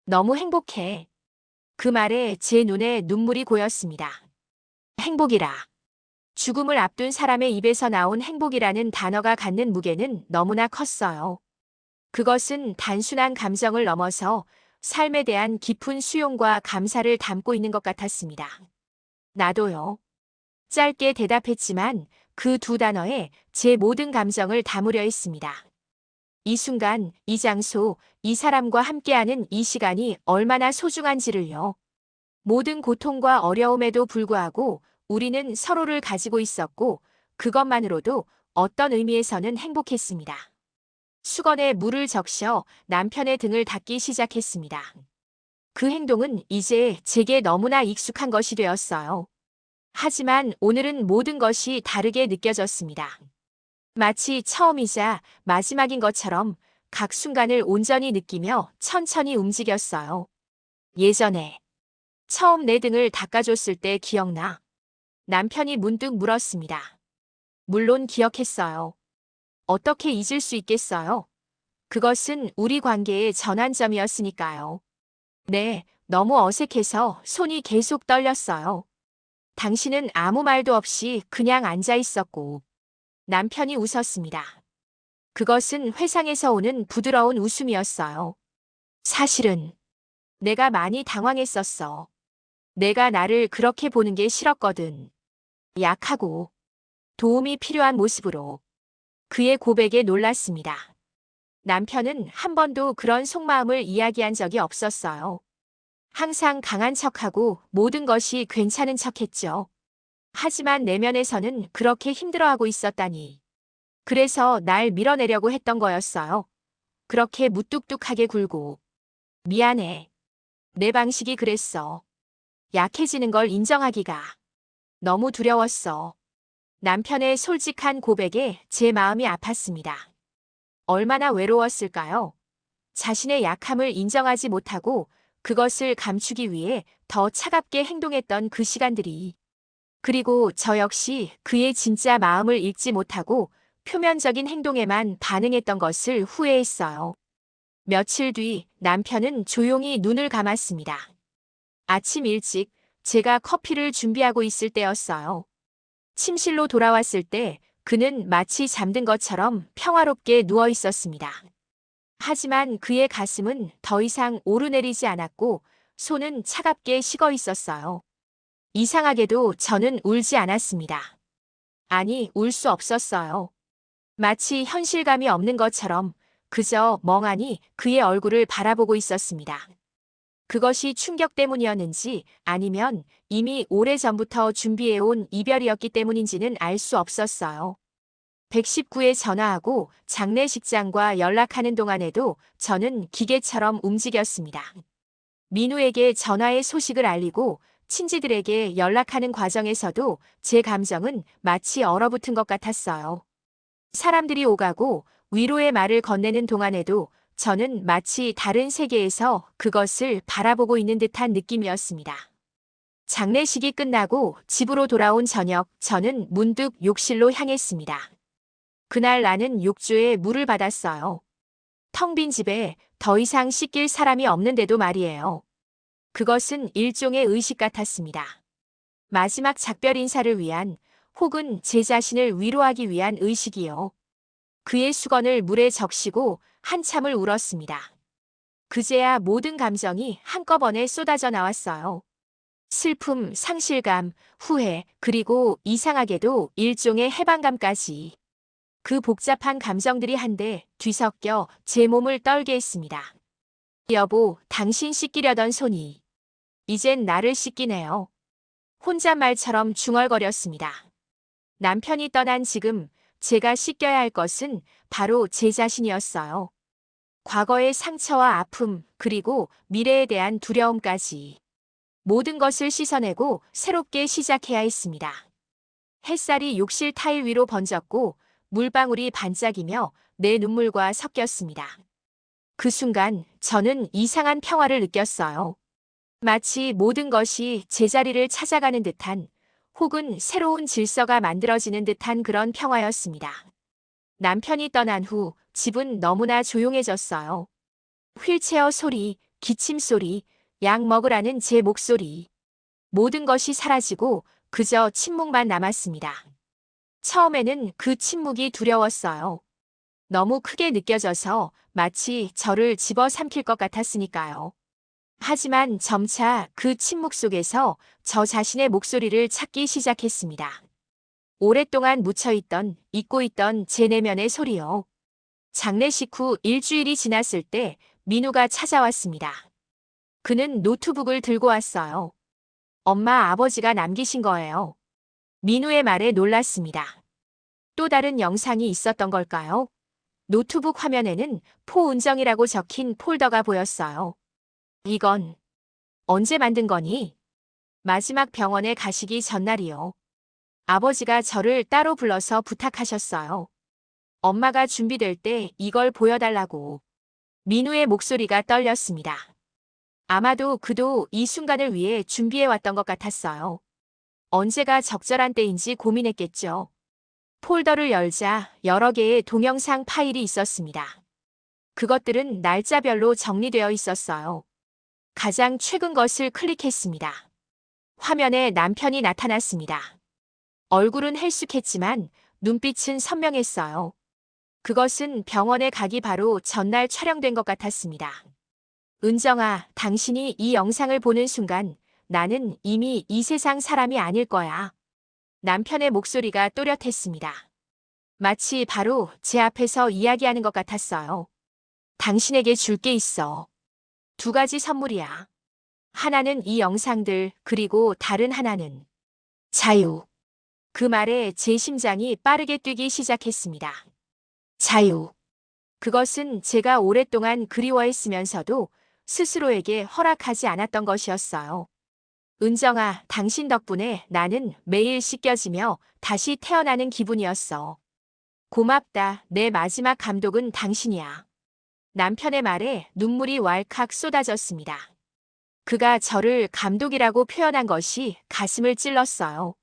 너무 행복해. 그 말에 제 눈에 눈물이 고였습니다. 행복이라. 죽음을 앞둔 사람의 입에서 나온 행복이라는 단어가 갖는 무게는 너무나 컸어요. 그것은 단순한 감정을 넘어서 삶에 대한 깊은 수용과 감사를 담고 있는 것 같았습니다. 나도요. 짧게 대답했지만 그 두 단어에 제 모든 감정을 담으려 했습니다. 이 순간, 이 장소, 이 사람과 함께하는 이 시간이 얼마나 소중한지를요. 모든 고통과 어려움에도 불구하고 우리는 서로를 가지고 있었고 그것만으로도 어떤 의미에서는 행복했습니다. 수건에 물을 적셔 남편의 등을 닦기 시작했습니다. 그 행동은 이제 제게 너무나 익숙한 것이 되었어요. 하지만 오늘은 모든 것이 다르게 느껴졌습니다. 마치 처음이자 마지막인 것처럼 각 순간을 온전히 느끼며 천천히 움직였어요. 예전에 처음 내 등을 닦아줬을 때 기억나? 남편이 문득 물었습니다. 물론 기억했어요. 어떻게 잊을 수 있겠어요? 그것은 우리 관계의 전환점이었으니까요. 네, 너무 어색해서 손이 계속 떨렸어요. 당신은 아무 말도 없이 그냥 앉아 있었고, 남편이 웃었습니다. 그것은 회상에서 오는 부드러운 웃음이었어요. 사실은 내가 많이 당황했었어. 내가 나를 그렇게 보는 게 싫었거든. 약하고 도움이 필요한 모습으로. 그의 고백에 놀랐습니다. 남편은 한 번도 그런 속마음을 이야기한 적이 없었어요. 항상 강한 척하고 모든 것이 괜찮은 척했죠. 하지만 내면에서는 그렇게 힘들어하고 있었다니. 그래서 날 밀어내려고 했던 거였어요. 그렇게 무뚝뚝하게 굴고. 미안해. 내 방식이 그랬어. 약해지는 걸 인정하기가 너무 두려웠어. 남편의 솔직한 고백에 제 마음이 아팠습니다. 얼마나 외로웠을까요? 자신의 약함을 인정하지 못하고 그것을 감추기 위해 더 차갑게 행동했던 그 시간들이. 그리고 저 역시 그의 진짜 마음을 읽지 못하고 표면적인 행동에만 반응했던 것을 후회했어요. 며칠 뒤 남편은 조용히 눈을 감았습니다. 아침 일찍 제가 커피를 준비하고 있을 때였어요. 침실로 돌아왔을 때 그는 마치 잠든 것처럼 평화롭게 누워 있었습니다. 하지만 그의 가슴은 더 이상 오르내리지 않았고 손은 차갑게 식어 있었어요. 이상하게도 저는 울지 않았습니다. 아니, 울 수 없었어요. 마치 현실감이 없는 것처럼 그저 멍하니 그의 얼굴을 바라보고 있었습니다. 그것이 충격 때문이었는지 아니면 이미 오래전부터 준비해온 이별이었기 때문인지는 알 수 없었어요. 119에 전화하고 장례식장과 연락하는 동안에도 저는 기계처럼 움직였습니다. 민우에게 전화의 소식을 알리고 친지들에게 연락하는 과정에서도 제 감정은 마치 얼어붙은 것 같았어요. 사람들이 오가고 위로의 말을 건네는 동안에도 저는 마치 다른 세계에서 그것을 바라보고 있는 듯한 느낌이었습니다. 장례식이 끝나고 집으로 돌아온 저녁, 저는 문득 욕실로 향했습니다. 그날 나는 욕조에 물을 받았어요. 텅 빈 집에 더 이상 씻길 사람이 없는데도 말이에요. 그것은 일종의 의식 같았습니다. 마지막 작별 인사를 위한, 혹은 제 자신을 위로하기 위한 의식이요. 그의 수건을 물에 적시고 한참을 울었습니다. 그제야 모든 감정이 한꺼번에 쏟아져 나왔어요. 슬픔, 상실감, 후회, 그리고 이상하게도 일종의 해방감까지. 그 복잡한 감정들이 한데 뒤섞여 제 몸을 떨게 했습니다. 여보, 당신 씻기려던 손이 이젠 나를 씻기네요. 혼잣말처럼 중얼거렸습니다. 남편이 떠난 지금 제가 씻겨야 할 것은 바로 제 자신이었어요. 과거의 상처와 아픔, 그리고 미래에 대한 두려움까지. 모든 것을 씻어내고 새롭게 시작해야 했습니다. 햇살이 욕실 타일 위로 번졌고 물방울이 반짝이며 내 눈물과 섞였습니다. 그 순간 저는 이상한 평화를 느꼈어요. 마치 모든 것이 제자리를 찾아가는 듯한, 혹은 새로운 질서가 만들어지는 듯한 그런 평화였습니다. 남편이 떠난 후 집은 너무나 조용해졌어요. 휠체어 소리, 기침 소리, 약 먹으라는 제 목소리. 모든 것이 사라지고 그저 침묵만 남았습니다. 처음에는 그 침묵이 두려웠어요. 너무 크게 느껴져서 마치 저를 집어삼킬 것 같았으니까요. 하지만 점차 그 침묵 속에서 저 자신의 목소리를 찾기 시작했습니다. 오랫동안 묻혀있던, 잊고 있던 제 내면의 소리요. 장례식 후 일주일이 지났을 때 민우가 찾아왔습니다. 그는 노트북을 들고 왔어요. 엄마, 아버지가 남기신 거예요. 민우의 말에 놀랐습니다. 또 다른 영상이 있었던 걸까요? 노트북 화면에는 포은정이라고 적힌 폴더가 보였어요. 이건 언제 만든 거니? 마지막 병원에 가시기 전날이요. 아버지가 저를 따로 불러서 부탁하셨어요. 엄마가 준비될 때 이걸 보여달라고. 민우의 목소리가 떨렸습니다. 아마도 그도 이 순간을 위해 준비해왔던 것 같았어요. 언제가 적절한 때인지 고민했겠죠. 폴더를 열자 여러 개의 동영상 파일이 있었습니다. 그것들은 날짜별로 정리되어 있었어요. 가장 최근 것을 클릭했습니다. 화면에 남편이 나타났습니다. 얼굴은 헬쑥했지만 눈빛은 선명했어요. 그것은 병원에 가기 바로 전날 촬영된 것 같았습니다. 은정아, 당신이 이 영상을 보는 순간 나는 이미 이 세상 사람이 아닐 거야. 남편의 목소리가 또렷했습니다. 마치 바로 제 앞에서 이야기하는 것 같았어요. 당신에게 줄 게 있어. 두 가지 선물이야. 하나는 이 영상들, 그리고 다른 하나는 자유. 그 말에 제 심장이 빠르게 뛰기 시작했습니다. 자유. 그것은 제가 오랫동안 그리워했으면서도 스스로에게 허락하지 않았던 것이었어요. 은정아, 당신 덕분에 나는 매일 씻겨지며 다시 태어나는 기분이었어. 고맙다. 내 마지막 감독은 당신이야. 남편의 말에 눈물이 왈칵 쏟아졌습니다. 그가 저를 감독이라고 표현한 것이 가슴을 찔렀어요.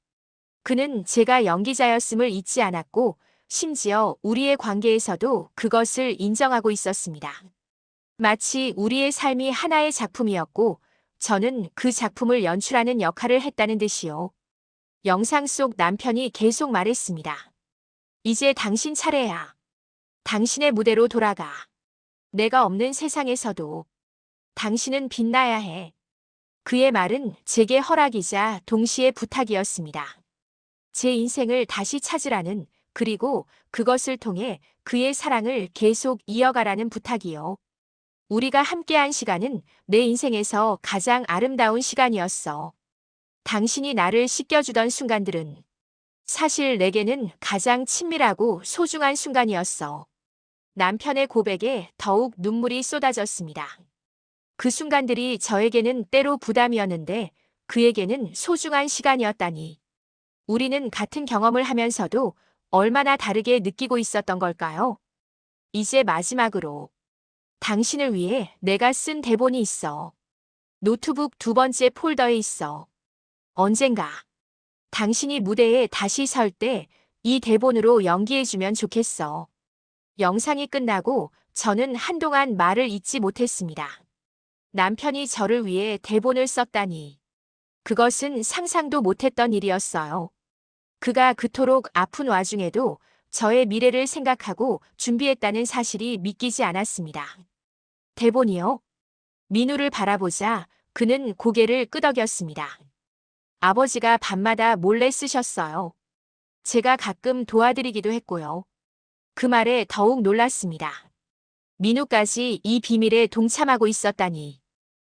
그는 제가 연기자였음을 잊지 않았고 심지어 우리의 관계에서도 그것을 인정하고 있었습니다. 마치 우리의 삶이 하나의 작품이었고 저는 그 작품을 연출하는 역할을 했다는 듯이요. 영상 속 남편이 계속 말했습니다. 이제 당신 차례야. 당신의 무대로 돌아가. 내가 없는 세상에서도 당신은 빛나야 해. 그의 말은 제게 허락이자 동시에 부탁이었습니다. 제 인생을 다시 찾으라는, 그리고 그것을 통해 그의 사랑을 계속 이어가라는 부탁이요. 우리가 함께한 시간은 내 인생에서 가장 아름다운 시간이었어. 당신이 나를 씻겨주던 순간들은 사실 내게는 가장 친밀하고 소중한 순간이었어. 남편의 고백에 더욱 눈물이 쏟아졌습니다. 그 순간들이 저에게는 때로 부담이었는데 그에게는 소중한 시간이었다니. 우리는 같은 경험을 하면서도 얼마나 다르게 느끼고 있었던 걸까요? 이제 마지막으로 당신을 위해 내가 쓴 대본이 있어. 노트북 두 번째 폴더에 있어. 언젠가 당신이 무대에 다시 설 때 이 대본으로 연기해주면 좋겠어. 영상이 끝나고 저는 한동안 말을 잇지 못했습니다. 남편이 저를 위해 대본을 썼다니. 그것은 상상도 못했던 일이었어요. 그가 그토록 아픈 와중에도 저의 미래를 생각하고 준비했다는 사실이 믿기지 않았습니다. 대본이요? 민우를 바라보자 그는 고개를 끄덕였습니다. 아버지가 밤마다 몰래 쓰셨어요. 제가 가끔 도와드리기도 했고요. 그 말에 더욱 놀랐습니다. 민우까지 이 비밀에 동참하고 있었다니.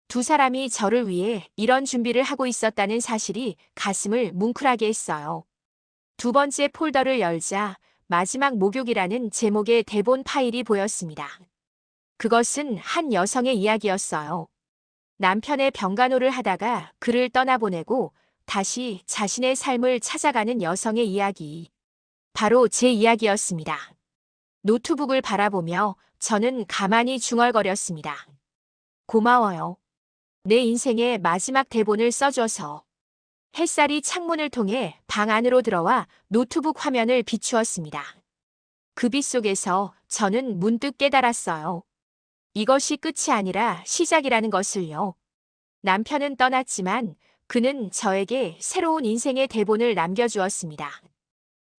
두 사람이 저를 위해 이런 준비를 하고 있었다는 사실이 가슴을 뭉클하게 했어요. 두 번째 폴더를 열자 마지막 목욕이라는 제목의 대본 파일이 보였습니다. 그것은 한 여성의 이야기였어요. 남편의 병간호를 하다가 그를 떠나보내고 다시 자신의 삶을 찾아가는 여성의 이야기. 바로 제 이야기였습니다. 노트북을 바라보며 저는 가만히 중얼거렸습니다. 고마워요. 내 인생의 마지막 대본을 써줘서. 햇살이 창문을 통해 방 안으로 들어와 노트북 화면을 비추었습니다. 그 빛 속에서 저는 문득 깨달았어요. 이것이 끝이 아니라 시작이라는 것을요. 남편은 떠났지만 그는 저에게 새로운 인생의 대본을 남겨주었습니다.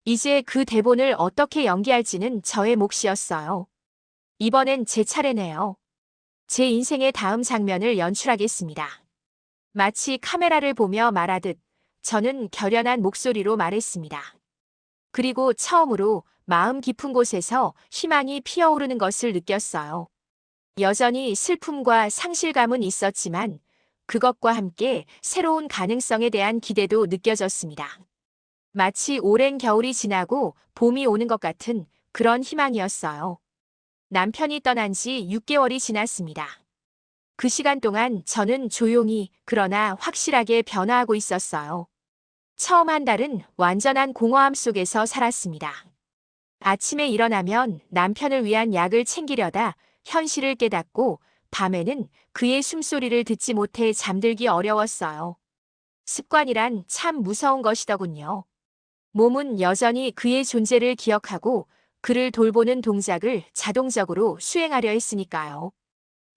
이제 그 대본을 어떻게 연기할지는 저의 몫이었어요. 이번엔 제 차례네요. 제 인생의 다음 장면을 연출하겠습니다. 마치 카메라를 보며 말하듯 저는 결연한 목소리로 말했습니다. 그리고 처음으로 마음 깊은 곳에서 희망이 피어오르는 것을 느꼈어요. 여전히 슬픔과 상실감은 있었지만 그것과 함께 새로운 가능성에 대한 기대도 느껴졌습니다. 마치 오랜 겨울이 지나고 봄이 오는 것 같은 그런 희망이었어요. 남편이 떠난 지 6개월이 지났습니다. 그 시간 동안 저는 조용히 그러나 확실하게 변화하고 있었어요. 처음 한 달은 완전한 공허함 속에서 살았습니다. 아침에 일어나면 남편을 위한 약을 챙기려다 현실을 깨닫고 밤에는 그의 숨소리를 듣지 못해 잠들기 어려웠어요. 습관이란 참 무서운 것이더군요. 몸은 여전히 그의 존재를 기억하고 그를 돌보는 동작을 자동적으로 수행하려 했으니까요.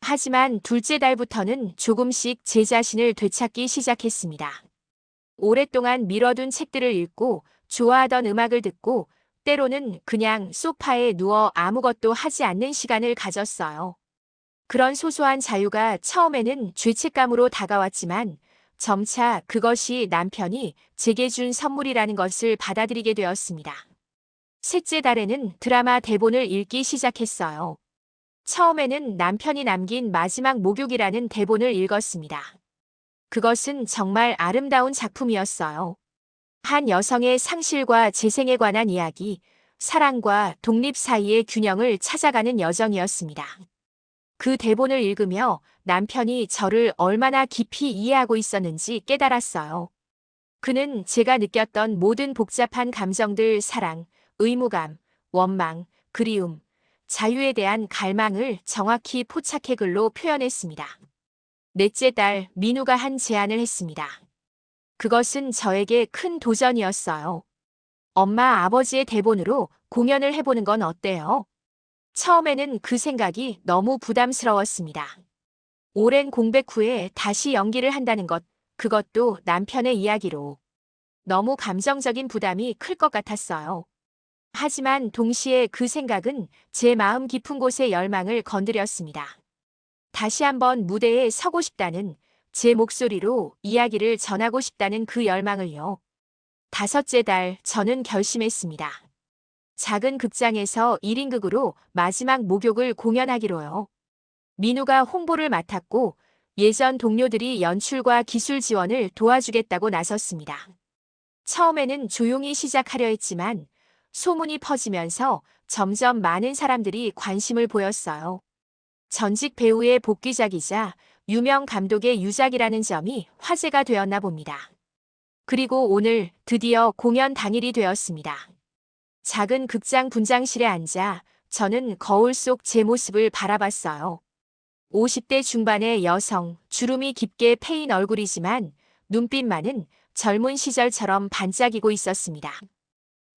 하지만 둘째 달부터는 조금씩 제 자신을 되찾기 시작했습니다. 오랫동안 미뤄둔 책들을 읽고 좋아하던 음악을 듣고 때로는 그냥 소파에 누워 아무것도 하지 않는 시간을 가졌어요. 그런 소소한 자유가 처음에는 죄책감으로 다가왔지만 점차 그것이 남편이 제게 준 선물이라는 것을 받아들이게 되었습니다. 셋째 달에는 드라마 대본을 읽기 시작했어요. 처음에는 남편이 남긴 마지막 목욕이라는 대본을 읽었습니다. 그것은 정말 아름다운 작품이었어요. 한 여성의 상실과 재생에 관한 이야기, 사랑과 독립 사이의 균형을 찾아가는 여정이었습니다. 그 대본을 읽으며 남편이 저를 얼마나 깊이 이해하고 있었는지 깨달았어요. 그는 제가 느꼈던 모든 복잡한 감정들, 사랑, 의무감, 원망, 그리움, 자유에 대한 갈망을 정확히 포착해 글로 표현했습니다. 넷째 달, 민우가 한 제안을 했습니다. 그것은 저에게 큰 도전이었어요. 엄마, 아버지의 대본으로 공연을 해보는 건 어때요? 처음에는 그 생각이 너무 부담스러웠습니다. 오랜 공백 후에 다시 연기를 한다는 것, 그것도 남편의 이야기로. 너무 감정적인 부담이 클 것 같았어요. 하지만 동시에 그 생각은 제 마음 깊은 곳의 열망을 건드렸습니다. 다시 한번 무대에 서고 싶다는, 제 목소리로 이야기를 전하고 싶다는 그 열망을요. 다섯째 달, 저는 결심했습니다. 작은 극장에서 1인극으로 마지막 목욕을 공연하기로요. 민우가 홍보를 맡았고 예전 동료들이 연출과 기술 지원을 도와주겠다고 나섰습니다. 처음에는 조용히 시작하려 했지만 소문이 퍼지면서 점점 많은 사람들이 관심을 보였어요. 전직 배우의 복귀작이자 유명 감독의 유작이라는 점이 화제가 되었나 봅니다. 그리고 오늘 드디어 공연 당일이 되었습니다. 작은 극장 분장실에 앉아 저는 거울 속 제 모습을 바라봤어요. 50대 중반의 여성, 주름이 깊게 패인 얼굴이지만 눈빛만은 젊은 시절처럼 반짝이고 있었습니다.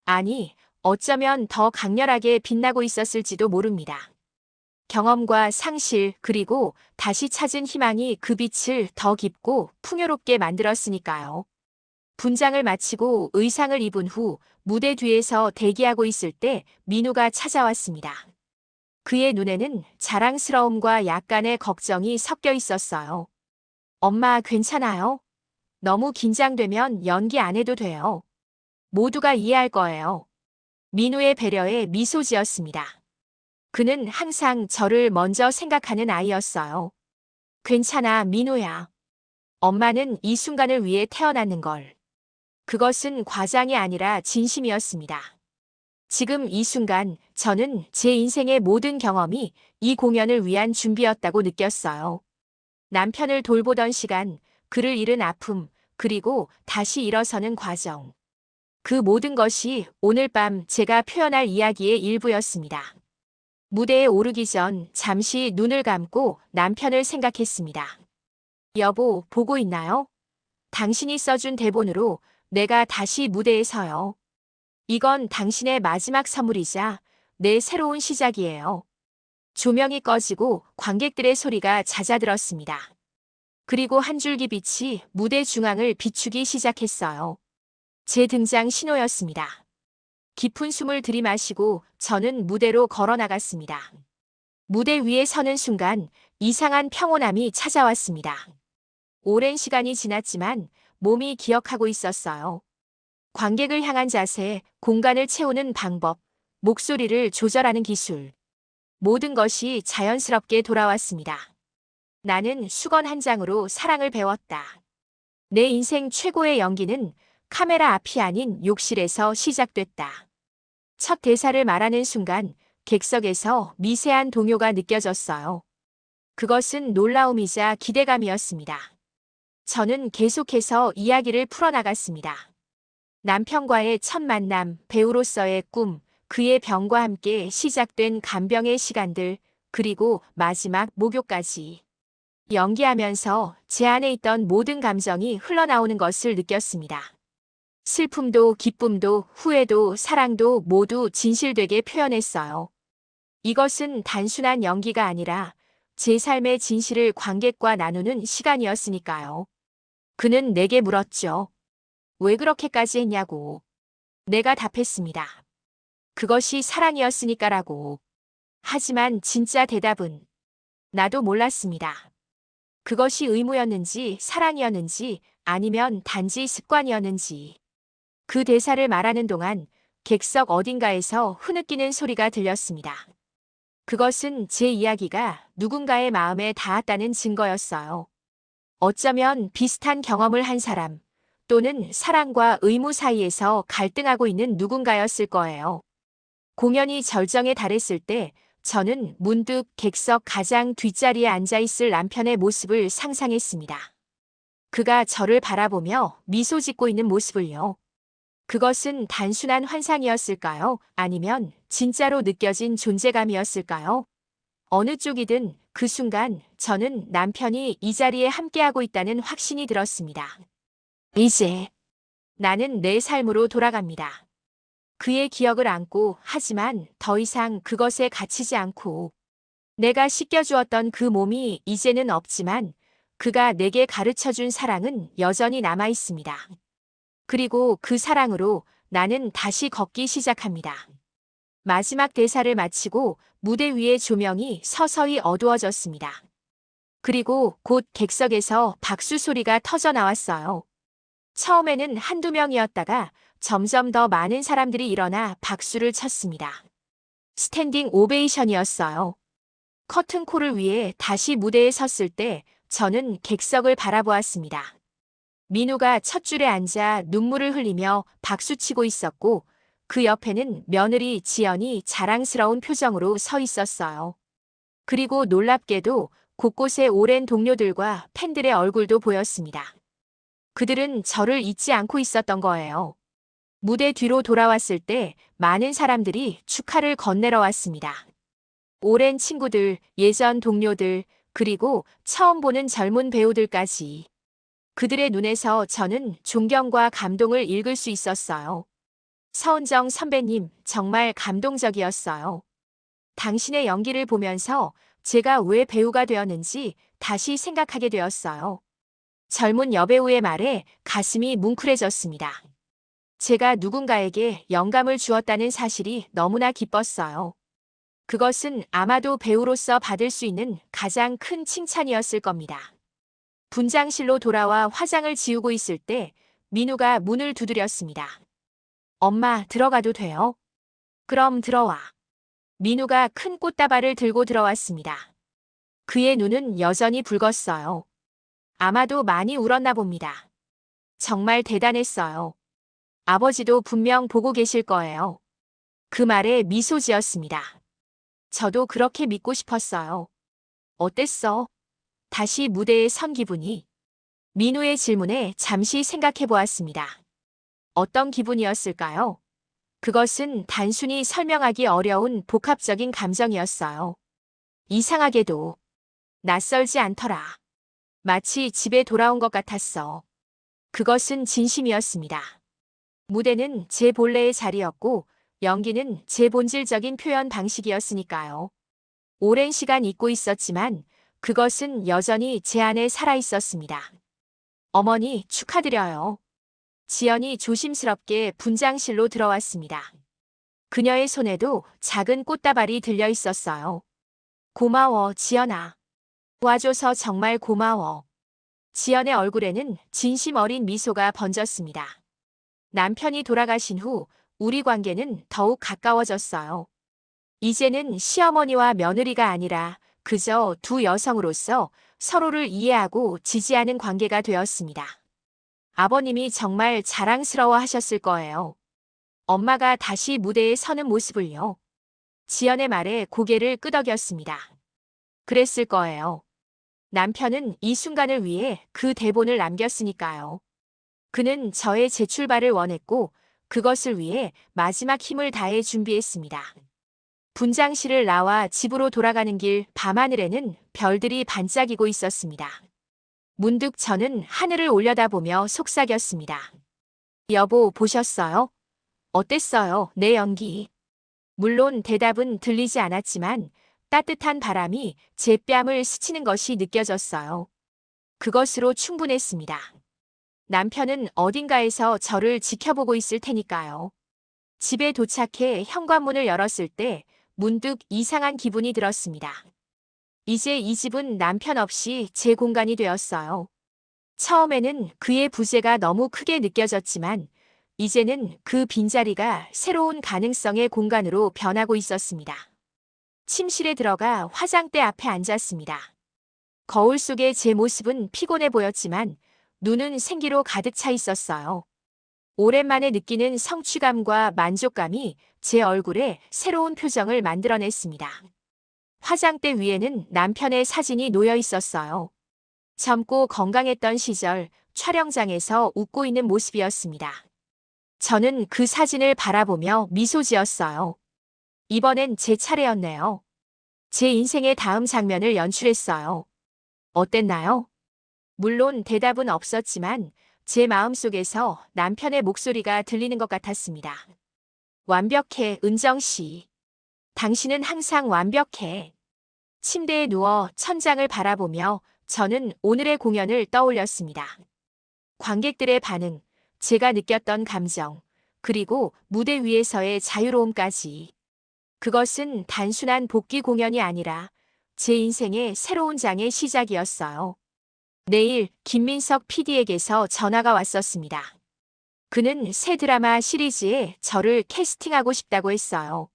아니, 어쩌면 더 강렬하게 빛나고 있었을지도 모릅니다. 경험과 상실, 그리고 다시 찾은 희망이 그 빛을 더 깊고 풍요롭게 만들었으니까요. 분장을 마치고 의상을 입은 후 무대 뒤에서 대기하고 있을 때 민우가 찾아왔습니다. 그의 눈에는 자랑스러움과 약간의 걱정이 섞여 있었어요. 엄마 괜찮아요? 너무 긴장되면 연기 안 해도 돼요. 모두가 이해할 거예요. 민우의 배려에 미소 지었습니다. 그는 항상 저를 먼저 생각하는 아이였어요. 괜찮아, 민우야. 엄마는 이 순간을 위해 태어났는 걸. 그것은 과장이 아니라 진심이었습니다. 지금 이 순간 저는 제 인생의 모든 경험이 이 공연을 위한 준비였다고 느꼈어요. 남편을 돌보던 시간, 그를 잃은 아픔, 그리고 다시 일어서는 과정. 그 모든 것이 오늘 밤 제가 표현할 이야기의 일부였습니다. 무대에 오르기 전 잠시 눈을 감고 남편을 생각했습니다. 여보, 보고 있나요? 당신이 써준 대본으로 내가 다시 무대에 서요. 이건 당신의 마지막 선물이자 내 새로운 시작이에요. 조명이 꺼지고 관객들의 소리가 잦아들었습니다. 그리고 한 줄기 빛이 무대 중앙을 비추기 시작했어요. 제 등장 신호였습니다. 깊은 숨을 들이마시고 저는 무대로 걸어 나갔습니다. 무대 위에 서는 순간 이상한 평온함이 찾아왔습니다. 오랜 시간이 지났지만 몸이 기억하고 있었어요. 관객을 향한 자세, 공간을 채우는 방법, 목소리를 조절하는 기술. 모든 것이 자연스럽게 돌아왔습니다. 나는 수건 한 장으로 사랑을 배웠다. 내 인생 최고의 연기는 카메라 앞이 아닌 욕실에서 시작됐다. 첫 대사를 말하는 순간 객석에서 미세한 동요가 느껴졌어요. 그것은 놀라움이자 기대감이었습니다. 저는 계속해서 이야기를 풀어나갔습니다. 남편과의 첫 만남, 배우로서의 꿈, 그의 병과 함께 시작된 간병의 시간들, 그리고 마지막 목요까지. 연기하면서 제 안에 있던 모든 감정이 흘러나오는 것을 느꼈습니다. 슬픔도 기쁨도 후회도 사랑도 모두 진실되게 표현했어요. 이것은 단순한 연기가 아니라 제 삶의 진실을 관객과 나누는 시간이었으니까요. 그는 내게 물었죠. 왜 그렇게까지 했냐고. 내가 답했습니다. 그것이 사랑이었으니까라고. 하지만 진짜 대답은 나도 몰랐습니다. 그것이 의무였는지 사랑이었는지 아니면 단지 습관이었는지. 그 대사를 말하는 동안 객석 어딘가에서 흐느끼는 소리가 들렸습니다. 그것은 제 이야기가 누군가의 마음에 닿았다는 증거였어요. 어쩌면 비슷한 경험을 한 사람, 또는 사랑과 의무 사이에서 갈등하고 있는 누군가였을 거예요. 공연이 절정에 달했을 때 저는 문득 객석 가장 뒷자리에 앉아있을 남편의 모습을 상상했습니다. 그가 저를 바라보며 미소 짓고 있는 모습을요. 그것은 단순한 환상이었을까요? 아니면 진짜로 느껴진 존재감이었을까요? 어느 쪽이든 그 순간 저는 남편이 이 자리에 함께하고 있다는 확신이 들었습니다. 이제 나는 내 삶으로 돌아갑니다. 그의 기억을 안고 하지만 더 이상 그것에 갇히지 않고 내가 씻겨주었던 그 몸이 이제는 없지만 그가 내게 가르쳐준 사랑은 여전히 남아 있습니다. 그리고 그 사랑으로 나는 다시 걷기 시작합니다. 마지막 대사를 마치고 무대 위의 조명이 서서히 어두워졌습니다. 그리고 곧 객석에서 박수 소리가 터져 나왔어요. 처음에는 한두 명이었다가 점점 더 많은 사람들이 일어나 박수를 쳤습니다. 스탠딩 오베이션이었어요. 커튼콜을 위해 다시 무대에 섰을 때 저는 객석을 바라보았습니다. 민우가 첫 줄에 앉아 눈물을 흘리며 박수치고 있었고 그 옆에는 며느리 지연이 자랑스러운 표정으로 서 있었어요. 그리고 놀랍게도 곳곳에 오랜 동료들과 팬들의 얼굴도 보였습니다. 그들은 저를 잊지 않고 있었던 거예요. 무대 뒤로 돌아왔을 때 많은 사람들이 축하를 건네러 왔습니다. 오랜 친구들, 예전 동료들, 그리고 처음 보는 젊은 배우들까지. 그들의 눈에서 저는 존경과 감동을 읽을 수 있었어요. 서은정 선배님, 정말 감동적이었어요. 당신의 연기를 보면서 제가 왜 배우가 되었는지 다시 생각하게 되었어요. 젊은 여배우의 말에 가슴이 뭉클해졌습니다. 제가 누군가에게 영감을 주었다는 사실이 너무나 기뻤어요. 그것은 아마도 배우로서 받을 수 있는 가장 큰 칭찬이었을 겁니다. 분장실로 돌아와 화장을 지우고 있을 때 민우가 문을 두드렸습니다. 엄마, 들어가도 돼요? 그럼 들어와. 민우가 큰 꽃다발을 들고 들어왔습니다. 그의 눈은 여전히 붉었어요. 아마도 많이 울었나 봅니다. 정말 대단했어요. 아버지도 분명 보고 계실 거예요. 그 말에 미소 지었습니다. 저도 그렇게 믿고 싶었어요. 어땠어? 다시 무대에 선 기분이. 민우의 질문에 잠시 생각해 보았습니다. 어떤 기분이었을까요? 그것은 단순히 설명하기 어려운 복합적인 감정이었어요. 이상하게도 낯설지 않더라. 마치 집에 돌아온 것 같았어. 그것은 진심이었습니다. 무대는 제 본래의 자리였고 연기는 제 본질적인 표현 방식이었으니까요. 오랜 시간 잊고 있었지만 그것은 여전히 제 안에 살아 있었습니다. 어머니, 축하드려요. 지연이 조심스럽게 분장실로 들어왔습니다. 그녀의 손에도 작은 꽃다발이 들려 있었어요. 고마워, 지연아. 도와줘서 정말 고마워. 지연의 얼굴에는 진심 어린 미소가 번졌습니다. 남편이 돌아가신 후 우리 관계는 더욱 가까워졌어요. 이제는 시어머니와 며느리가 아니라 그저 두 여성으로서 서로를 이해하고 지지하는 관계가 되었습니다. 아버님이 정말 자랑스러워 하셨을 거예요. 엄마가 다시 무대에 서는 모습을요. 지연의 말에 고개를 끄덕였습니다. 그랬을 거예요. 남편은 이 순간을 위해 그 대본을 남겼으니까요. 그는 저의 재출발을 원했고 그것을 위해 마지막 힘을 다해 준비했습니다. 분장실을 나와 집으로 돌아가는 길 밤하늘에는 별들이 반짝이고 있었습니다. 문득 저는 하늘을 올려다보며 속삭였습니다. 여보, 보셨어요? 어땠어요, 내 연기? 물론 대답은 들리지 않았지만 따뜻한 바람이 제 뺨을 스치는 것이 느껴졌어요. 그것으로 충분했습니다. 남편은 어딘가에서 저를 지켜보고 있을 테니까요. 집에 도착해 현관문을 열었을 때 문득 이상한 기분이 들었습니다. 이제 이 집은 남편 없이 제 공간이 되었어요. 처음에는 그의 부재가 너무 크게 느껴졌지만 이제는 그 빈자리가 새로운 가능성의 공간으로 변하고 있었습니다. 침실에 들어가 화장대 앞에 앉았습니다. 거울 속의 제 모습은 피곤해 보였지만 눈은 생기로 가득 차 있었어요. 오랜만에 느끼는 성취감과 만족감이 제 얼굴에 새로운 표정을 만들어냈습니다. 화장대 위에는 남편의 사진이 놓여 있었어요. 젊고 건강했던 시절 촬영장에서 웃고 있는 모습이었습니다. 저는 그 사진을 바라보며 미소 지었어요. 이번엔 제 차례였네요. 제 인생의 다음 장면을 연출했어요. 어땠나요? 물론 대답은 없었지만 제 마음속에서 남편의 목소리가 들리는 것 같았습니다. 완벽해, 은정 씨. 당신은 항상 완벽해. 침대에 누워 천장을 바라보며 저는 오늘의 공연을 떠올렸습니다. 관객들의 반응, 제가 느꼈던 감정, 그리고 무대 위에서의 자유로움까지. 그것은 단순한 복귀 공연이 아니라 제 인생의 새로운 장의 시작이었어요. 내일 김민석 PD에게서 전화가 왔었습니다. 그는 새 드라마 시리즈에 저를 캐스팅하고 싶다고 했어요.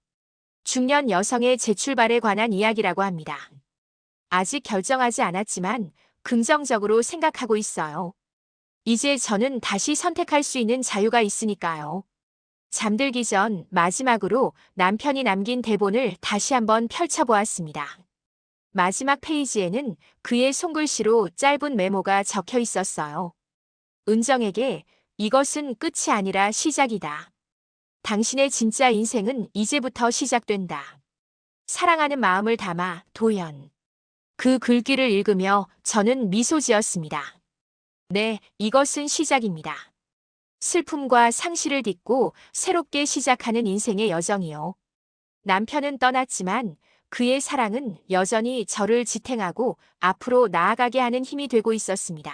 중년 여성의 재출발에 관한 이야기라고 합니다. 아직 결정하지 않았지만 긍정적으로 생각하고 있어요. 이제 저는 다시 선택할 수 있는 자유가 있으니까요. 잠들기 전 마지막으로 남편이 남긴 대본을 다시 한번 펼쳐보았습니다. 마지막 페이지에는 그의 손글씨로 짧은 메모가 적혀 있었어요. 은정에게 이것은 끝이 아니라 시작이다. 당신의 진짜 인생은 이제부터 시작된다. 사랑하는 마음을 담아, 도연. 그 글귀를 읽으며 저는 미소 지었습니다. 네, 이것은 시작입니다. 슬픔과 상실을 딛고 새롭게 시작하는 인생의 여정이요. 남편은 떠났지만 그의 사랑은 여전히 저를 지탱하고 앞으로 나아가게 하는 힘이 되고 있었습니다.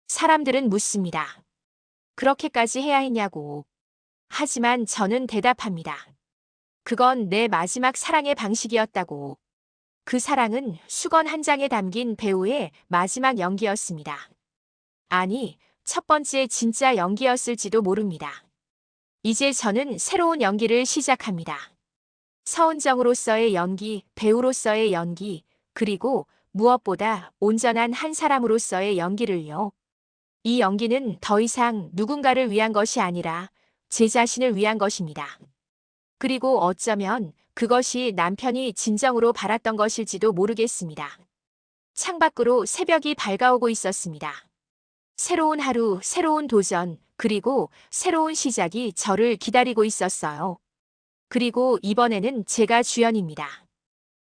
사람들은 묻습니다. 그렇게까지 해야 했냐고. 하지만 저는 대답합니다. 그건 내 마지막 사랑의 방식이었다고. 그 사랑은 수건 한 장에 담긴 배우의 마지막 연기였습니다. 아니, 첫 번째 진짜 연기였을지도 모릅니다. 이제 저는 새로운 연기를 시작합니다. 서은정으로서의 연기, 배우로서의 연기, 그리고 무엇보다 온전한 한 사람으로서의 연기를요. 이 연기는 더 이상 누군가를 위한 것이 아니라 제 자신을 위한 것입니다. 그리고 어쩌면 그것이 남편이 진정으로 바랐던 것일지도 모르겠습니다. 창밖으로 새벽이 밝아오고 있었습니다. 새로운 하루, 새로운 도전, 그리고 새로운 시작이 저를 기다리고 있었어요. 그리고 이번에는 제가 주연입니다.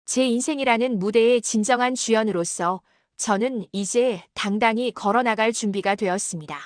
제 인생이라는 무대의 진정한 주연으로서 저는 이제 당당히 걸어나갈 준비가 되었습니다.